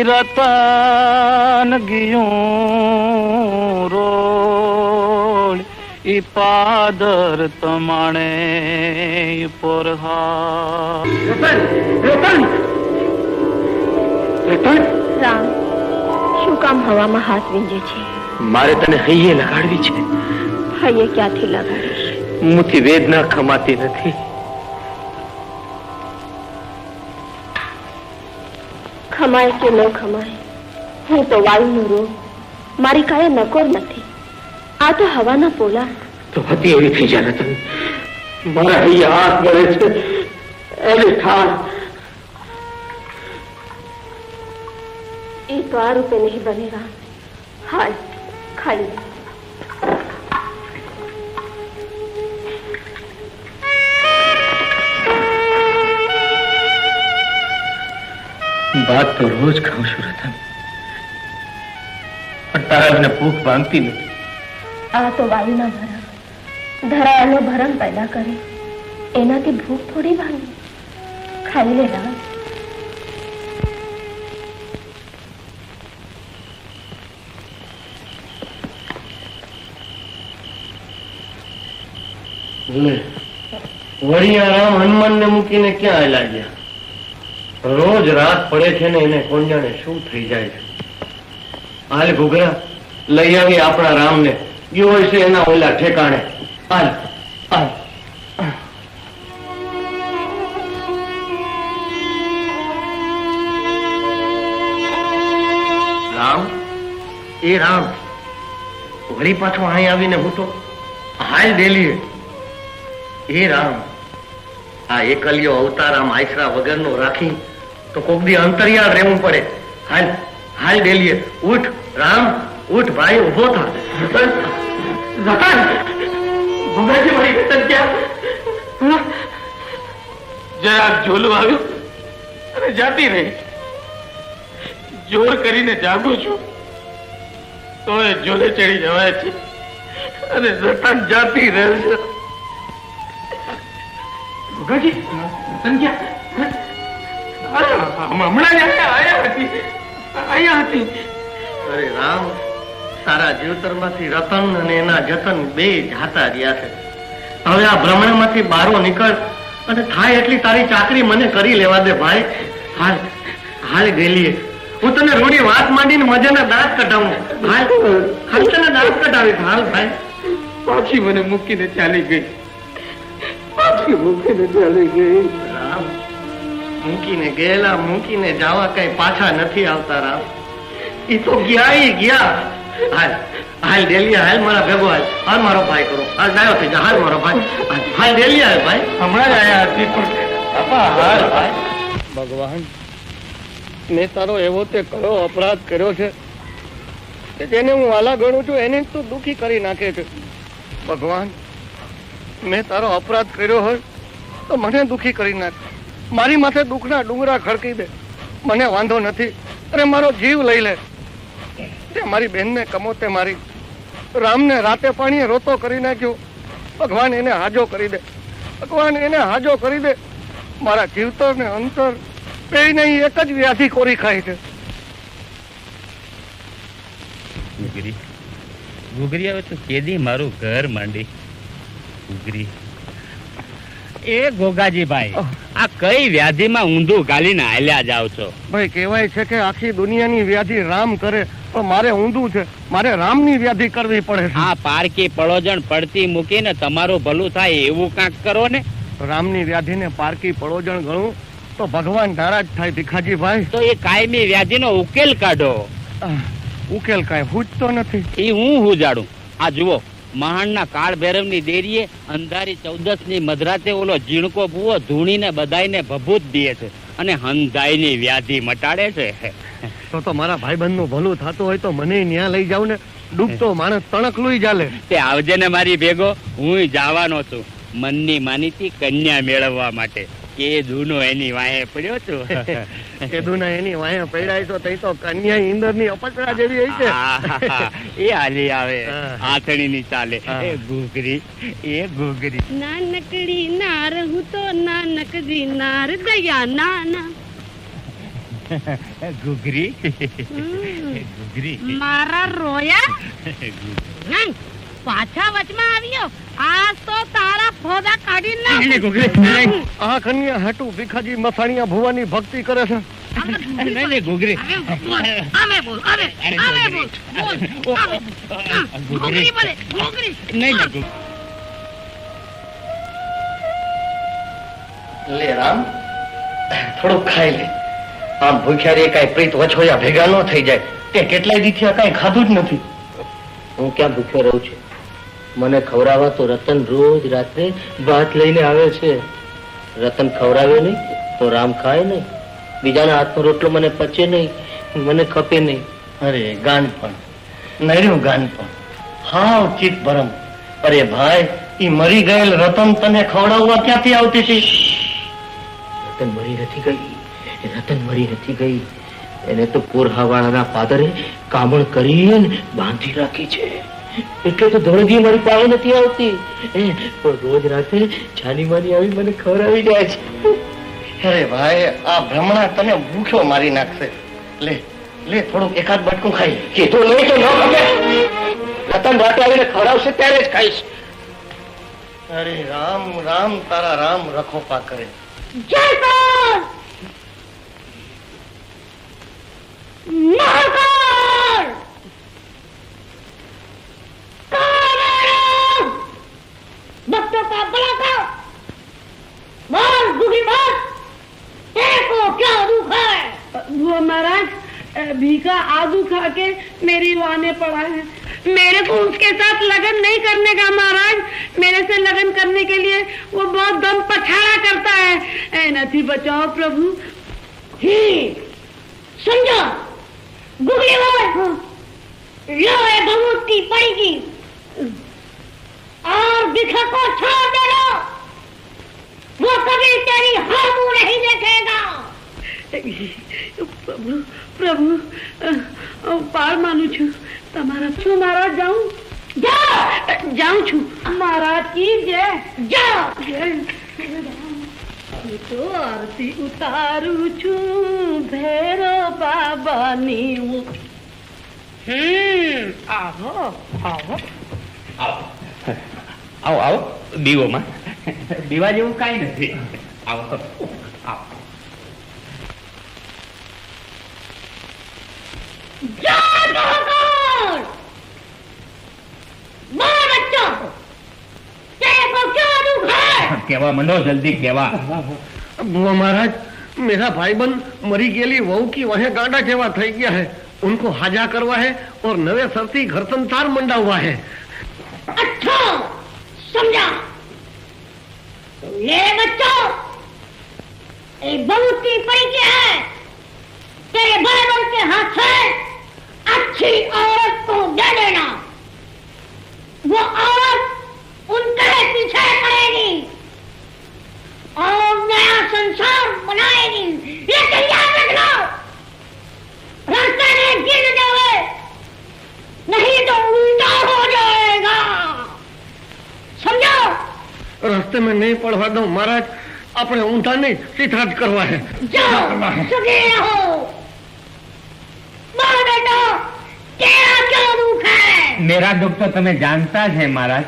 રતન ગયું રોડ ઈ પાદર તમાણે પોરહા. રામ શું કામ હવામાં હાથ વીંજે છે? મારે તને હૈયે લગાડવી છે. હૈયે ક્યાંથી લગાડીશ? મુથી વેદના ખમાતી નથી. ખમાય કે ન ખમાય, હું તો વાયુનો રોગ, મારી કાયા નકોર નથી. આ તો હવાના પોલા. તો હતી એવી થઈ જા રતન. મારા હૈયા હાથ મળે છે એને ઠાર. એ તો આ રૂપે નહીં બને રામ. હાલ ખાઈ લે. વાત તો રોજ ખાઉં છું રતન, પણ તારા મને ભૂખ ભાંગતી નથી. આ તો વાયુના ભરણ, ધરાયાનો ભરણ પેદા કરે, એનાથી ભૂખ થોડી ભાંગે. ખાઈ લે રામ. વળિયારામ હનુમાન ને મૂકીને ક્યાં આયલા ગયા? રોજ રાત પડે છે ને એને કોણ જાણે શું થઈ જાય છે. હાલ ઘૂઘરા લઈ આવી આપણા રામ ને, ગયો હોય છે એના ઓલા ઠેકાણે. હાલ હાલ. રામ, એ રામ વળી પાછો અહીં આવીને હું તો હાલ ડેલીએ. એ રામ, આ એકલિયો અવતાર આમ આશરા વગરનો રાખી તો કોક દી અંતરિયાળ રહેવું પડે. હાલ હાલ ડેલીએ. ઉઠ રામ, ઉઠ ભાઈ, ઉભો થા. જરાક ઝોલું આવ્યું અને જાતી રહી. જોર કરીને જાગું છું તો એ ઝોલે ચડી જવાય છે અને રતન જાતી રહે છે. હમણાં જ અહીંયા હતી. અરે રામ, તારા જીવતરમાંથી રતન અને એના જતન બે જાતા રહ્યા છે. હવે આ ભ્રમણમાંથી બારો નીકળ અને થાય એટલી તારી ચાકરી મને કરી લેવા દે ભાઈ. હાલ હાલ ગેલીએ. હું તને રૂડી વાત માંડીને મજાના દાંત કઢાવું. હાલ તને દાંત કઢાવીશ. હાલ ભાઈ. પાછી મને મૂકીને ચાલી ગઈ. રામ, મૂકીને ગયેલા મૂકીને જવા કઈ પાછા નથી આવતા રામ. ઈ તો ગયા. હાલ હાલ ડેલિયા, હાલ મારા ભેગો, હાલ મારો ભાઈ કરો. હાલ ડાયો થઈ જા. હાલ મારો ભાઈ. હાલ ડેલિયા, હાલ ભાઈ. હમણાં જ આયા હતી પણ બાપા હાલ ભાઈ. ભગવાન, મેં તારો એવો તે કયો અપરાધ કર્યો છે કે જેને હું વાલા ગણું છું એને જ તું દુઃખી કરી નાખે છે. ભગવાન, મેં તારો અપરાધ કર્યો હોય તો મને દુઃખી કરી નાખ. મારી માથે દુઃખના ડુંગરા ખડકી દે. મને વાંધો નથી. અરે મારો જીવ લઈ લે. તે મારી બહેનને કમોતે મારી, રામને રાતે પાણીએ રોતો કરી નાખ્યો. ભગવાન એને હાજો કરી દે. ભગવાન એને હાજો કરી દે. મારા જીવતર ને અંતર બે નહીં એક જ વ્યાધિ કોરી ખાય છે. ગુગરી આવે તો કેદી મારું ઘર માંડી. ગુગરી એ ગોગાજીભાઈ, આ કઈ વ્યાધિમાં ઊંધું ગાલીને હાલ્યા જાવ છો? ભાઈ, કહેવાય છે કે આખી દુનિયાની વ્યાધિ રામ કરે, પણ મારે ઊંધું છે. મારે રામની વ્યાધિ કરવી પડે છે. આ પારકી પડોજણ પડતી મૂકીને તમારું ભલું થાય એવું કાંક કરો ને. રામની વ્યાધિને પારકી પડોજણ ગણું તો ભગવાન નારાજ થાય. ભીખાજીભાઈ, તો એ કાયમી વ્યાધિનો ઉકેલ કાઢો. ઉકેલ કાંઈ પૂછતો નથી. એ હું જાડું. આ જુઓ, મહાણના કાળ ભૈરવની દેરીએ અંધારી 14ની મધરાતે ઓલો ઝીણકો બુઓ ધૂણીને બધાઈને ભભૂત દે છે અને હંધાઈની વ્યાધિ મટાડે છે. તો મારા ભાઈબંધનું ભલું થતું હોય તો મને ન્યા લઈ જાવ ને. ડૂબતો માણસ તણક લુઈ ચાલે. તે આવજે ને મારી ભેગો. હું જવાનો છું મનની માનીતી કન્યા મેળવવા માટે. કે દૂનો એની વાહે પડ્યો છું. કે દૂના એની વાહે પડ્યા છો તઈ તો કન્યા ઇન્દ્રની અપસરા જેવી હોય છે. એ હાલી આવે આથણી ની ચાલે. એ ઘૂઘરી, એ ઘૂઘરી. નાનકડી નાર હું તો નાનકડી નાર દયા નાના. ઘૂઘરી, ઘૂઘરી. મારા રોયા પાછા વચમાં આવ્યો. આજ તો તારા ફોદા કાઢી નાખ. આ કન્યા હાટુ ભીખાજી મસાણીયા ભુવાની ભક્તિ કરે છે. નહીં ઘૂઘરી. અમે બોલ, અમે બોલ, ઘૂઘરી બોલે, ઘૂઘરી. નહીં લે રામ, થોડુંક ખાઈ લે. આમ ભૂખ્યા કઈ પ્રીત વછોયા ભેગા ન થઈ જાય. તે કેટલાય દીથી કઈ ખાધું જ નથી. હું ક્યાં ભૂખ્યો રહું છું? મને ખવડાવવા તો રતન રોજ રાત્રે ભાત લઈને આવે છે. રતન ખવડાવે નહીં તો રામ ખાય નહીં. બીજાના હાથનો રોટલો મને પચે નહીં, મને ખપે નહીં. અરે ગાનપણ, નર્યું ગાનપણ, હાવ ચિત્ત ભરમ. અરે ભાઈ, ઈ મરી ગયેલ રતન તને ખવડાવવા ક્યાંથી આવતી હતી? રતન મરી નથી ગઈ. રતન મરી નથી ગઈ. એને તો પોરહાવાળાના પાદરે કામણ કરીને બાંધી રાખી છે. એટલે તો ધોળજી મારી પાસે નથી આવતી. પણ રોજ રાતે છાની માની આવી મને ખવડાવી જાય છે. અરે ભાઈ, આ ભ્રમણા તને ભૂખ્યો મારી નાખશે. લે લે, થોડુંક એકાદ બટકું ખાઈ. કીધું નહીં તો ન ખબર. રતન રાતે આવીને ખવડાવશે ત્યારે જ ખાઈશ. અરે રામ રામ, તારા રામ રખોપા કરે. भक्तों का भला करो। बोल दुखी बोल, तेरे को क्या दुख है? वो महाराज, भीखा आदू खा के मेरी वाने पड़ा है. मेरे को उसके साथ लगन नहीं करने का महाराज. मेरे से लगन करने के लिए वो बहुत दम पछाड़ा करता है. नथी बचाओ प्रभु. समझो गुगली बोल, लो ये भभूत की पड़ेगी और भिखा को छोड़ दे लो. वो कभी तेरी हाँ मुंह नहीं देखेगा. प्रभु प्रभु, पार मानु छू. તમારા શું મહારાજ? જાઉં જાઉં છું મહારાજ की जय. જાઓ. તો આરતી ઉતારું છું ભૈરો બાબાની. આવો આવો આવો આવો દીવોમાં. દીવા જેવું કાંઈ નથી. આવો આવો. केवा मंडो जल्दी केवा। बुआ महाराज, मेरा भाईबंद मरी गेली वहू की वह गांडा जेवा થઈ ગયા है, उनको हाजा करवा है और नवे सरती घर संसार मंडा हुआ है। अच्छा समझा। ये बच्चों, एक बहुत ही पड़ी क्या है, तेरे भाईबंद के हाथ से अच्छी औरत को दे देना। वो औरत उनके पीछे पड़ेगी और नया संसार बनाएगी। ये याद रखना, रास्ते में गिर जाए नहीं तो उल्टा हो जाएगा, समझो। रास्ते में नहीं पड़वा दो महाराज, अपने ऊंधा नहीं सीधा ज करवा है। जाओ सुखी रहो। बोल बेटा, तेरा क्या दुख है? मेरा दुख तो तुम्हें जानता है महाराज।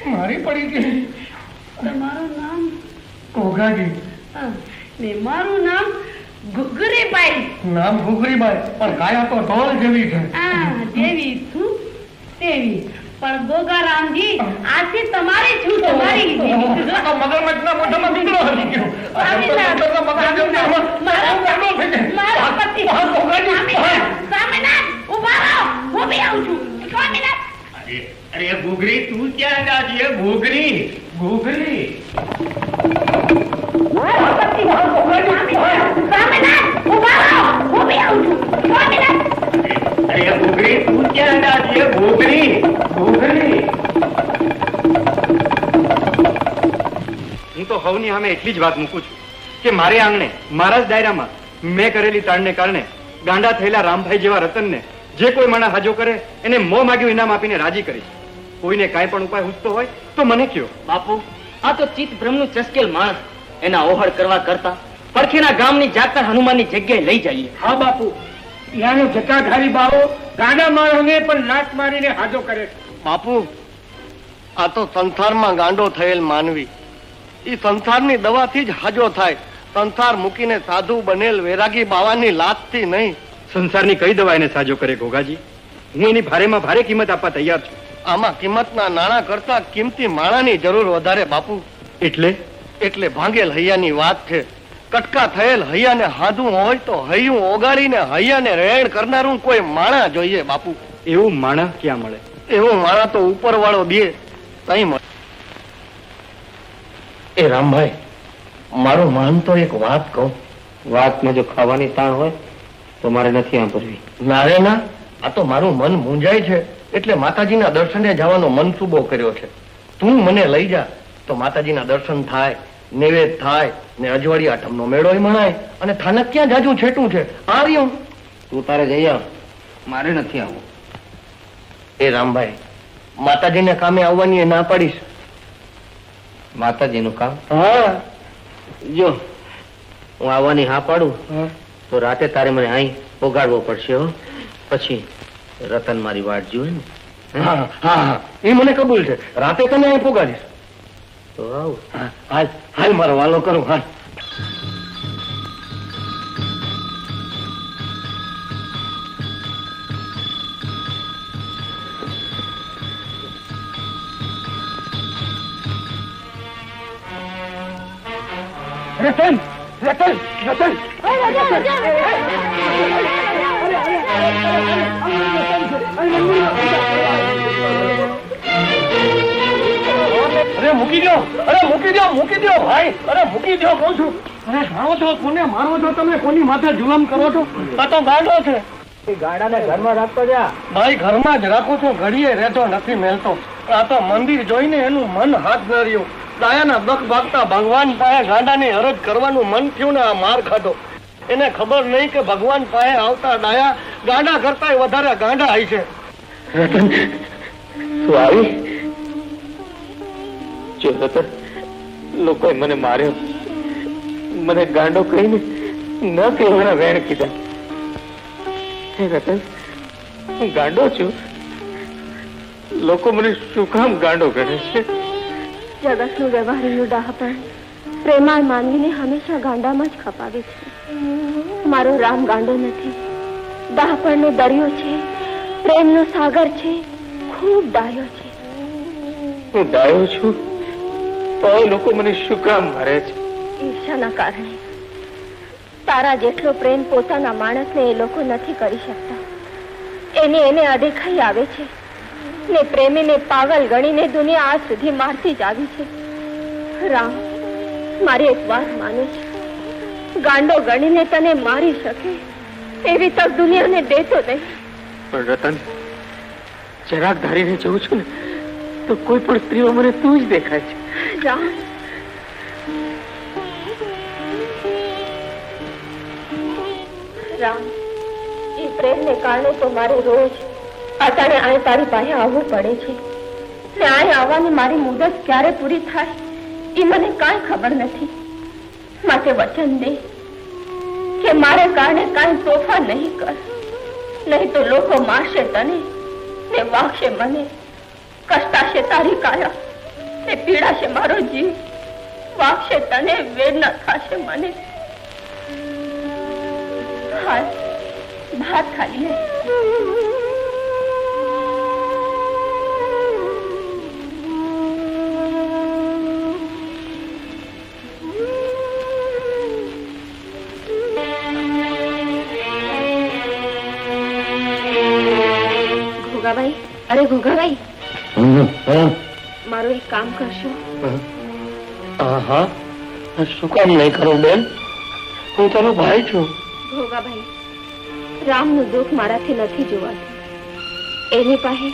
મારી પડી તમારું નામ ઘોઘાજી, ને મારું નામ ઘુઘરીબાઈ. નામ ઘુઘરીબાઈ, પણ કાયા તો ઢોલ જેવી છે. જેવી છું તેવી, પણ ગોગારામજી આથી તમારી છું, તમારી. મગરમચ્છના મોઢામાં દીકરો હરી ગયો. મારા પતિ સ્વામીનાથ, ઉભા રહો, હું બી આવું છું. સ્વામીનાથ. अरे घुघरी तू क्या जाती है? घुघरी घुघरी अरे घुघरी तू क्या जाती है? घुघरी घुघरी। હું તો હવની સામે એટલી જ વાત મૂકું છું કે મારે આંગણે મારા જ દાયરામાં મેં કરેલી તાળને કારણે ગાંડા થયેલા રામભાઈ જેવા રતનને જે કોઈ મને હાજો કરે એને મોં માગ્યું ઇનામ આપીને રાજી કરીશ. કોઈને કાંઈ પણ ઉપાય સૂચતો હોય તો મને કયો. બાપુ, આ તો ચિત્ત ભ્રમનું ચસકેલ માણસ, એના ઓહળ કરવા કરતા પડખેના ગામની જાતર હનુમાનની જગ્યાએ લઈ જઈએ. હા બાપુ, યાનો જટાધારી બાવો ગાડા માણસને પણ લાત મારીને હાજો કરે. બાપુ, આ તો સંસારમાં ગાંડો થયેલ માનવી, એ સંસારની દવાથી જ હાજો થાય. સંસાર મૂકીને સાધુ બનેલ વૈરાગી બાવાની લાતથી નહીં. સંસારની કઈ દવા એને સાજો કરે ગોગાજી? હું એની ભારેમાં ભારે કિંમત આપવા તૈયાર છું. આમાં કિંમતના નાણાં કરતા કિંમતી માણાની જરૂર વધારે બાપુ. એટલે ભાંગેલ હૈયાની વાત છે. કટકા થયેલ હૈયાને હાધું હોય તો હૈયું ઓગાળીને હૈયાને રેણ કરનારું કોઈ માણા જોઈએ બાપુ. એવું માણા ક્યાં મળે? એવું માણા તો ઉપરવાળો દે તઈ મળે. એ રામભાઈ, મારું મન તો એક વાત કહું. વાતમાં જો ખાવાની તાણ હોય તો મારે નથી સાંભળવી. ના રે ના, આ તો મારું મન મૂંઝાય છે એટલે માતાજીના દર્શને જવાનો મનસૂબો કર્યો છે. તું મને લઈ જા તો માતાજીના દર્શન થાય, નિવેદ થાય ને અજવાળી આઠમનો મેળો મણાય. અને થાનક ક્યાં જાજુ છેટું છે, આ રહ્યું. તું તારે જઈ આવ, મારે નથી આવવું. એ રામભાઈ, માતાજીને કામે આવવાની ના પાડીશ. માતાજીનું કામ? હા, જો હું આવવાની હા પાડું તો રાતે તારે મને અહીં પોગાડવો પડશે હો. પછી રતન મારી વાટ જુએ ને. હા હા, એ મને કબૂલ છે. રાતે તને અહીં પોગાડીશ. તો આવ. હાલ હાલ, મારો વાલો કરું. હાલ. રતન રતન રતન અરે મૂકી દો, અરે મૂકી દો, મૂકી દો ભાઈ, અરે મૂકી દો કહું છું. અરે જાણો છો કોને મારો છો તમે? કોની માથે જુલમ કરો છો? આ તો ગાંડો છે. ગાડાને ઘરમાં રાખતો જા. ભાઈ ઘરમાં જ રાખું છું, ઘડીએ રહેતો નથી મેલતો. આ તો મંદિર જોઈને એનું મન હાથ ન રહ્યું. દાયાના દખ ભાગતા ભગવાન પાસે ગાંડાની અરજ કરવાનું મન થયું ને આ માર ખાધો. એને ખબર નહીં કે ભગવાન પાસે આવતા ડાયા ગાંડા કરતા વધારે ગાંડા હોય છે. રતન, તું આવી? જો રતન, લોકોએ મને માર્યો, મને ગાંડો કહીને ન કહેવાના વેણ કીધા. હે રતન, હું ગાંડો છું. લોકો મને શું કામ ગાંડો કહે છે? જગતનું વ્યવહારનું ડાહપણ પ્રેમાળ માનવીને હંમેશા ગાંડામાં જ ખપાવે છે. મારો રામ ગાંડો નથી, ડાહપણનો દરિયો છે, પ્રેમનો સાગર છે, ખૂબ ડાયો છે. હું ડાયો છું તો લોકો મને શું કામ મારે છે? ઈર્ષાના કારણે. તારા જેટલો પ્રેમ પોતાના માણસને એ લોકો નથી કરી શકતા. એને અદેખાઈ આવે છે ને પ્રેમીને પાગલ ગણીને દુનિયા આજ સુધી મારતી જ આવી છે. રામ, મારી એક વાત માને છે, ગાંડો ગણીને તને મારી શકે એવી તક દુનિયાને દેતો નહીં. પણ રતન, જરાક ધારીને જઉં છું ને તો કોઈ પણ સ્ત્રીઓ મને તું જ દેખાય છે. રામ, રામ, એ પ્રેમને કારણે તો મારે રોજ અટાણે અહીં તારી પાસે આવવું પડે છે ને અહીં આવવાની મારી મુદત ક્યારે પૂરી થાય એ મને કાંઈ ખબર નથી. માટે વચન દે કે મારે કારણે કાંઈ તોફાન નહીં કર, નહીં તો લોકો મારશે તને ને વાગશે મને, કષ્ટાશે તારી કાયા ને પીડાશે મારો જીવ, વાગશે તને, વેદના થશે મને. હાલ ભાત ખાઈ લે. ઘોગાભાઈ, અરે ઘોગાભાઈ, મારું એક કામ કરશો? હા, શું કામ નહીં કરું બેન? હું તારો ભાઈ છું. ઘોગાભાઈ, રામનું દુઃખ મારાથી નથી જોવાતું. એની પાસે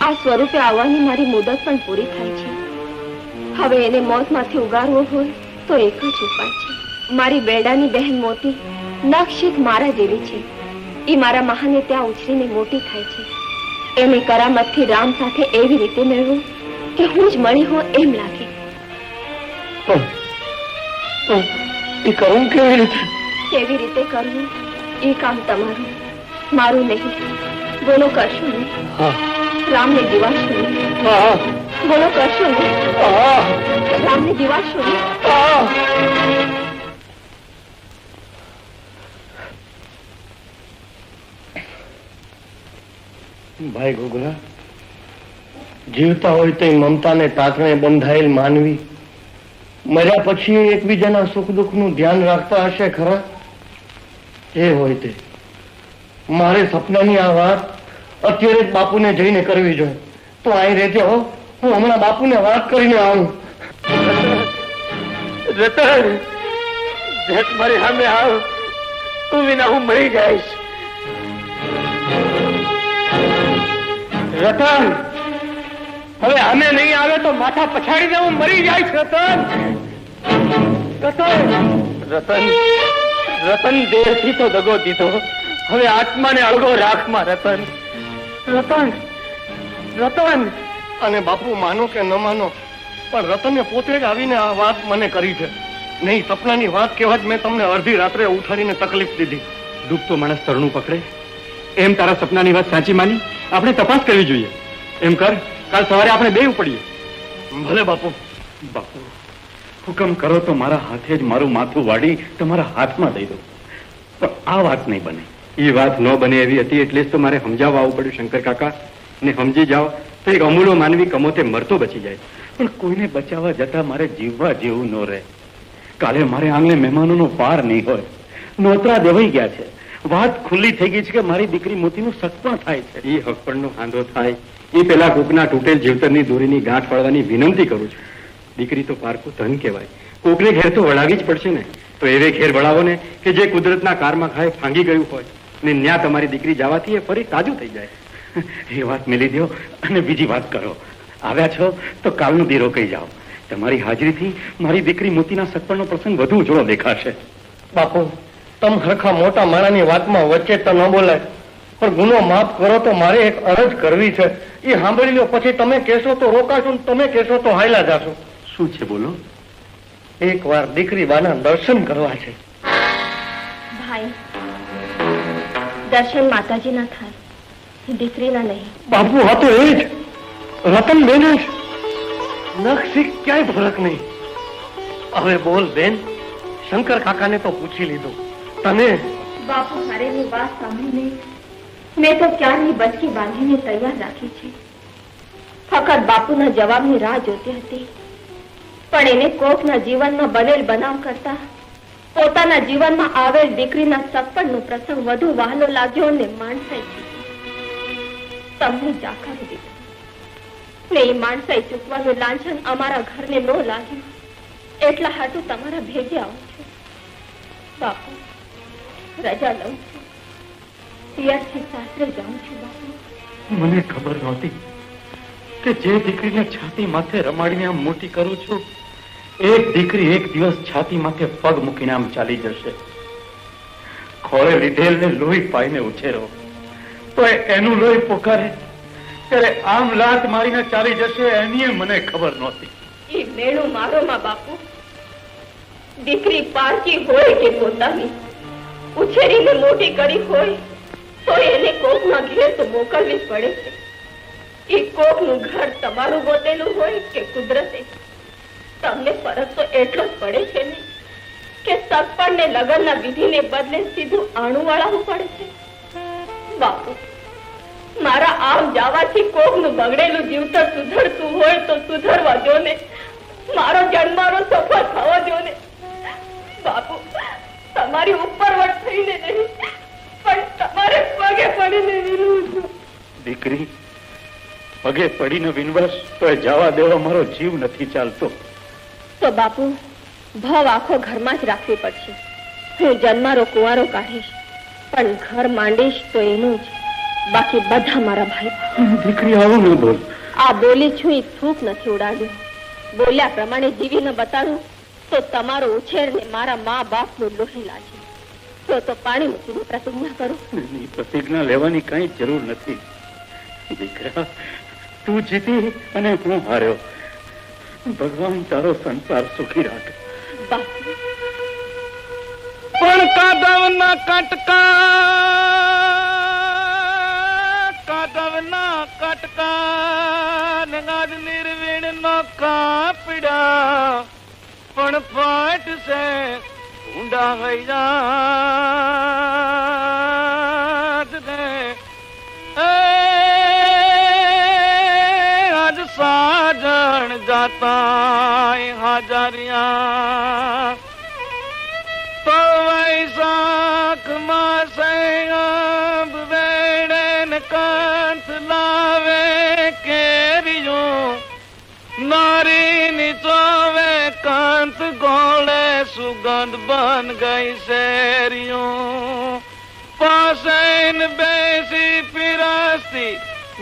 આ સ્વરૂપે આવવાની મારી મુદત પણ પૂરી થાય છે. હવે એને મોતમાંથી ઉગારવો હોય તો એક જ ઉપાય છે. મારી બેડાની બહેન મોતી નક્ષિત મારા જેવી છે. એ મારા મહાને ત્યાં ઉછરીને મોટી થાય છે. એને કરામતથી રામ સાથે એવી રીતે મેળવું કે હું જ મળી હોઉં એમ લાગે. એ કરવું કેવી રીતે? કેવી રીતે કરવું એ કામ તમારું, મારું નહીં. બોલો, કરશું ને? રામને જીવાડશું ને? બોલો, કરશું ને? રામને જીવાડશું ને? ભાઈ ગોગરા, જીવતા હોય તો મમતાને તાકણે બંધાયેલ માનવી મર્યા પછી એકબીજાના સુખ દુઃખનું ધ્યાન રાખતા હશે ખરા? એ હોય તે મારે સપનાની આ વાત અત્યારે જ બાપુને જઈને કરવી જોઈએ. તો અહીં રહેજે હો, હું હમણાં બાપુને વાત કરીને આવું. રતન, મારી સામે આવ, તું વિના હું મરી જઈશ. રતન, હવે અમે નહીં આવે તો માથા પછાડીને હું મરી જઈશ. રતન, રતન, રતન, દેહથી તો દગો દીધો, હવે આત્માને અળગો રાખમાં. રતન, રતન, રતન. અને બાપુ માનો કે ન માનો, પણ રતને પોતે જ આવીને આ વાત મને કરી છે. નહીં, સપનાની વાત કહેવા જ મેં તમને અડધી રાત્રે ઉઠાડીને તકલીફ દીધી. દુઃખ તો માણસ તરણું પકડે. એમ તારા સપનાની વાત સાચી માની આપણે તપાસ કરવી જોઈએ. એમ કર, કાલ સવારે આપણે બે ઉપડીએ. ભલે બાપુ. બાપુ, હુકમ કરો તો મારા હાથે જ મારું માથું વાળી તમારા હાથમાં દઈ દો. પણ આ વાત નહીં બને. એ વાત ન બને એવી હતી એટલે જ તો મારે સમજાવવા આવવું પડ્યું શંકર કાકા. ને સમજી જાઓ તો એક અમૂલો માનવી કમોતે મરતો બચી જાય, પણ કોઈને બચાવવા જતા મારે જીવવા જેવું ન રહે. કાલે મારે આંગણે મહેમાનોનો પાર નહીં હોય. નોતરા દેવાઈ ગયા છે, વાત ખુલ્લી થઈ ગઈ છે કે મારી દીકરી મોતીનું સગપણ થાય છે. એ હકપણનો હાંધો થાય એ પેલા કોકના તૂટેલ જીવતરની દોરીની ગાંઠ પાડવાની વિનંતી કરું છું. દીકરી તો પારકું ધન કહેવાય, કોકને ઘેર તો વળાવી જ પડશે ને. તો એવે ઘેર વળાવો ને કે જે કુદરતના કારમાં ખાય ભાંગી ગયું હોય ને ન્યા તમારી દીકરી જવાથી એ ફરી તાજું થઈ જાય. એ વાત મેલી દો અને બીજી વાત કરો. આવ્યા છો તો કાલનું દી રોકાઈ જાઓ. તમારી હાજરીથી મારી દીકરી મોતીના સગપણનો પ્રસંગ વધુ ઉજળો દેખાશે. બાપુ, તમ હરખા મોટા માણાની વાતમાં વચ્ચે તો ન બોલાય, પણ ગુનો માફ કરો તો મારે એક અરજ કરવી છે. એ સાંભળી લો, પછી તમે કહેશો તો રોકાશો, તમે કહેશો તો હાયલા જાશો. શું છે બોલો? એક વાર દીકરી બાના દર્શન કરવા છે. ભાઈ, દર્શન માતાજીના થાય દીકરીના નહીં. બાપુ આ તો એ જ રતન બેન જ. નખથી ક્યાંય ફરક નહીં. હવે બોલ બેન, શંકર કાકાને તો પૂછી લીધું, તને? બાપુ હારેની વાત સાંભળીને મેં તો ક્યારની બચકી બાંધીને તૈયાર રાખી છે. ફક્ત બાપુના જવાબની રાહ જોતી હતી. પણ એને કોકના જીવનમાં બનેલ બનાવ કરતા પોતાના જીવનમાં આવેલ દીકરીના સગપણનો પ્રસંગ વધુ વહાલો લાગ્યો અને માણસાઈ તમને જાકારી દીધું ને એ માણસાઈ ચૂકવાનું લાંછન અમારા ઘરને ન લાગ્યું એટલા હાટું તમારા ભેગે આવું છું. બાપુ રજા લઉં છું. પિયરથી સાસરે જાઉં છું. બાપુ મને ખબર નહોતી કે જે દીકરીને છાતી માથે રમાડીને આમ મોટી કરું છું, એક દીકરી એક દિવસ છાતી માથે પગ મૂકીને આમ ચાલી જશે. ખોળે લીધેલ ને લોહી પાઈને ઉછેરો તો એનું લોહી પોકારે ત્યારે આમ લાત મારીને ચાલી જશે એની મને ખબર નહોતી. એ મેળું મારો માં બાપુ. દીકરી પારકી હોય કે પોતાની ઉછેરીને મોટી કરી હોય તો એને કોકના ઘેર તો મોકલવી જ પડે છે. એ કોકનું ઘર તમારું ગોતેલું હોય કે કુદરતે, તમને ફરક તો એટલો જ પડે છે ને કે સગપણને લગ્નના વિધિને બદલે સીધું આણું વાળાવું પડે છે. બાપુ મારા આમ જવાથી કોકનું બગડેલું જીવતર સુધરતું હોય તો સુધરવા દો ને. મારો જન્મારો સફળ થવા દો ને. બાપુ તમારી ઉપરવટ થઈને નહીં પણ તમારે પગે પડીને વિનવું છું. દીકરી, પગે પડીને વિનવાસ તો જવા દેવા મારો જીવ નથી ચાલતો. તો બાપુ ભાવ આખો ઘરમાં જ રાખવી પડશે. હું જન્મારો કુંવારો કાઢીશ પણ ઘર માંડીશ તો એનું જ. બાકી બધા મારા ભાઈ. દીકરી આવું ન બોલ. આ બોલી છું એ થૂક નથી ઉડાડ્યું. બોલ્યા પ્રમાણે જીવીને બતાડું તો તમારો ઉછેર ને મારા મા બાપ નું લોહી લાગે. તો પાણી મૂકીને પ્રતિજ્ઞા કરું. પ્રતિજ્ઞા લેવાની કઈ જરૂર નથી. દીકરા, તું જીતી અને હું હાર્યો. ભગવાન તારો સંસાર સુખી રાખે. પણ કાદવના કટકા નગાજ નિર્વીણ નો કાપડા પણ પાટ છે ઊંડા હઈ જાત દે. આજ સાજણ જાતા હાજરિયા તો વૈશાખ માસે અંબ વેડન કંઠ લાવે કેરીઓ નારી નીચોવે કંઠ ગોળે સુગંધ બન ગઈ શેરીઓ પાસેન બેસી પીરસતી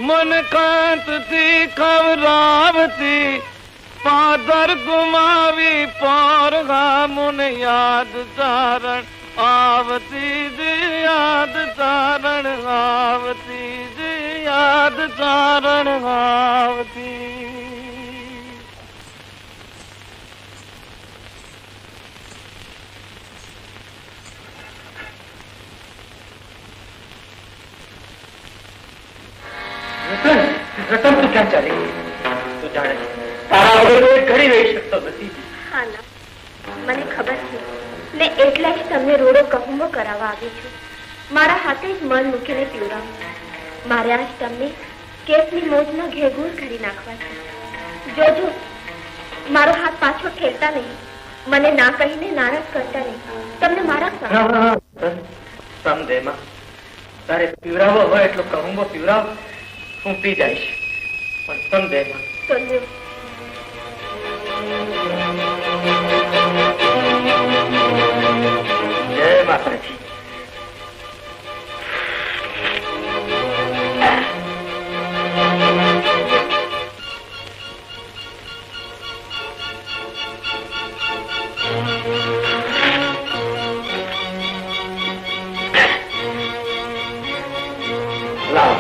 મન કંઠ થી ખવરાવતી પાદર ગુમાવી પર ગામુન યાદ ચારણ આવતી જ યાદ ચારણ આવતી જ યાદ ચારણ આવતી. રતન, તું ક્યાં ચાલી ગઈ? તું જાણે તારા વગર એક ઘડી રહી શકતો નથી. હા ના, મને ખબર છે ને એટલે જ તમને રોડો કહુંબો કરાવવા આવી છું. મારા હાથે જ મન મૂકીને પીવડાવું. મારે આજ તમને કેસની મોજનો ઘેઘૂર કરી નાખવા છે. જોજો મારો હાથ પાછો ઠેરતા નહીં. મને ના કહીને નારાજ કરતા નહીં. તમને મારા સમજેમાં તારે પીવડાવો હોય એટલો કહુંબો પીવડાવ, હું પી જઈશ. પણ સમજેમાં જય માતાજી. લાવ.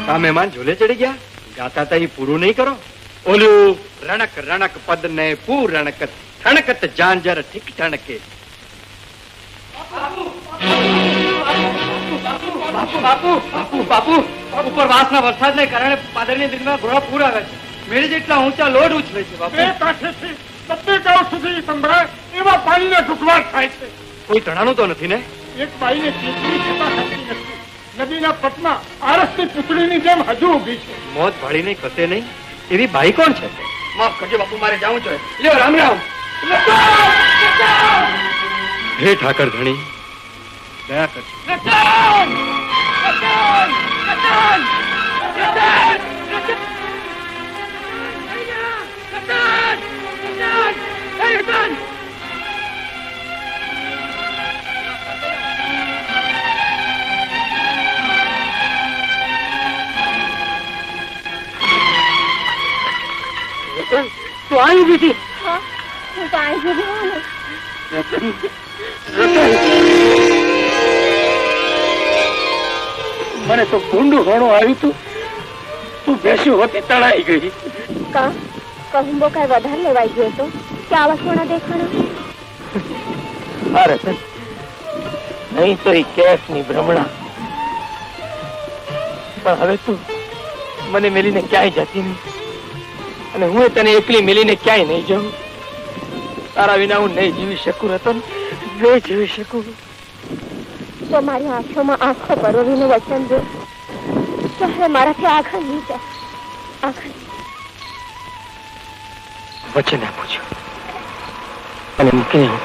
કા મહેમાન ઝૂલે ચડી ગયા? ગાતા તા ઈ પૂરું નહીં કરો. ઓલું રણક રણક પદ ને પૂરણક ઠણકત જાંજર ઠીક ઠણકે. બાપુ ઉપરવાસના વરસાદને કારણે પાદરની દિનમાં ઘોડા પૂર આવે છે. મેળી જેટલા ઊંચા લોડ ઉછળે છે બાપુ. બે કાંઠેથી 70 ગાંવ સુધી સંભળાય એવા પાણીના ટુકડા થાય છે. કોઈ તણાનું તો નથી ને? એક બાઈને ચીતરી છતાં થતી નથી. નદીના પટમાં આરસની પૂતળીની જેમ હજુ ઊભી છે. મોત ભાળીને કસે નહીં એવી બાઈ કોણ છે? માફ કરજો બાપુ, મારે જાવું છે. લ્યો રામ રામ. હે ઠાકર ધણી, દયા કરજો. તું આવી દીધી. હા, હું તો આવી ગઈ હોઉં ને. મને તો ભૂંડું ઘણું આવ્યું તું. તું બેસ્યું હોતી તણાઈ ગઈ. કા કહુંબો કઈ વધારે લેવાઈ ગયો તો કે આવા સોના દેખાણા? અરે નહીં તો એ કેસની ભ્રમણા. પણ હવે તું મને મેલીને ક્યાંય જતી નહીં અને હું તને એકલી મેલીને ક્યાંય નહીં જાઉં. તારા વિના હું નહીં જીવી શકું રતન, નહીં જીવી શકું. તો મારી આંખોમાં આંખો પરોવીને વચન દે કે હવે મારાથી આઘા નહીં જાય. આઘા વચન આપું છું અને મૂકીને હું